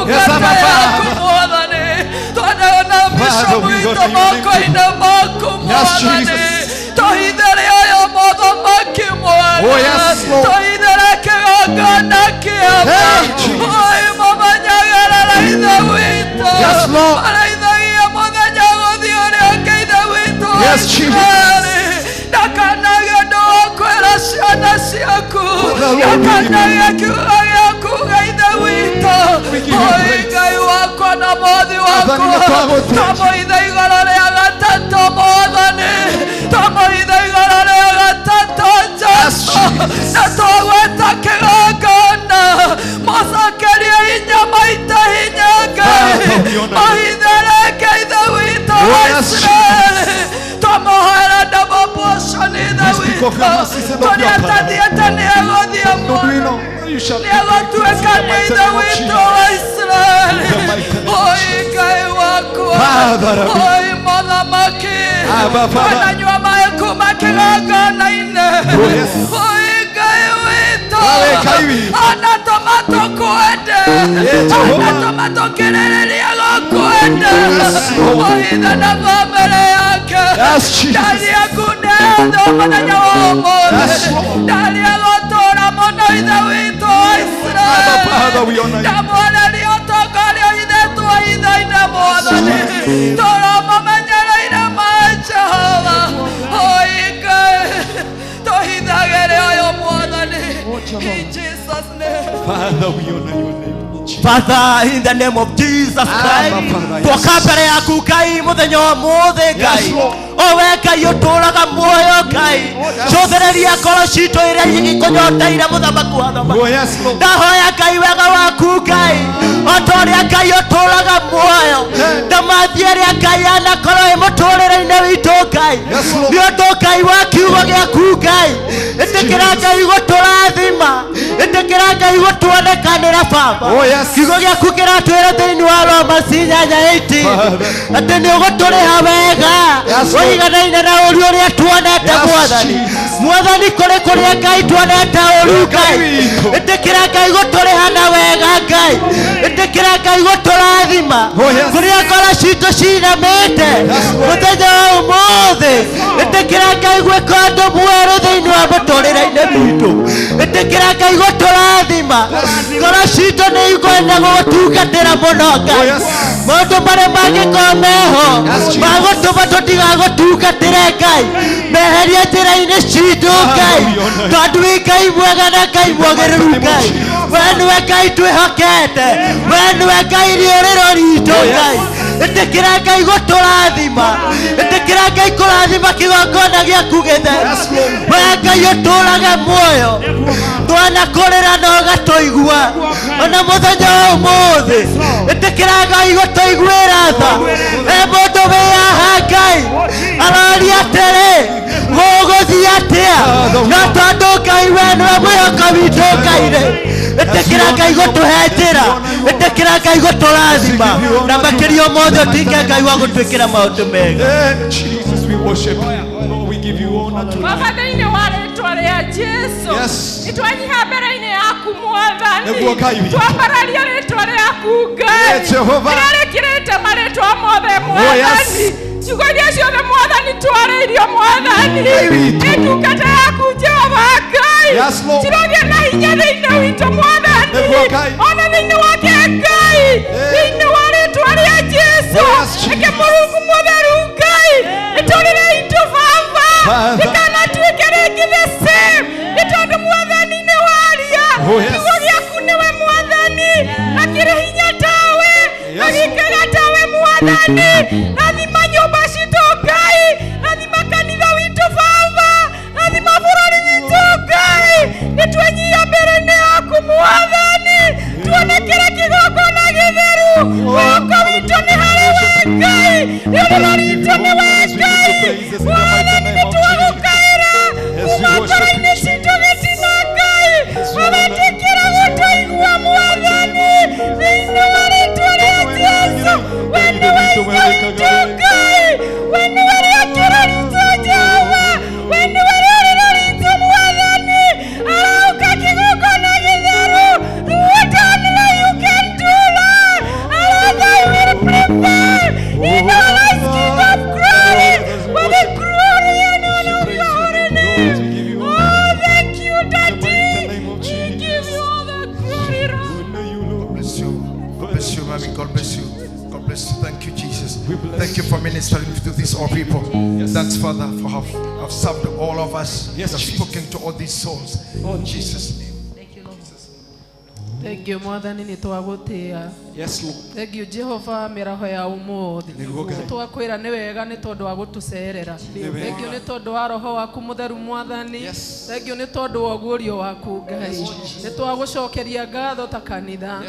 Yes, Abba, Father. Father, we go to your name. Yes, Jesus. Oh, yes, Lord. Hey, Jesus. Yes, Lord. Yes, Jesus. Father, in the name of Jesus Christ, twoka mbere yaku Ngai muthenya wa mothe Ngai owe Ngai uturaga muoyo Ngai cothereria ngoro citũ iria igĩkũnyoteire mũthamaki wa thamaki ndahoya Ngai wega waku Ngai o ta ũrĩa Ngai ũtũraga muoyo ndamathia ĩrĩa Ngai anakorwo mũtũrĩre-inĩ witũ Ngai nĩ ũndũ Ngai wa kiugo gĩaku Ngai ĩtĩkĩra Ngai gũtũrathima ĩtĩkĩra Ngai gũtuonekanĩra Baba kiugo gĩaku kĩratwĩra thĩinĩ wa Roma 8:18 atĩ nĩ ũgũtũrĩha wega ũiganaine na ũru ũrĩa tuonete Mwathani kũrĩa Ngai tuonete ũru Ngai ĩtĩkĩra Ngai gũtũrĩha na wega Ngai ĩtĩkĩra Ngai gũtũrathima kũrĩa ngoro citũ cinamĩte mũthenya wa ũmũthĩ ĩtĩkĩra Ngai gwĩka ũndũ mwerũ thĩinĩ wa mũtũrĩre-inĩ witũ ĩtĩkĩra Ngai gũtũrathima ngoro citũ nĩ ikwenda gũgũtungatĩra mũno Ngai maũndũ marĩa mangĩkorwo meho magũtũma tũtigagũtungatĩre Ngai meheria njĩra-inĩ citũ Ngai tondũ wĩ Ngai mwega na Ngai mwagĩrĩru Ngai we nĩwe Ngai twĩhokete we nĩwe Ngai rĩũrĩro ritũ Ngai ĩtĩkĩra Ngai gũtũrathima ĩtĩkĩra Ngai kũrathima kĩgongona gĩaku gĩtheru we Ngai ũtũraga muoyo twanakũrĩra na ũgatũigua ona mũthenya wa ũmũthĩ ĩtĩkĩra Ngai gũtũiguĩra tha mũndũ wĩ haha Ngai aroria atĩrĩ gũgũthiĩ atĩa no tondũ Ngai we nĩwe mwĩhoko witũ Ngai ĩtĩkĩra Ngai gũtũhe njĩra ĩtĩkĩra Ngai gũtũrathima na makĩria mothe ũtinge Ngai wa gũtwĩkĩra maũndũ mega. Jesus, we worship you. We give you honor tonight. Baba thĩinĩ wa rĩĩtwa rĩa Jesũ nĩtwanyiha mbere-inĩ yaku Mwathani twambararia rĩĩtwa rĩaku Ngai rĩrĩa rĩkĩrĩte marĩĩtwa mothe Mwathani ciugo iria ciothe Mwathani twarĩirio Mwathani ĩtungata yaku Jehova Ngai cirothiĩ na hinya thĩinĩ witũ Mwathani ona thĩinĩ wake Ngai thĩinĩ wa rĩĩtwa rĩa Jesũ eke Mũrungu mũtheru Ngai ndikanatuike rĩngĩ the same nĩ tondũ mwathani nĩ waria kiugo gĩaku nĩwe mwathani akĩrĩ hinya tawe agĩikaga tawe mwathani rathima nyũmba citũ Ngai rathima kanitha witũ Baba rathima bũrũri witũ Ngai nĩtwenyia mbere-inĩ yaku mwathani tuonekere kĩgongona gĩtheru wĩhoko witũ nĩ harĩ we Ngai rĩũrĩro ritũ nĩ we Ngai mwathani nĩtwagũkaĩra kuma ngoro-inĩ citũ gĩtina Ngai ũgatĩkĩra gũtũigua mwathani thĩinĩ wa rĩĩtwa rĩa Jesũ we nĩwe hinya witũ Ngai we nĩwe rĩakĩro ritũ Jehova we nĩwe rĩũrĩro ritũ mwathani arauka kĩgongona gĩtheru what only you can do Lord I will prevail in our lives King of glory for the glory and honor of your holy name. Oh thank you Daddy we give you all the glory Lord. God bless you. God bless you, mommy. God bless you. God bless you. Thank you, Jesus. Thank you for ministering to these all people. Thanks, Father, for have served all of us. Yes, spoken to all these souls. In Jesus' name. Thank you, Lord. Thank you, mwathani nitwagutia. Yes, Lord. Thank you, Jehova mĩraho ya ũmũthĩ. Twakwĩra nĩ wega nĩ tondũ wa gũtũcerera. Thank you nĩ tondũ wa roho waku mũtheru mwathani. Thank you nĩ tondũ wa ũguũrio waku Ngai. Nĩ twagũcokeria ngatho ta kanitha.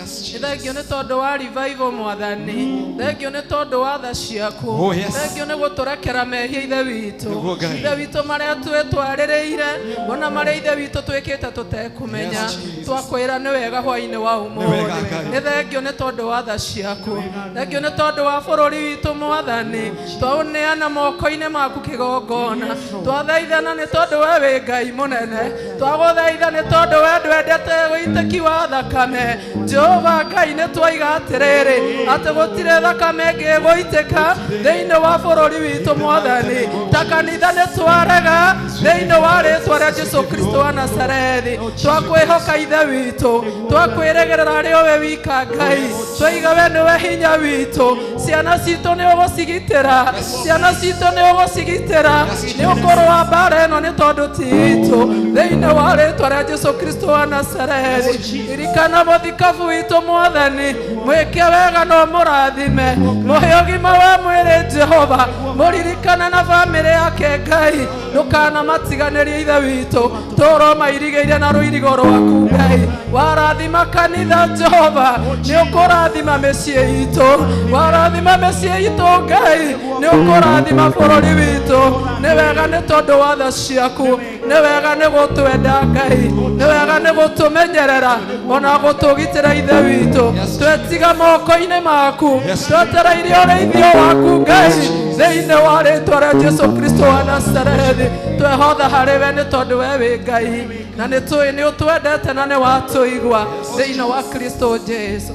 Thank you nĩ tondũ wa revival mwathani. Thank you nĩ tondũ wa tha ciaku. Thank you nĩ gũtũrekera mehia ithe witũ. Ithe witũ marĩa twĩtwarĩrĩire ona marĩa ithe witũ twĩkĩte tũtekũmenya. Twakwĩra nĩ wega hwaĩ-inĩ wa ũmũthĩ. Nĩ thank you nĩ tondũ wa tha ciaku. Thank you nĩ tondũ wa bũrũri witũ mwathani. Twaũneana moko-inĩ maku kĩgongona. Twathaithana nĩ tondũ we wĩ Ngai mũnene. Twagũthaitha nĩ tondũ we ndwendete wĩitĩki wa thakame. Jehova Ngai nĩ twoiga atĩrĩrĩ atĩ gũtirĩ thakame ĩngĩgũitĩka thĩinĩ wa bũrũri witũ mwathani. Ta kanitha nĩ twarega thĩinĩ wa rĩĩtwa rĩa Jesũ Kristo wa Nazarethi. Twakwĩhoka ithe witũ. Twakwĩrĩgĩrĩra rĩo we wika Ngai. Twoiga we nĩwe hinya witũ. Ciana citũ nĩ ũgũcigitĩra. Ciana citũ nĩ ũgũcigitĩra. Nĩ ũkũrũa mbara ĩno nĩ tondũ ti itũ. Thĩinĩ wa rĩĩtwa rĩa Jesũ Kristo wa Nazarethi. Ririkana mũthikabu witũ mwathani. Mwĩke wega no mũrathime. Mũhe ũgima wa mwĩrĩ Jehova. Mũririkane na bamĩrĩ yake Ngai. Ndũkana matiganĩrie ithe witũ. Tũũro mairigĩire na rũirigo rwaku Ngai. Warathima kanitha Jehova. Nĩ ũkũrathima mĩciĩ itũ. Warathima mĩciĩ itũ Ngai. Nĩ ũkũrathima bũrũri witũ. Nĩ wega nĩ tondũ wa tha ciaku. Nĩ wega nĩ gũtwenda Ngai. Nĩ wega nĩ gũtũmenyerera ona gũtũgitĩra ithe witũ. Twetiga moko-inĩ maku. Twetereire ũrĩithio waku Ngai. Thĩinĩ wa rĩĩtwa rĩa Jesũ Kristo wa Nazarethi. Twehotha harĩ we nĩ tondũ we wĩ Ngai. Na nĩ tũĩ nĩ ũtwendete na nĩ watũigua thĩinĩ wa Kristo Jesũ.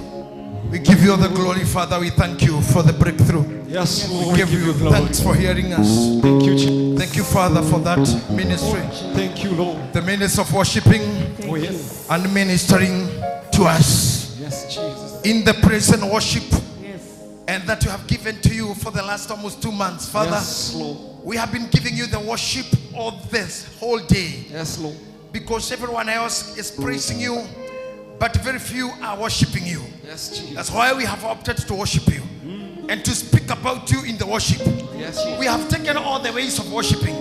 We give you all the glory, Father. We thank you for the breakthrough. Yes, Lord. We give you thanks for hearing us. Thank you, Jesus. Thank you, Father, for that ministry. Thank you, Lord. The ministry of worshiping Oh, yes. and ministering to us Yes, Jesus. in the praise and worship, and that you have given to you for the last almost 2 months, Father. Yes, Lord. We have been giving you the worship of this whole day, Yes, Lord. because everyone else is praising you, but very few are worshiping you. Yes, Jesus. That's why we have opted to worship you and to speak about you in the worship. Yes, Jesus. We have taken all the ways of worshiping.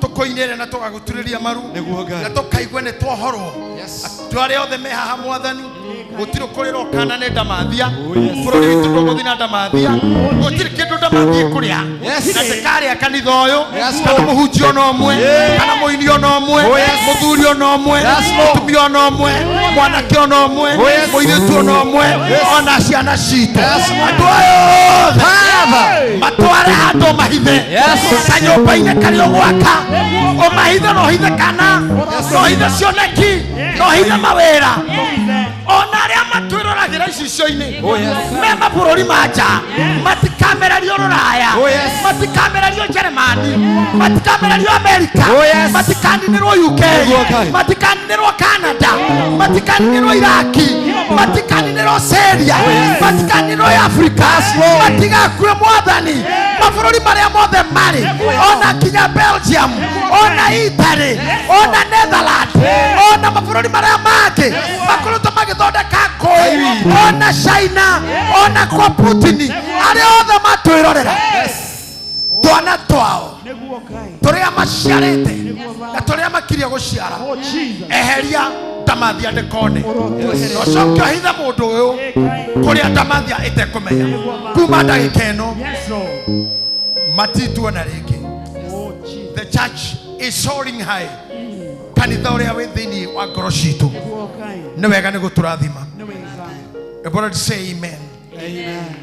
Tukoinere na tugaguturĩria maru Nĩguo Ngai. na tukaigua nĩ twohorwo. Yes. Andũ arĩa othe me haha mwathani gũtirĩ kũrĩrwo kana nĩ ndamathia. yes. Bũrũri witũ ndũgũthiĩ na ndamathia. Gũtirĩ kĩndũ ndamathiĩ kũrĩa. Yes. Na tĩkarĩa kanitha ũyũ Yes, kana Lord. mũhunjia ona ũmwe kana mũini ona ũmwe mũthuri ona ũmwe mũtumia ona ũmwe mwanake ona ũmwe mũirĩtu ona ũmwe ona ciana citũ. Andũ aya othe matware handũ mahithe kanyũmba-inĩ karĩa ũgwaka ũmahithe no hithe kana no hithe cioneki no hithe mawĩra ona arĩa matwĩroragĩra icicio-inĩ me mabũrũri ma nja matikamererio rũraya matikamererio Jeremani matikamererio Amerika matikaninĩrwo UK matikaninĩrwo Canada matikaninĩrwo Iraki matikanĩrwo Syria, matikanĩrwo Africa, matigakue Mwathani mabũrũri marĩa mothe marĩ, ona kinya Belgium, ona Italy, ona Netherlands, ona mabũrũri marĩa mangĩ makoretwo magĩthondeka ngũĩ, ona China, ona kwa Putin, arĩa othe matwĩrorera twana twao tũrĩa maciarĩte na tũrĩa makiria gũciara, eheria Ndamathia ndĩkone, ũcoke ũhithe mũndũ ũyũ kũrĩa Ndamathia ĩtekũmenya. Kuma ndagĩka ĩno matituona rĩngĩ. The church is soaring high. Kanitha ũrĩa wĩ thĩinĩ wa ngoro citũ nĩ wega nĩ gũtũrathima. Everybody say amen. Amen.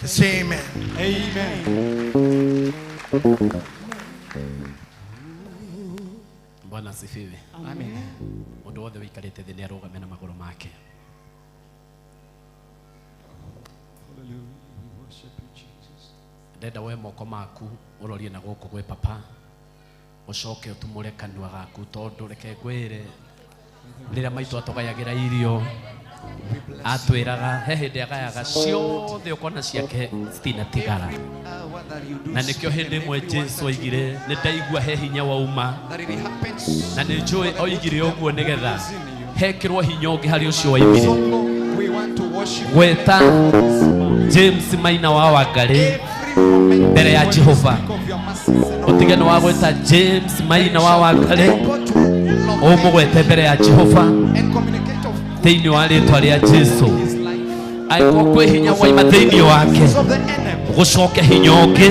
Say amen. Amen. Bwana asifiwe. Amen. Mũndũ wothe wĩikarĩte thĩ nĩ arũgame na magũrũ make. Ndenda we moko maku ũrorie na gũkũ gwĩ papa, ũcoke ũtumũre kanua gaku, tondũ reke ngwĩre rĩrĩa maitũ atũgayagĩra irio atwĩraga he hĩndĩ agayaga ciothe ũkona ciake citinatigara, na nĩkĩo hĩndĩ ĩmwe Jesũ oigire nĩ ndaigua he hinya wauma, na nĩ njũĩ oigire ũguo nĩgetha hekĩrwo hinya ũngĩ harĩ ũcio waimire gweta James Maina wa Wangari mbere ya Jehova. Ũtige nĩ wa gweta James Maina wa Wangari ũmũgwete mbere ya Jehova thĩinĩ wa rĩĩtwa rĩa Jesũ. Angĩkorwo kwĩ hinya waima thĩinĩ wake, gũcoke hinya ũngĩ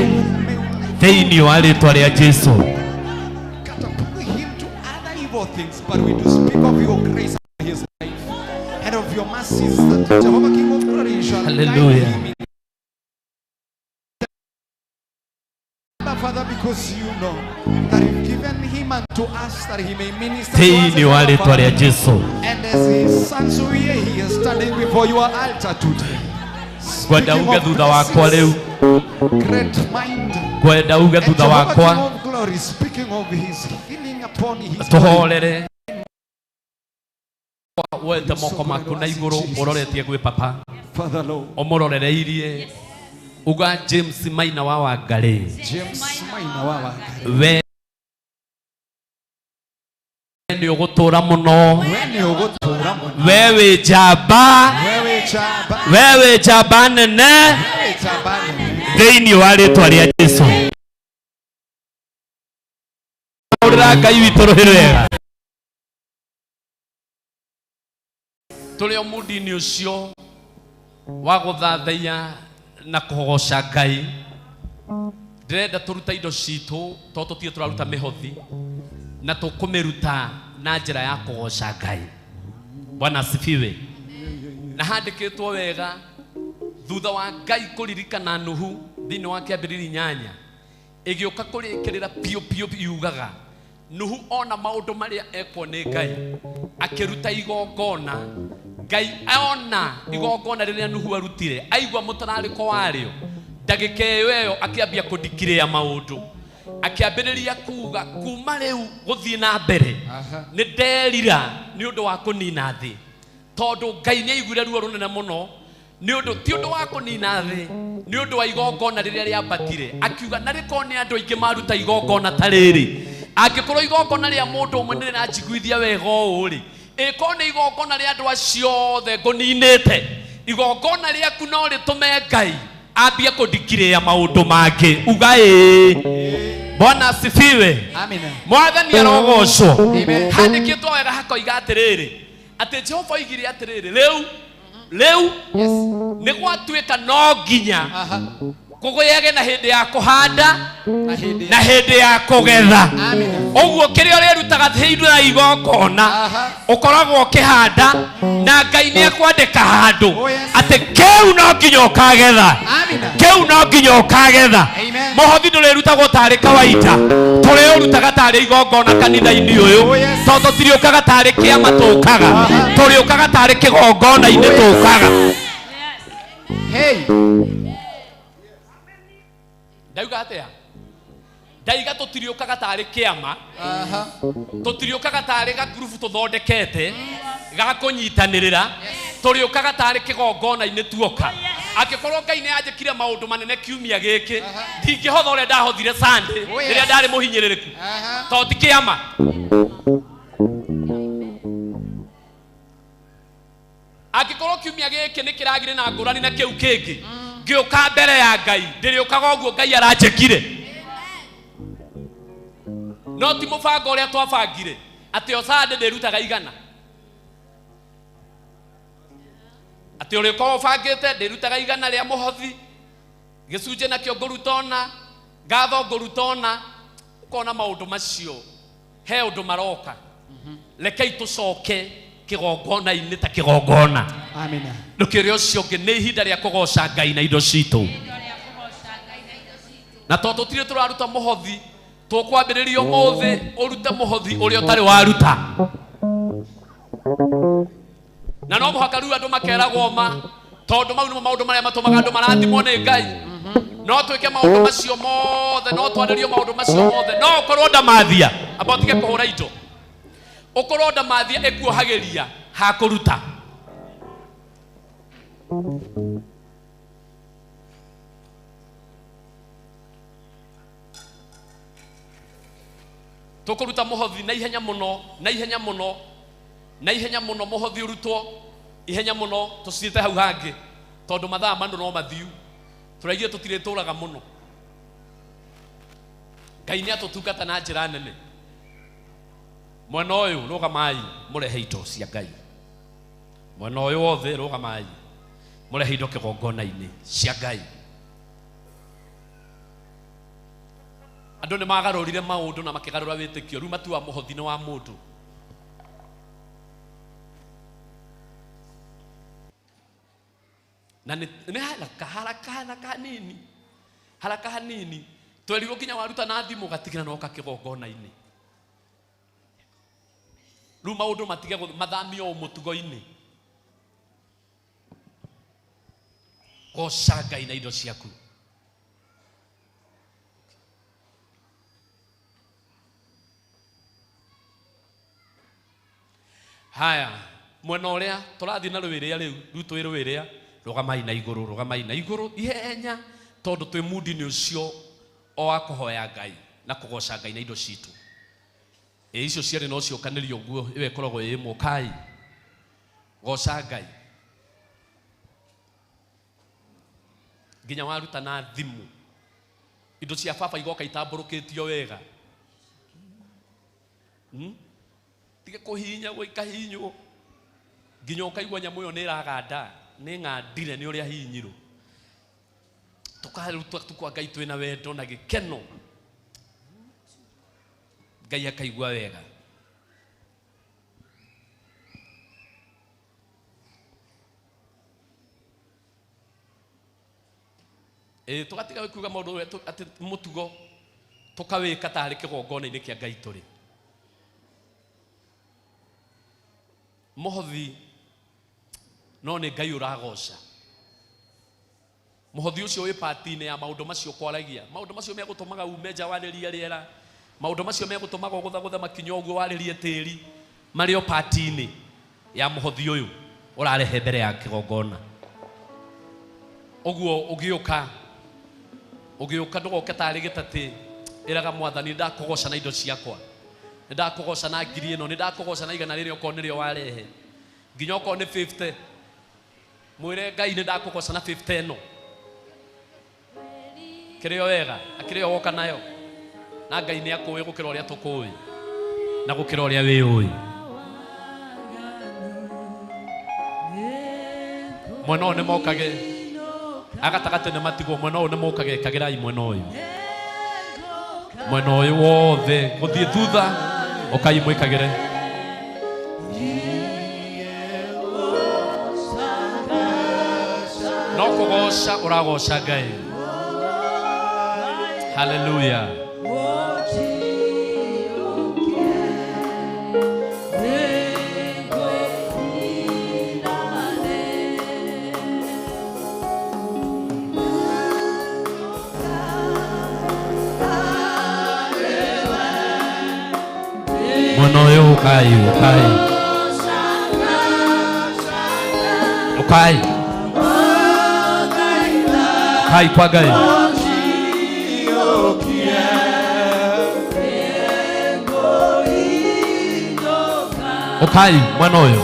thĩinĩ wa rĩĩtwa rĩa Jesũ. But we do speak of your grace and his life and of your mercies that Jehovah King of glory shall Hallelujah. guide him. Father, because you know that you've given him unto us that he may minister to us thĩinĩ wa rĩĩtwa rĩa Jesũ. and as his sons who hear, he is standing before your altar today. Ngwenda uge thutha wakwa rĩu, Great mind. ngwenda uge And thutha Jehovah King wakwa of glory, speaking of his healing upon his body. tũhorere. Wete moko maku na igũrũ ũroretie gwĩ papa, Father Lord, ũmũrorereirie uga James Maina wa Wangari, James Maina wa Wangari, we nĩ ũgũtũũra mũno, we nĩ ũgũtũũra mũno, we wĩ njamba, we wĩ njamba, we wĩ njamba nene we wĩ njamba nene. thĩinĩ wa rĩĩtwa rĩa Jesũ. Ũrĩra Ngai witũ rũhĩ rwega. Tũrĩ o mũndũ-inĩ ũcio wa gũthathaiya na kũgoca Ngai, ndĩrenda tũruta indo citũ tondũ tũtirĩ tũraruta mĩhothi, na tũkũmĩruta na njĩra ya kũgoca Ngai. Bwana asifiwe. Na handĩkĩtwo wega thutha wa Ngai kũririkana Nuhu thĩinĩ wa Kĩambĩrĩria 8 ĩgĩũka kũrĩkĩrĩra piũ piũ yugaga Nuhu ona maũndũ marĩa ekwo nĩ Ngai, akĩruta igongona. Ngai ona igongona rĩrĩa Nuhu arutire, aigua mũtararĩko warĩo, ndagĩka ĩyo akĩambia kũdeclare maũndũ, akĩambĩrĩria kuga kuma rĩu gũthiĩ na mbere nĩ nderira nĩ ũndũ wa kũnina thĩ, tondũ Ngai nĩ aiguire ruo rũnene mũno nĩ ũndũ ti ũndũ wa kũnina thĩ, nĩ ũndũ wa igongona rĩrĩa rĩambatire, akiuga na rĩkorwo nĩ andũ aingĩ maruta igongona ta rĩrĩ, angĩkorwo igongona rĩa mũndũ ũmwe nĩ rĩranjiguithia wega ũũ rĩ, ĩkorwo nĩ igongona rĩa andũ acio othe ngũninĩte, igongona rĩaku no rĩtũme Ngai ambie kũdeclare maũndũ mangĩ. Uga ĩĩ. Bwana asifiwe. Amen. Mwathani arogocwo. Handĩkĩtwo wega hakoiga atĩrĩrĩ, atĩ Jehova oigire atĩrĩrĩ, rĩu nĩ gwatuĩka no nginya kũgĩage na hĩndĩ ya kũhanda na hĩndĩ ya kũgetha. Ũguo kĩrĩa ũrĩrutaga thĩinĩ wa igongona ũkoragwo ũkĩhanda, na Ngai nĩ ekwandĩka handũ atĩ kĩu no nginya ũkagetha, kĩu no nginya ũkagetha. Mũhothi ndũrĩrutagwo tarĩ kawaida, tũrĩũrutaga tarĩ igongona kanitha-inĩ ũyũ, tondũ tũtirĩũkaga tarĩ kĩama tũkaga, tũrĩũkaga tarĩ kĩgongona-inĩ tũkaga. Hey, ndauga atĩa? ndaiga tutiriokaga tari kiama tutiriokaga tari ga group tuthondekete ga kunyitanirira turiokaga tari kigongona ine tuoka akikorwo Ngai ne ajikire maundu manene kiumia giki ndingihotha ore ndahothire Sunday riria ndari muhinyiririku to ti kiama akikorwo kiumia giki ni kiragire na ngurani na kiu kingi ngioka mbere ya Ngai ndiriokaga uguo Ngai aranjekire no ti mubango uria twabangire ati o Sunday ndirutaga igana ati uri ko bangite ndirutaga igana ria muhothi gicunje nakio ngurutona ngatho ngurutona ukona maundu macio he undu maroka rekei tucoke kigongona ine ta kigongona amina ndukirio cio ngi ni ihinda ria kugoca Ngai na indo citu na to tutire turaruta muhothi tukwambiririo muthi urute muhothi uria utari waruta na no muhaka riu andu makeragwo ma tondu mau nimo maundu maria matumaga andu marathimwo ni Ngai no twike maundu macio mothe no twaririo maundu macio mothe no ukorwo ndamathia amba utige kuhura indo ukorwo ndamathia ekuohagiria ha kuruta tukuruta muhothi na ihenya muno na ihenya muno na ihenya muno muhothi urutwo ihenya muno tucite hau hangi tondu mathaa mandu no mathiu turaigire tutire turaga muno Ngai ni atutungata na njira nene mwena uyu rugamai murehe indo cia Ngai mwena uyu wothe rugamai murehe indo kigongona-ini cia Ngai andu ni magarurire maundu na makigarura witikio riu matua muhothi ni wa mundu na ni haraka hanini twerirwo kinya waruta na thimu gatigina no kakigongona-ini riu maundu matige mathamio mutugo-ini goca Ngai na indo ciaku haya mwena uria turathi na rwiria riu twi rwiria rugamai na iguru ihenya tondu twi mudi ni ucio o akuhoya Ngai na kugoca Ngai na indo citu icio ciari no ciokanirio guo iwe korogwo mukai goca Ngai nginya waruta na thimu indo cia baba igoka itamburukitio wega tige kuhinya gwikahinywo nginya ukaigwa nyamu yo ni raganda ni ng'andire ni uria hinyiro tukaruta tukwa Ngai twina wendo na gikeno Ngai akaigwa wega tugatiga kuga maundu ati mutugo tukawika tari kigongona-ini kia Ngai turi muhothi no ni Ngai uragoca muhothi ucio wi party-ini ya maundu macio kwaragia maundu macio megutumaga umeja waririe riera maundu macio megutumaga guthagutha makinyo uguo waririe tiri mario party-ini ya muhothi uyu urarehe mbere ya kigongona uguo ugiuka ndugoke tari gitati iraga mwathani ndakugoca na indo ciakwa ndakugoca na ngiri ino ndakugoca na igana riria ukonirio warehe nginya ukoni 50 mwire Ngai ni ndakugoca na 50 ino kirio wega akirio woka nayo na Ngai ni akuwi gukira uria tukuwi na gukira uria wi uyi mwena ni mokage agatagate ne matigo mwena ni mokage kagirai mwena uyu wothe guthie thutha ukai mwikagire no kugoca uragoca Ngai hallelujah Mwana yo ukai. Ukai kwa Ngai. Ukai mwana uyo.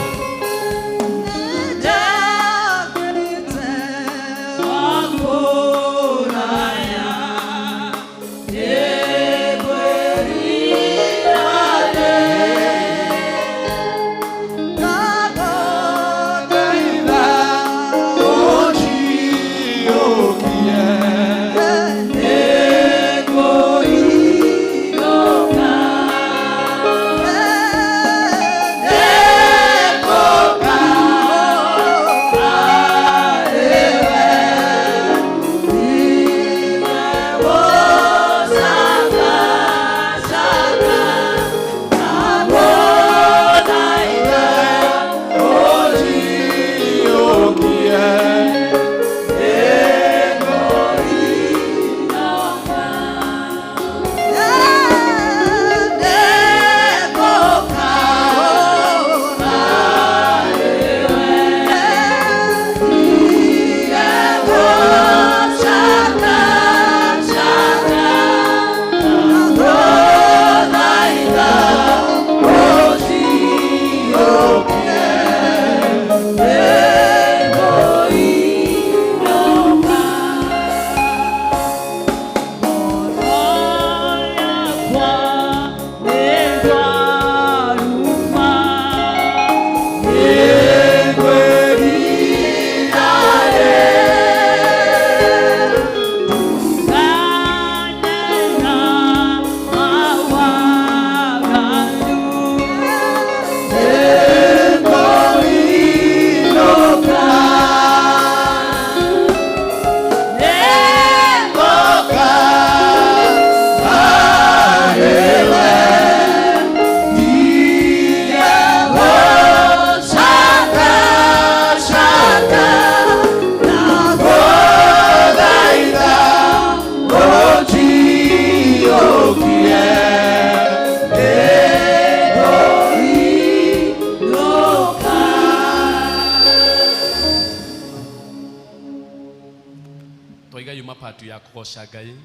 Patu ya kugoca Ngai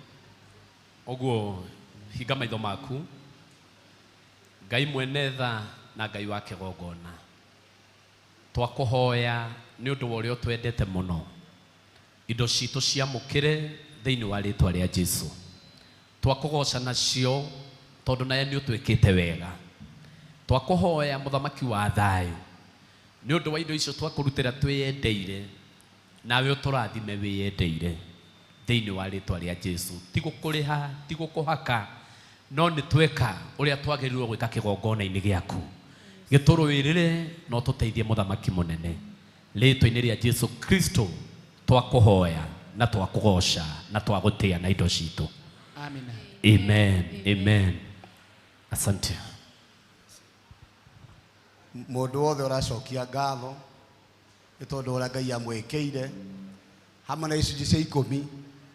oguo hinga maitho maku. Ngai mwene tha na Ngai wa kigongona, twakuhoya ni undu wa uria twendete muno. Indo citu ciamukire thiini wa ritwa ria Jesu, twakugoca nacio tondu naye ni utwikite wega. Twakuhoya muthamaki wa thayu ni undu wa indo icio twakurutira twiyendeire, nawe uturathime wiyendeire thiini wa ritwa ria Jesu. Tigukuriha, tigukuhaka, no ni tweka uria twagirirwo gwika kigongona-ini giaku. Gituruirire no tuteithie muthamaki munene, ritwa-ini ria Jesu Kristo twakuhoya na twakugoca na twagutia na indo citu. Amen. Amen. Amen. Asante. Mundu wothe uracokia ngatho ni tondu uria Ngai amwikiire hamwe na icunji cia 10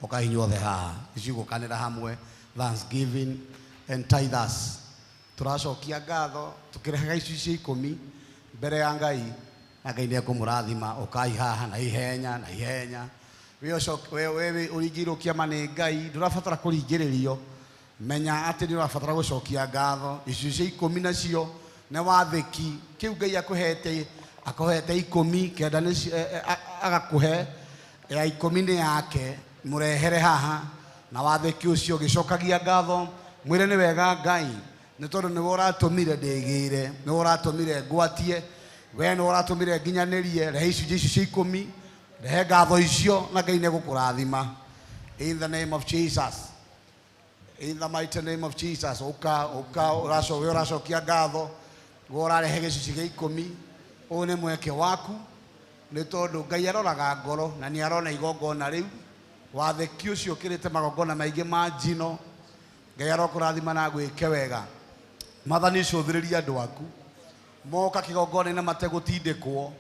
ukahinywo the haha icigukanira hamwe thanksgiving and tithers. Turacokia ngatho tukirehaga icunji cia 10 mbere ya Ngai na Ngai ni ekumurathima. Ukai haha na ihenya wewe uringirukia mani Ngai ndurabatara kuringiririo. Menya ati ni urabatara gucokia ngatho. Icunji cia 10 nacio na wathiki kiu Ngai akuhete 10 kenda ni agakuhe ya 10 ni yake murehere haha na wathiki ucio gicokagia ngatho mwire ni wega Ngai ni tondu ni uratumire ndigire, ni uratumire ngwatie, we ni uratumire nginyanirie. Rehe icunji icio cia 10, rehe ngatho icio na Ngai ni gukurathima in the name of Jesus, in the mighty name of Jesus. Uracokia ngatho urarehe gicunji gia 10. Uyu ni mweke waku ni tondu Ngai aroraga ngoro na ni arona igongona riu. Wathiki ucio kirite magongona maingi ma njino, Ngai arokurathima na gwike wega. Mathani cuthiriria andu aku moka kigongona na mategutindikwo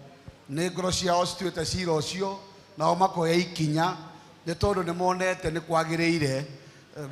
ni ngoro ciao cituite cira ucio nao makoya ikinya ni tondu ni monete ni kwagiriire.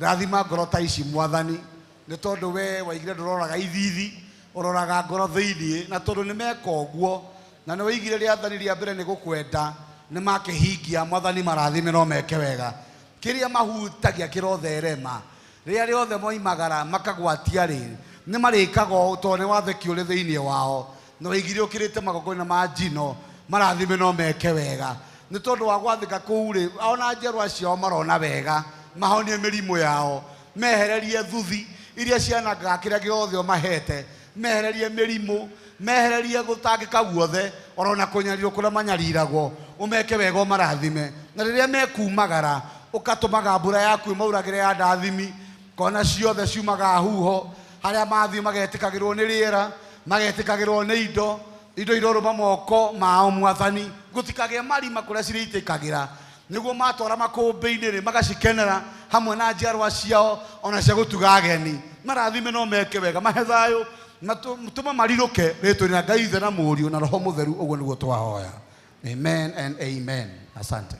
Rathima ngoro ta ici Mwathani ni tondu we waigire nduroraga ithithi ororaga ngoro thiini na tondu ni meka uguo na ni wigire riathani ria mbere ni gukwenda ni makihingia mwathani marathime no meke wega kiria mahutagia kirotherema ria riothe moimagara makagwatia ri ni marikaga to ni watheki uri thiini wao no wigire ukirite magogona ma njino marathime no meke wega ni tondu wa gwathika kuu ri ona njerwa cio marona wega mahonie mirimo yao mehererie thuthi iria ciananga kiria giothe mahete mehererie mirimo mehererie gutangika guothe orona kunyarirwo kuria manyariragwo umeke wega marathime na riria mekumagara ukatumaga mbura yaku mauragire ya ndathimi kona ciothe ciumaga huho haria mathi magetikagirwo ni riera magetikagirwo ni indo iroruma moko mao mwathani gutikage marima kuria ciriteikagira niguo matwara makumbi-ini ri magacikenera hamwe na njiarwa ciao ona cia gutuga ageni marathime no meke wega mahe thayu mutuma mariruke ritwa na Ngai Ithe na Mũriũ na Roho Mũtheru uguo niguo twahoya amen and amen asante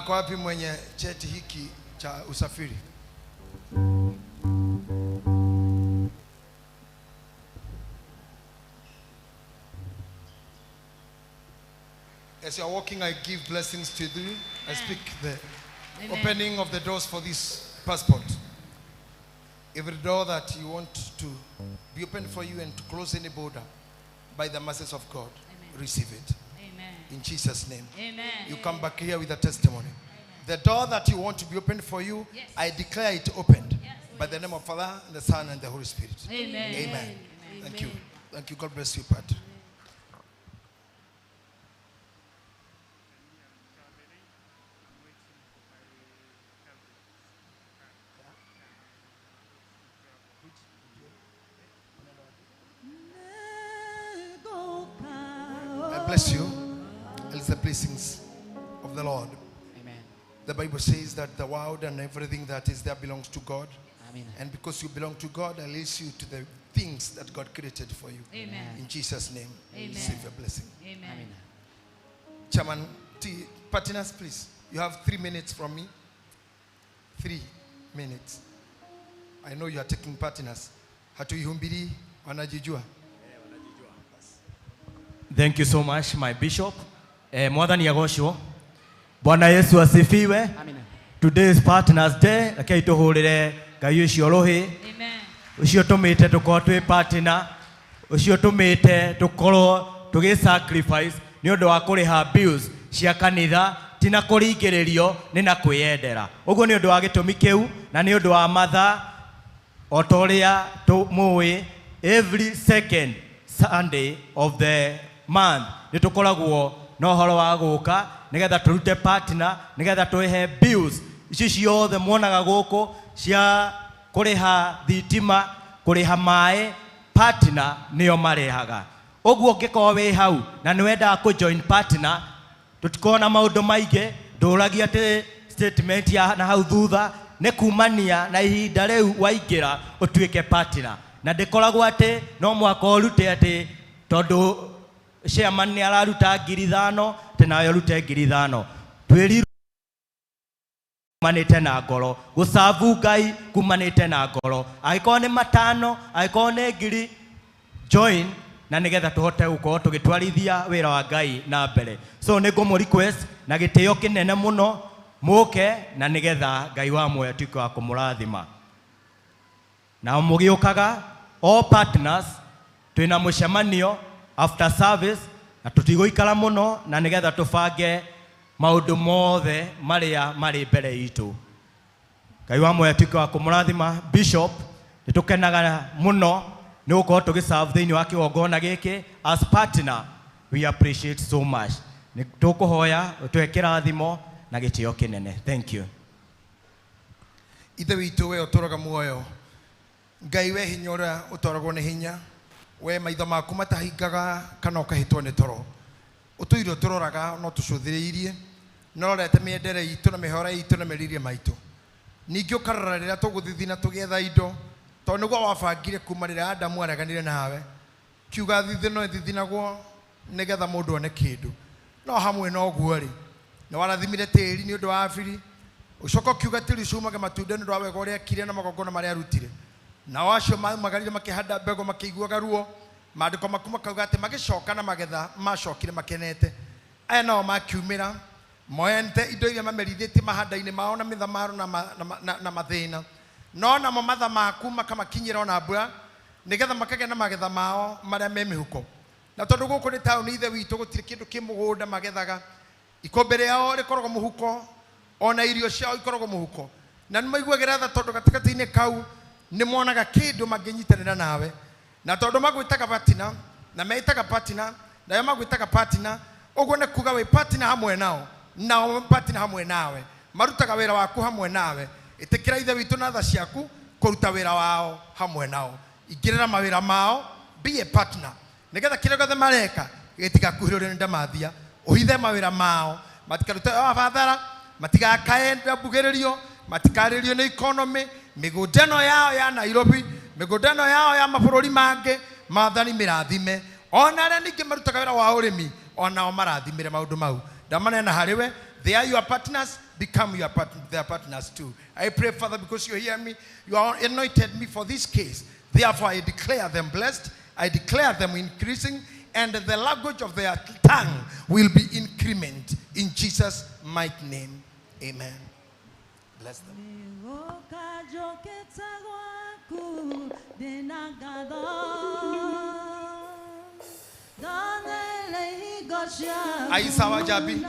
Kwa wapi mwenye cheti hiki cha usafiri? As you are walking, I give blessings to you. I speak the opening of the doors for this passport. Every door that you want to be opened for you and to close any border, by the mercies of God, receive it. In Jesus' name. Amen. You come back here with a testimony. The door that you want to be opened for you, I declare it opened. By the name of Father, and the Son, and the Holy Spirit. Amen. Amen. Thank you. Thank you. God bless you, Pat. I bless you. It's the blessings of the Lord. Amen. The Bible says that the world and everything that is there belongs to God. Amen. And because you belong to God, I lead you to the things that God created for you. Amen. In Jesus' name, Amen. receive your blessing. Amen. Chairman, partners, please. You have 3 minutes from me. 3 minutes. I know you are taking partners. Hatuihumbiri wanajijua. Thank you so much, my bishop. Mwathani agocwo. Bwana Yesu asifiwe. Amen. Today is Partners Day. Rekei tuhurire Ngai ucio ruhi. Amen. Ucio tumite tukorwo twi partner. Ucio tumite tukorwo tugi sacrifice ni undu wa kuriha bills cia kanitha tina kuringiririo ni na kwiyendera. Uguo ni undu wa gitumi kiu na ni undu wa matha otoria tumuwi every second Sunday of the month nitukoragwo no horo wa guka nigetha turute partner nigetha tuhe bills ici ciothe mwonaga guku cia kuriha thitima kuriha mai partner nio marehaga. Uguo ngiko wi hau na niwenda ku join partner tutikona maundu maingi nduragia ati statement ya na hau thutha ne kumania na ihinda riu waingira utuike partner na ndikoragwo ati no mwaka urute ati tondu chairman ni araruta 5,000 tena yo rute 5,000 twiri kumanite na ngoro gusavu Ngai kumanite na ngoro agiko ni 5 agiko ni 1,000 join na nigetha tuhote gukorwo tugitwarithia wira wa Ngai na mbere. So nigumo request na gitio kinene muno muke na nigetha Ngai wa moyo tuko wa kumurathima na mugiukaga all partners twina mucemanio after service na tutigoikara muno na nigetha tubange maundu mothe maria mari mbere itu. Ngai wa moyo atuike wa kumurathima Bishop. Nitukenaga muno ni gukorwo tugiserve thiini wa kigongona giki as partner. We appreciate so much. Ni tukuhoya utuhe kirathimo na gitio kinene. Thank you. Ithe witu we uturaga muoyo. Ngai we hinya uria utoragwo ni hinya. We maitho maku matahingaga kana ukahitwo ni toro. Utuire turoraga no tucuthiriirie. No rete miendere itu na mihora itu na meririe maitu. Ningi ukarara rira tuguthithina tugetha indo. To niguo wabangire kuma rira Adamu areganire nawe. Kiuga thithino thithinagwo nigetha mundu one kindu. No hamwe no guo ri. Ni warathimire tiri ni undu wa Abiri. Ucoka kiuga tiri cumage matunda ni ndwawe gore akire na magongona maria arutire. Na wacio magarire makihanda mbego makiguaga ruo. Maandiko makuma kauga ati magicoka na magetha macokire makenete. Aya no makiumira moente indo iria mamerithĩtie mahanda-inĩ mao na mithamaro na mathĩna. No na matha maku makamakinyĩra ona mbura nigetha makagĩa na magetha mao maria me mĩhuko. Na tondũ gũkũ nĩ taũni ithe witũ gũtirĩ kĩndũ kĩ mũgũnda magethaga. Ikombe rĩao rĩkoragwo mũhuko, ona irio ciao ikoragwo mũhuko. Na nĩmaiguagĩra tha tondũ gatagatĩ-inĩ kau nĩmonaga kĩndũ mangĩnyitanĩra nawe. Na tondũ magwĩtaga partner na meitaga partner na yo magwĩtaga partner, ũguo nĩ kuga wĩ partner hamwe nao. Nao partner hamwe nawe. Marutaga wĩra waku hamwe nawe. Ĩtĩkĩra ithe witũ na tha ciaku kũruta wĩra wao hamwe nao. Ingĩrĩra mawĩra mao, be a partner. Nigetha kĩrĩa gĩothe mareka gĩtigakuhĩrĩrio nĩ ndamathia. Ũhithe mawĩra mao. Matikarute hathara, matigakae mbugĩrĩrio, matikarĩrio nĩ economy, mĩgũnda ĩno yao ya Nairobi, mĩgũnda ĩno yao ya mabũrũri mangĩ, maathani mĩrathime. Ona arĩa ningĩ marutaga wĩra wa ũrĩmi, onao marathimĩre maũndũ mau. Ndamanena harĩ we, they are your partners, become their partners too. I pray, Father, because you hear me, you are anointed me for this case. Therefore, I declare them blessed, I declare them increasing, and the language of their tongue will be increment in Jesus' mighty name. Amen. Bless them. Aisa Wajabi.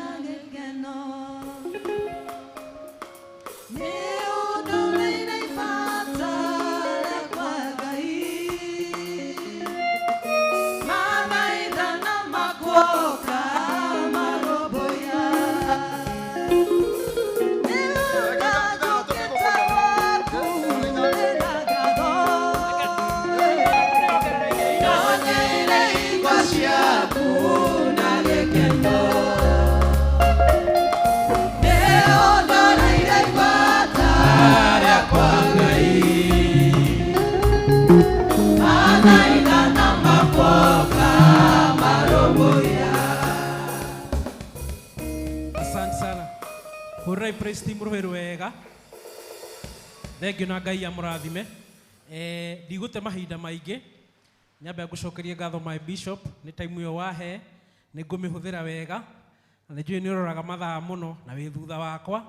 Hurai praise team roheru wega. Thengio na Ngai amurathime. Ndigute mahinda maingĩ. Nyambe ngucokerie ngatho my bishop nĩ time yo wahe nĩ ngũmĩhũthĩra wega. Na nĩ njũĩ nĩ ũroraga mathaa mũno na wĩ thutha wakwa.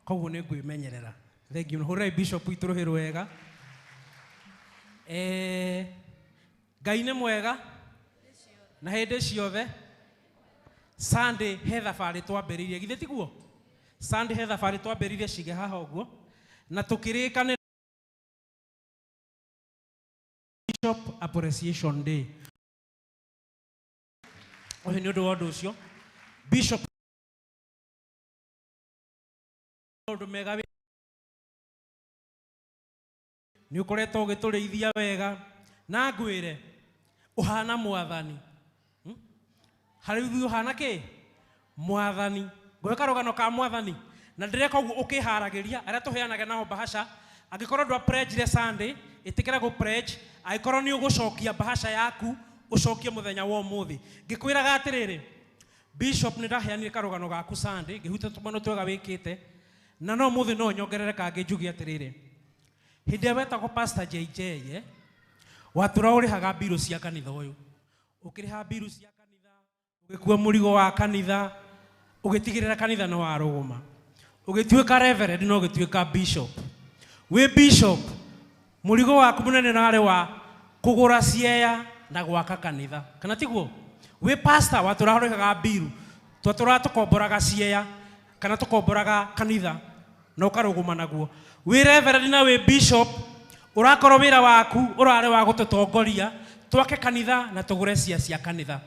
Koguo nĩ ngwĩmenyerera. Thengio hurai bishop witũ roheru wega. Ngai nĩ mwega. Na hĩndĩ ciothe. Sunday he thabarĩ twambĩrĩirie githĩ tiguo? Sunday he thabarĩ twambĩrĩirie cige haha ũguo na tũkĩrĩkanĩra Bishop Appreciation Day. Ũyũ nĩ ũndũ wa ũndũ ũcio Bishop ũndũ mega nĩ ũkoretwo ũgĩtũrĩithia wega na ngwĩre ũhana mwathani. Harĩ ithuĩ ũhana kĩ? Mwathani. Gweka rũgano ka mwathani na ndireka ũguo ũkĩharagĩria arĩa tũheanaga nao bahasha angĩkorwo ndwa pledge Sunday ĩtĩkĩra gũ pledge angĩkorwo nĩ ũgũcokia bahasha yaku ũcokie mũthenya wa ũmũthĩ. Ngĩkwĩraga atĩrĩrĩ Bishop nĩ ndaheanire karũgano gaku Sunday ngĩhuta tũmano twega wĩkĩte na no ũmũthĩ no nyongerere kangĩ njuge atĩrĩrĩ hĩndĩ ĩrĩa wetagwo Pastor JJ watũra ũrĩhaga mbirũ cia kanitha ũyũ ũkĩrĩha mbirũ cia kanitha ũgĩkua mũrigo wa kanitha ũgĩtigĩrĩra kanitha no warũgũma ũgĩtuĩka reverend no ũgĩtuĩka bishop. Wĩ bishop mũrigo waku mũnene narĩ wa kugura cieya na gwaka kanitha kana tiguo we pastor waturahorekaga biru twaturakomboraga cieya kana tukomboraga kanitha na ukaruguma naguo we reverend na we bishop urakorwo wira waku urare wa gututongoria twake kanitha na tugure cia kanitha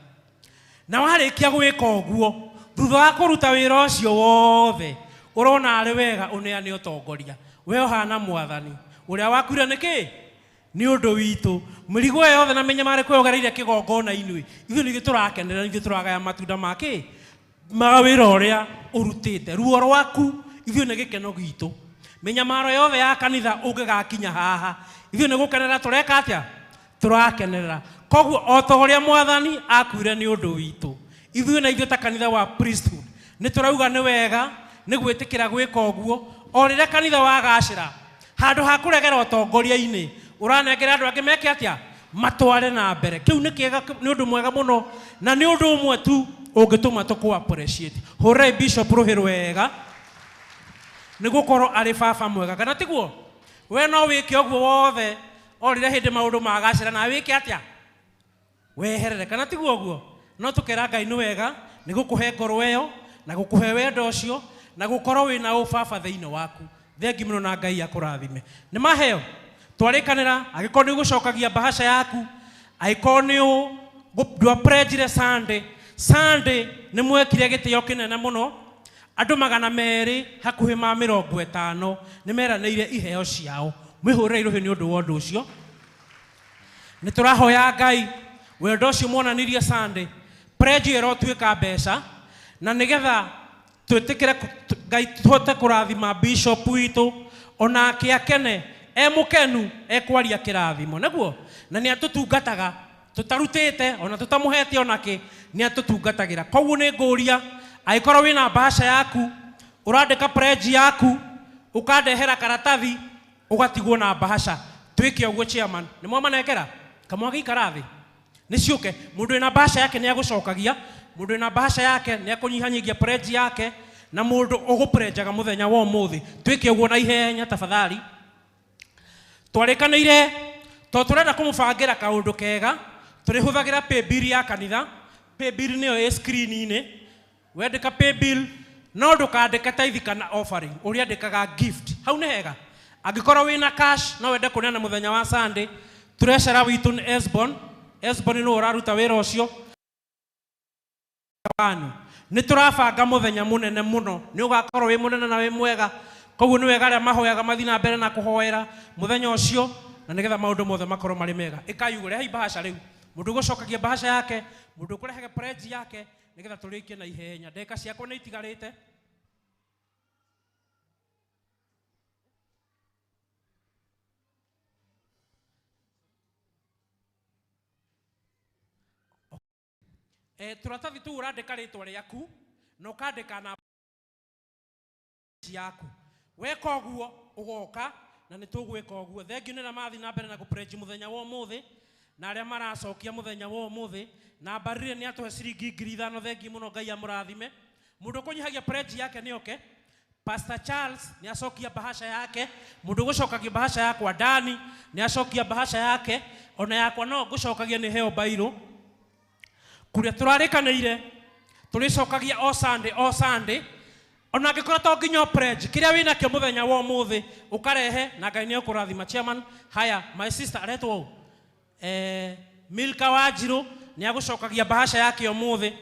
na warikia gwika uguo thutha wa kuruta wira ucio wothe urona ari wega uneane utongoria we ohana mwathani uria wakwira niki ni undu witu mirigo yothe na menya mari kweogereire kigongona inui ithu ni giturakenera ni gituragaya matunda make mawira uria urutite ruo rwaku ithu ni gikeno gitu menya maro yothe ya kanitha ungigakinya haha ithu ni gukenera tureka atia turakenera koguo otogoria mwathani akwire ni undu witu ithu na ithu ta kanitha wa priesthood ni turauga ni wega ni gwitikira gwika uguo o rire kanitha wagacira handu ha kuregera utongoria-ini uranengera andu angi meke atia matware na mbere kiu ni kiega ni undu mwega muno na ni undu umwe tu ungituma tuku appreciate hore bishop ruhiru wega ni gukorwo ari baba mwega kana tiguo we no wike uguo wothe orire hindi maundu magacira na wike atia weherere kana tiguo uguo no tukera Ngai ni wega ni gukuhe ngoro eyo na gukuhe wendo ucio na gukorwo wina ubaba thiini waku thengi muno na Ngai akurathime ni maheo twarikanira agiko ni gucokagia bahasha yaku aiko ni ndwa prejire Sunday ni mwekire gitio kinene muno andu 200 hakuhi ma 50 ni meranire iheo ciao mwihurire iruhi ni undu wondu ucio ni turahoya Ngai wendo ucio mwonanirie Sunday prejire rotwika mbeca na nigetha twitikire Ngai tuhote kurathima bishop witu ona akiakene mukenu ekwaria kirathimo naguo na ni atutungataga tutarutite ona tutamuhete onake ni atutungatagira koguo ni nguria aikorwo wina bahasha yaku urandika pledge yaku ukandehera karatathi ugatigwo na bahasha twike uguo chairman ni mwa manengera kamwagi karathi ni ciuke mundu ina bahasha yake ni agucokagia mundu ina bahasha yake ni akunyihanyigia pledge yake na mundu uguprejaga muthenya wa umuthi twike uguo na ihenya tafadhali twarikanire to turenda kumubangira kaundu kega turihuthagira pay bill ya kanitha pay bill niyo screen-ini wendeka pay bill no ndukandika tithe kana offering uria ndikaga gift hau ni hega angikorwo wina cash no wende kuneana muthenya wa Sunday treasurer witu ni Esbon no uraruta wira ucio wanu ni turabanga muthenya munene muno ni ugakorwo wi munene na wi mwega koguo ni wega ria mahoyaga mathina mbere na kuhoera muthenya ucio na nigetha maundu mothe makorwo mari mega ikayugure hai bahasha riu mundu gucokagia bahasha yake mundu kurehege pledge yake nigetha turikie na ihenya ndeka ciakwa ni itigarite turatathi tu urandika ritwa riaku no kandika na yaku weka uguo ugoka na nitugwika uguo thengi ni na mathi na mbere na kupledge muthenya wa umuthi na aria maracokia muthenya wa umuthi na barire ni atuhe ciringi 5,000 thengi muno Ngai amurathime mundu kunyihagia pledge yake ni oke Pastor Charles ni acokia bahasha yake mundu gucokagia bahasha yakwa Dani ni acokia bahasha yake ona yakwa no gucokagia ni heo bairo kuria turarikanire turicokagia o Sunday ona ngikora to nginya pledge kiria wina kio muthenya wa umuthi ukarehe na Ngai ni ukurathima chairman haya my sister aretwo Milka Wanjiru ni agucokagia bahasha yake umuthi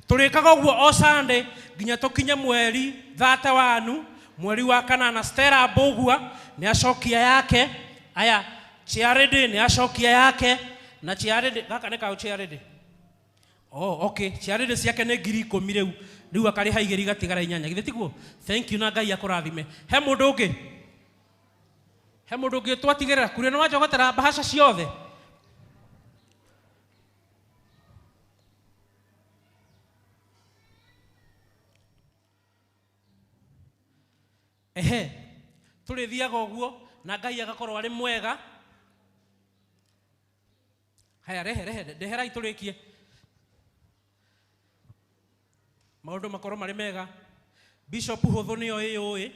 turikaga uguo o Sunday nginya tukinye mweri 31 mweri wa kanana Stella Mbugua ni acokia yake haya Chiarede ni acokia yake na Chiarede gaka ne ka Chiarede okay Chiarede ciake ne 10,000 riu riu akari haigeri gatigara 8 githe tiguo thank you na Ngai akurathime he mundu ungi twatigirira kuria no wajogotera bahasha ciothe turithiaga uguo na Ngai agakorwo ari mwega haya rehe ndeherai turikie maundu makorwo mari mega bishop huthu niyo iyui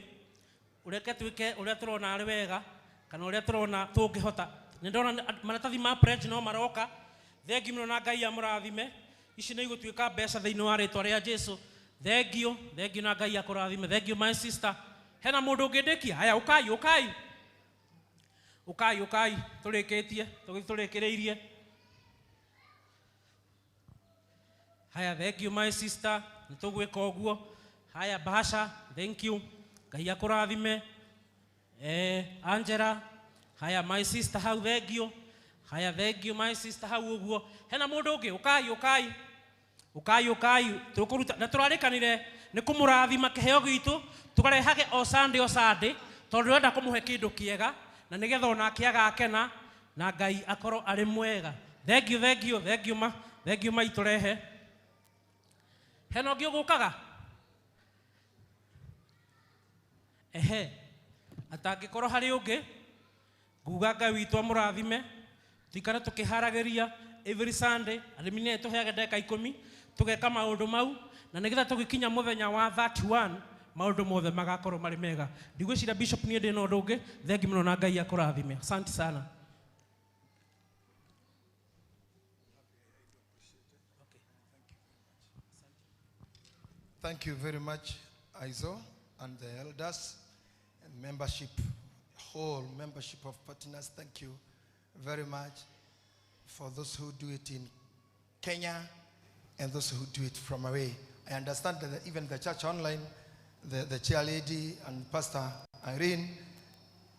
ureke twike uria turona ari wega kana uria turona tungihota Nindona maratathi ma pledge no maroka. Thengi muno na Ngai amurathime. Ici nĩ igũtuĩka mbeca thĩinĩ wa rĩtwa rĩa Jesũ. Thengiũ na Ngai akũrathime. Thengiũ my sister. Hena mũndũ ũngĩndĩkia. Haya ũkai. Tũrĩkĩtie, tũrĩkĩrĩirie. Haya, thank you my sister. Nĩtũgwĩka ũguo. Haya, Basha, thank you. Ngai akũrathime. Angela. Haya, my sister, hau thank you. Haya, thank you my sister, hau ũguo. Hena mũndũ ũngĩ, ũkai. Tũkũruta na tũrarĩkanire nĩ kũmũrathima kĩheo gitũ. Tũkarehage o Sunday. Tondũ ndĩrenda kũmũhe kĩndũ kĩega. Na nĩgetha ona akĩaga akena. Na Ngai akorwo arĩ mwega. Thank you ma iturehe. Hena ũngĩ ũgũkaga. Atangĩkorwo harĩ ũngĩ. Nguga Ngai witũ amũrathime. Tũikare tũkĩharagĩria every Sunday. Arĩmi nĩ tũheage ndagĩka 10. Tũgeka maũndũ mau. Na nĩgetha tũgĩkinya mũthenya wa 31. Maũndũ mothe magakorwo marĩ mega. Ndigwĩciria Bishop niĩ ndĩ na ũndũ ũngĩ. Thengi mũno na Ngai akũrathime. Asante sana. Thank you very much, Aizo, and the elders and membership, whole membership of partners. Thank you very much for those who do it in Kenya and those who do it from away. I understand that even the church online, the chair lady and Pastor Irene,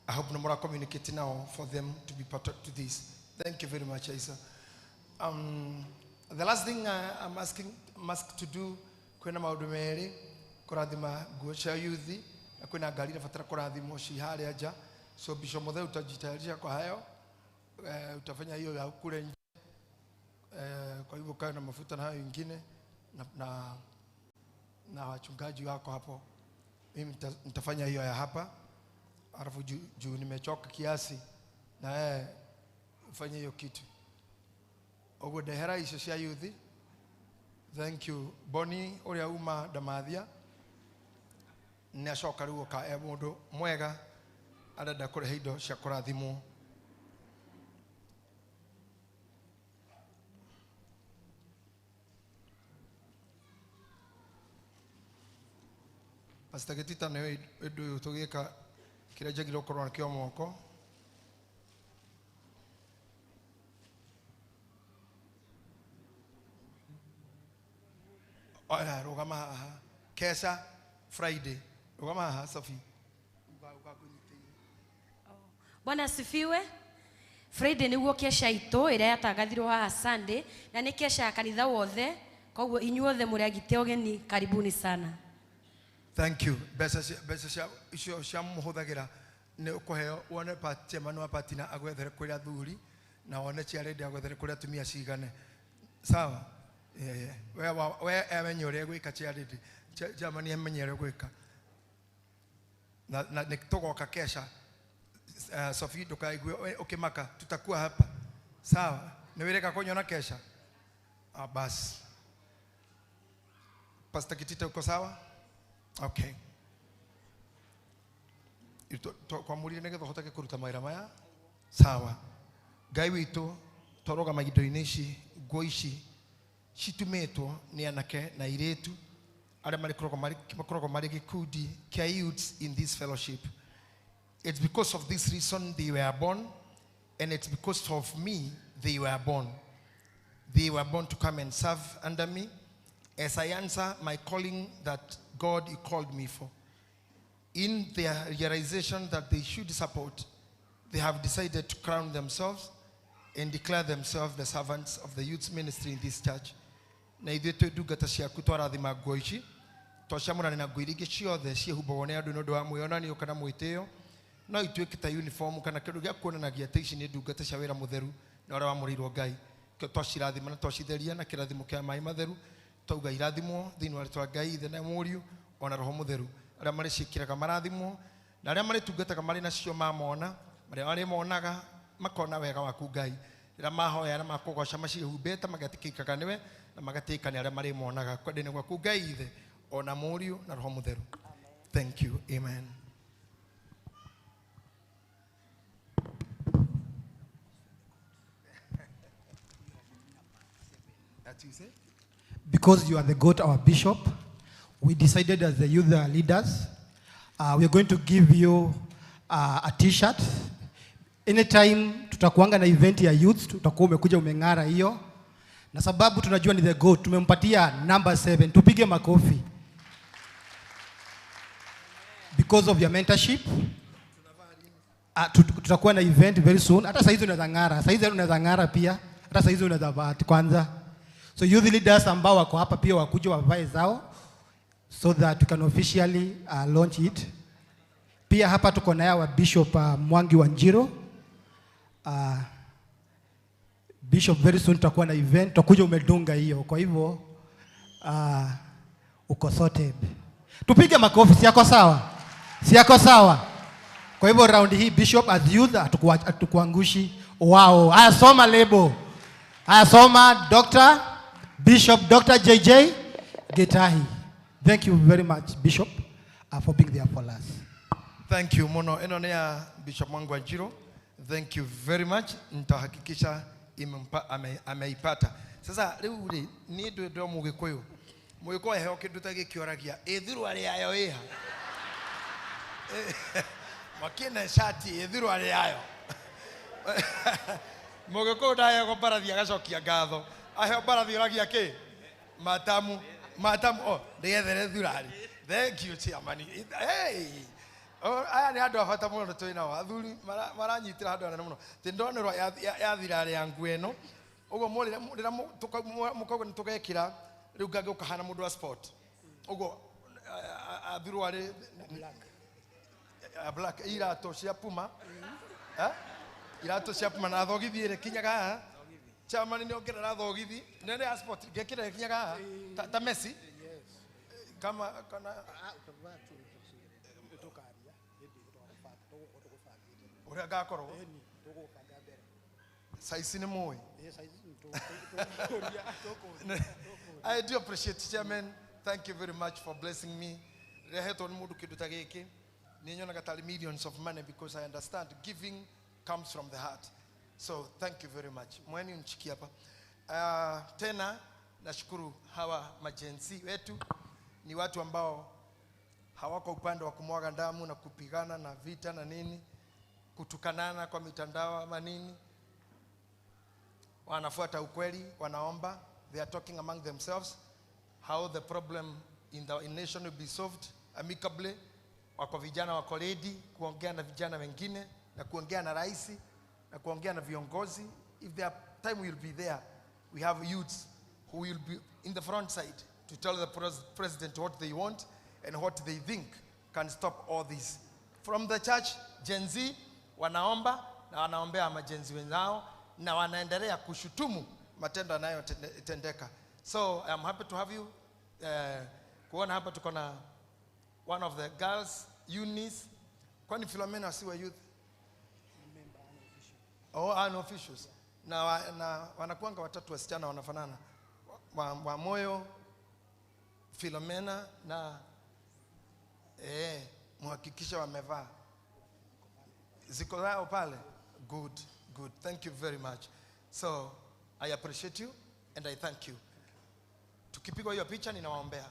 I hope no more communicating now for them to be part of this. Thank you very much, Aizo. The last thing I'm asked to do, kwena maundu meri kurathima nguo cia yuthi na kwena ngari nabatara kurathimwo ci haria nja, so Bishop Mutheu utajitayarisha kwa hayo, utafanya hiyo ya kule nje, kwa hivyo kae na mafuta na hayo ingine na wachungaji wako hapo. Mimi nitafanya hiyo ya hapa, alafu juu nimechoka kiasi na ufanye hiyo kitu ogwo ndehera icio cia yuthi. Thank you Bonnie uria uma Damathia ni acoka riu ka mundu mwega arenda kurehe indo cia kurathimwo. Pastor Getita ne ndu tugika kire jagiro korona kio moko. Oya rogama Kesha Friday rogama Sophie. Bwana asifiwe. Friday nĩguo kesha itu ĩrĩa yatangathirwo haha Sunday na nĩ kesha ya kanitha wothe, koguo inyuothe mũrĩ agite ogeni, karibuni sana. Thank you. Besa icio cia muhuthagira ni ukuheo wone party manu party na agwethere kuria thuri na wone cia ready agwethere kuria tumia cigane. Sawa? We amenyore gwika cia ready. Jamani amenyere gwika. Na nikutoka kesha. Sophie ndukaigwe ukimaka tutakuwa hapa. Sawa? Niwireka kunyona kesha. Basi. Pastor Kitita uko sawa? Okay. Kwa muri negetha hotake kuruta maira maya. Sawa. Ngai witu toroga magindo-ini ici nguo ici citumetwo ni anake na iretu aria makoragwo mari gikundi kia youths in this fellowship. It's because of this reason they were born, and it's because of me they were born. They were born to come and serve under me as I answer my calling that God called me for. In their realization that they should support, they have decided to crown themselves and declare themselves the servants of the youth ministry in this church. Na ithuĩ twĩ ndungata ciaku twarathima nguo ici twacamũrana na nguo iria ingĩ ciothe ciĩhumbagwo nĩ andũ nĩ ũndũ wa mwĩonanio kana mwĩtĩo, no ituĩke ta uniform kana kĩndũ gĩa kuonanagia atĩ ici nĩ ndungata cia wĩra mũtheru na ũrĩa wamũrĩirwo Ngai. Twacirathima na twacitheria na kĩrathimo kĩa maĩ matheru, twauga irathimwo thĩinĩ wa rĩtwa Ngai Ithe na Mũriũ ona Roho Mũtheru. Arĩa marĩ ciĩkĩraga marathimwo na arĩa marĩ tungataga marĩ nacio mamona, marĩa marĩ monaga makona wega waku Ngai. Rĩrĩa mahoya na makũgoca maciĩhumbĩte magatĩkĩkaga nĩwe na magatĩka nĩ arĩa marĩ monaga kwendene gwaku Ngai Ithe ona Mũriũ na Roho Mũtheru. Thank you. Amen. that you say? Because you are the GOAT, our bishop, we decided as the youth leaders, we are going to give you a t-shirt. Anytime tutakuanga na event ya youth, tutakuwa umekuja umeng'ara hiyo. Na sababu tunajua ni the GOAT, tumempatia number 7. Tupige makofi. Because of your mentorship, tutakuwa na event very soon. Hata saizi unaweza ng'ara, saizi unaweza ng'ara pia. Hata saizi unaweza bahati kwanza. So youth leaders ambao wako hapa pia wakuja wavae zao so that we can officially launch it. Pia hapa tuko na wa Bishop Mwangi Wanjiro. Bishop, very soon tutakuwa na event, tutakuja umedunga hiyo. Kwa hivyo uko sorted. Tupige makofi, si yako sawa? Si yako sawa? Kwa hivyo round hii Bishop as youth atukuangushi. Wow, haya soma lebo. Haya soma Bishop Dr. JJ Getahi. Thank you very much, Bishop, for being there for us. Thank you mono. Eno ni ya Bishop Mwangi Wanjiro. Thank you very much. Nitahakikisha ameipata. Sasa leo ni ndo Mugikuyu. Mugikuyu heo kindu ta gikioragia ethiru ari ayo iha. Makina shati ethiru ari ayo. Mugikuyu ndaye go barathia gacokia ngatho. Aheo barathia oragia ki? Matamu. Oh, ndigethere thurari. Thank you chairman. Hey. Aya ni andu abata muno twina wa athuri maranyitira andu anene muno ti ndonero ya thirari ya nguo eno ugo muri mukogo ni tugekira riu ngage ukahana mundu wa sport ugo athiru ari black irato cia Puma irato cia Puma na thogithire kinyaga chairman ni ongerera thogithi nene ya sport ngekira kinyaga ta Messi kama kana uri agakoro saisi ni moi. I do appreciate chairman. Thank you very much for blessing me. Reheto ni mudu kiduta giki ninyona gatali millions of money because I understand giving comes from the heart. So thank you very much. Mweni nchiki hapa. Tena nashukuru hawa majensi wetu ni watu ambao hawako upande wa kumwaga damu na kupigana na vita na nini kutukanana kwa mitandao ama nini. Wanafuata ukweli, wanaomba. They are talking among themselves how the problem in the nation will be solved amicably. Wako vijana wako ready kuongea na vijana wengine na kuongea na rais na kuongea na viongozi. If there time will be there, we have youths who will be in the front side to tell the president what they want and what they think can stop all this. From the church, Gen Z wanaomba na wanaombea majenzi wenzao na wanaendelea kushutumu matendo yanayotendeka. So I'm happy to have you. Kuona hapa tuko na one of the girls, Eunice. Kwani Philomena si wa youth? Unofficials. Na wanakuanga watatu wasichana wanafanana. Wa moyo, Philomena na muhakikisha wamevaa. Ziko zao pale. Good. Thank you very much. So I appreciate you and I thank you. Tukipigwa hiyo picha ninawaombea.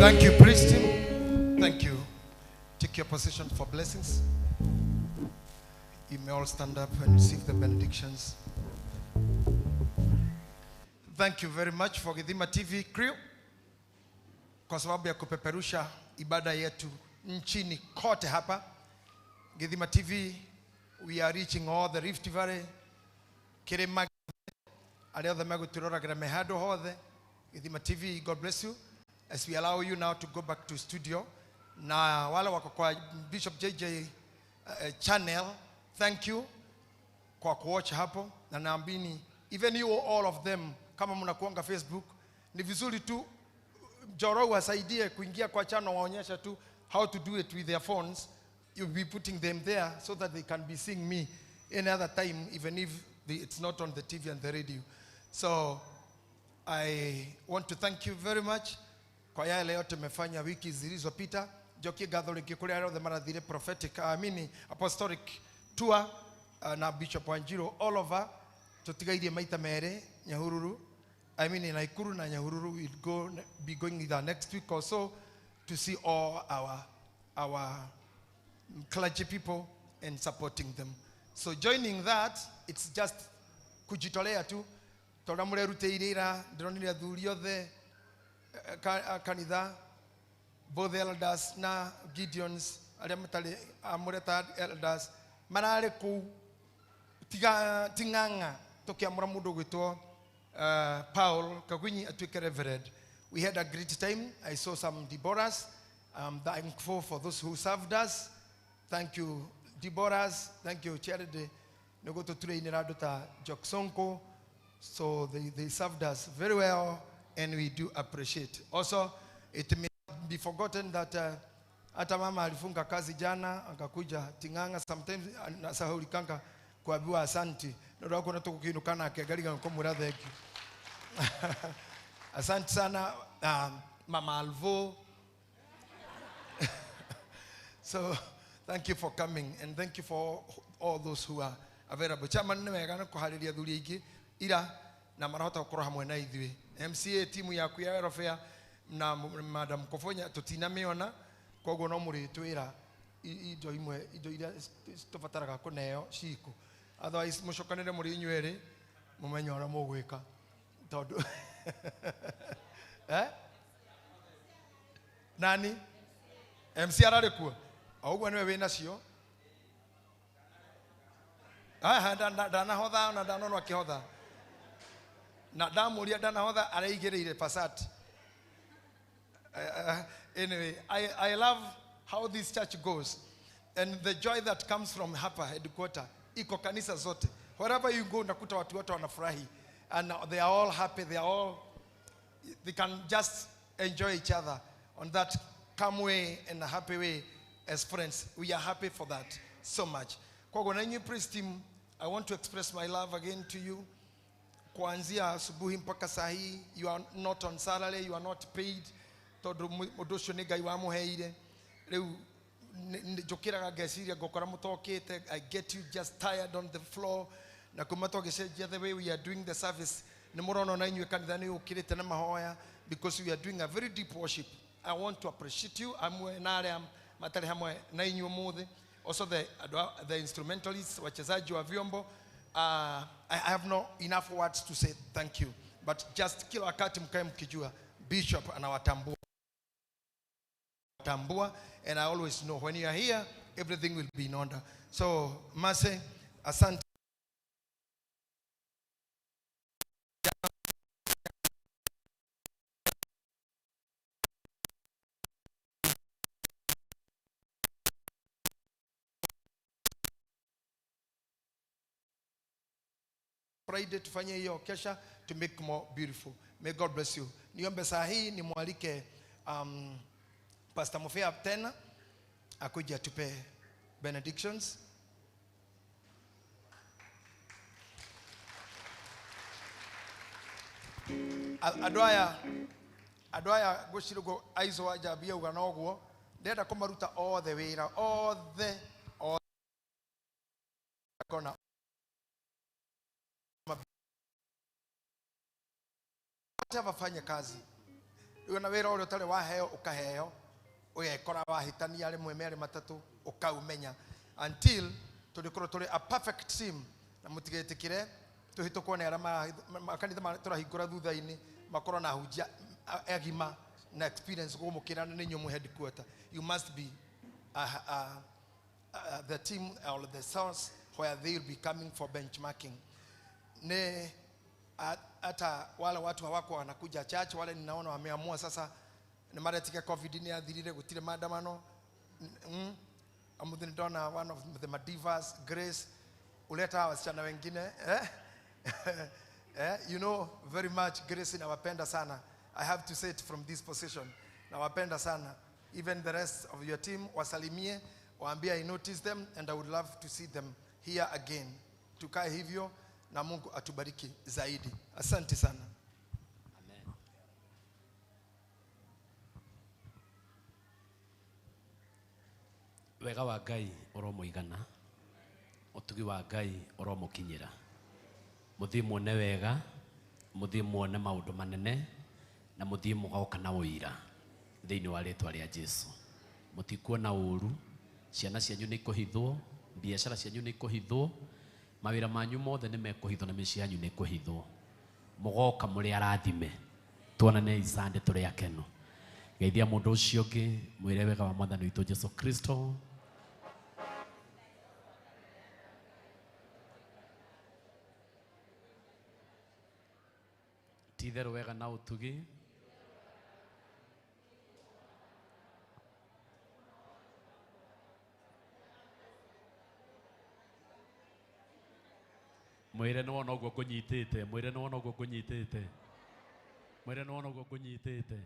Thank you, priest team. Thank you. Take your position for blessings. You may all stand up and receive the benedictions. Thank you very much for Githima TV crew kwa sababu ya kupeperusha ibada yetu nchini kote hapa. Githima TV, we are reaching all the Rift Valley, Kirima, aria othe meguturoragĩra me handũ hothe. Githima TV, God bless you as we allow you now to go back to studio. Na wale wako kwa Bishop JJ channel, thank you kwa kuwatch hapo. Na naambini even you all of them, kama mnakuanga Facebook, ni vizuri tu Joro wasaidie kuingia kwa channel waonyesha tu how to do it with their phones. You'll be putting them there so that they can be seeing me any other time, even if it's not on the TV and the radio. So I want to thank you very much kwa yale yote mefanya wiki zilizopita. Joki Gatholiki kule the marathire prophetic, apostolic tour na Bishop Wanjiru all over. Tutigairie maita mere Nyahururu. Naikuru na Nyahururu will be going either next week or so to see all our clergy people and supporting them. So joining that, it's just kujitolea tu. Tora murerutĩire ira ndironire athuri othe kanitha, both elders na Gideons aria matari amureta elders marare ku tinganga tukiamura mundu gwitwo Paul Kagwinyi atuike reverend. We had a great time. I saw some Deborahs. I'm thankful for those who served us. Thank you, Deborahs. Thank you, Charity. Nogoto Tureina Dota Joksonko. So they served us very well, and we do appreciate. Also, it may not be forgotten that hata mama alifunga kazi jana akakuja tinganga. Sometimes nasahulikanga kuambiwa asante. Ndio kuna tukukinukana akiangalia kwa muradheki. Asante sana Mama Alvo. So thank you for coming, and thank you for all those who are available. Chairman nemegana kuhariria thuri ingi ira na marahota gukora hamwe na ithui. MCA timu yaku ya Aerofare na Madam Kofonya tutinameona koguo no muri twira indo imwe indo ira tubataraga kuneo ciku. Otherwise mushokanire muri inyuere mumenyo ora mugwika tondu nani MC arare kuo ogwo niwe wina cio dana hodha na danono akihodha na damuria dana hodha araigereire Passat. Anyway, I love how this church goes and the joy that comes from hapa headquarter. Iko kanisa zote, wherever you go nakuta watu wote wanafurahi and they are all happy. They can just enjoy each other on that calm way and a happy way as friends. We are happy for that so much. Kwa gonanyi priest team, I want to express my love again to you. Kuanzia asubuhi mpaka sahi, you are not on salary, you are not paid. Todo modosho nega iwamu heire. Leu jokira gesiria gokora mutokete. I get you just tired on the floor. Na kumatoke the way we are doing the service. Nemorono na inyu kanidhani ukirete na mahoya because we are doing a very deep worship. I want to appreciate you. Amwe nare matari hamwe na inyu mudhe. Also the instrumentalists, wachezaji wa vyombo. I have no enough words to say thank you. But just kila wakati mkae mkijua Bishop anawatambua. And I always know when you are here, everything will be in order. So, Mase, asante. Friday tufanye hiyo kesha to make more beautiful. May God bless you. Niombe saa hii nimwalike Pastor Mofea tena akuja tupe benedictions. Adwaya gushirugo aizo ajabia uganogwo ndenda kumaruta all the way all kona wafanye kazi riu na wira uri utari waheo ukaheo ugekora wahitania rimwe mere matatu ukaumenya until tulikorwo tuli a perfect team na mutigetikire tuhitukwo ne arama makanitha turahingura thutha-ini makorwo na hujia agima na experience gumukira ni nyumu headquarter. You must be the team or the source where they will be coming for benchmarking. Ne hata wale watu hawako wanakuja church, wale ninaona wameamua sasa ni mara tika covid ni athirire gutire maandamano. Amudhini dona one of the Madivas, Grace uleta wasichana wengine you know very much Grace nawapenda sana. I have to say it from this position. Nawapenda sana. Even the rest of your team wasalimie, waambie I notice them and I would love to see them here again. Tukae hivyo na Mungu atubariki zaidi. Asante sana. Amen. Wega wa Ngai oromuigana, utugi wa Ngai oromukinyira. Muthii muone wega, muthii muone maundu manene, na muthii mugoka na uira thiini wa ritwa ria Jesu. Mutikuona uru, ciana cianyu ni kuhithwo, biashara cianyu ni kuhithwo, mawira manyu mothe ni mekuhithwo na mĩciĩ yanyu ni kuhithwo. Mugoka muri arathime, tuonane Isande turi akeno. Geithia mundu ucio ungi, mwire wega wa Mwathani witũ Jesu Kristo. Titherũ wega na utugi mwire no no guo kunyitite, mwire no no guo kunyitite, mwire no no guo kunyitite.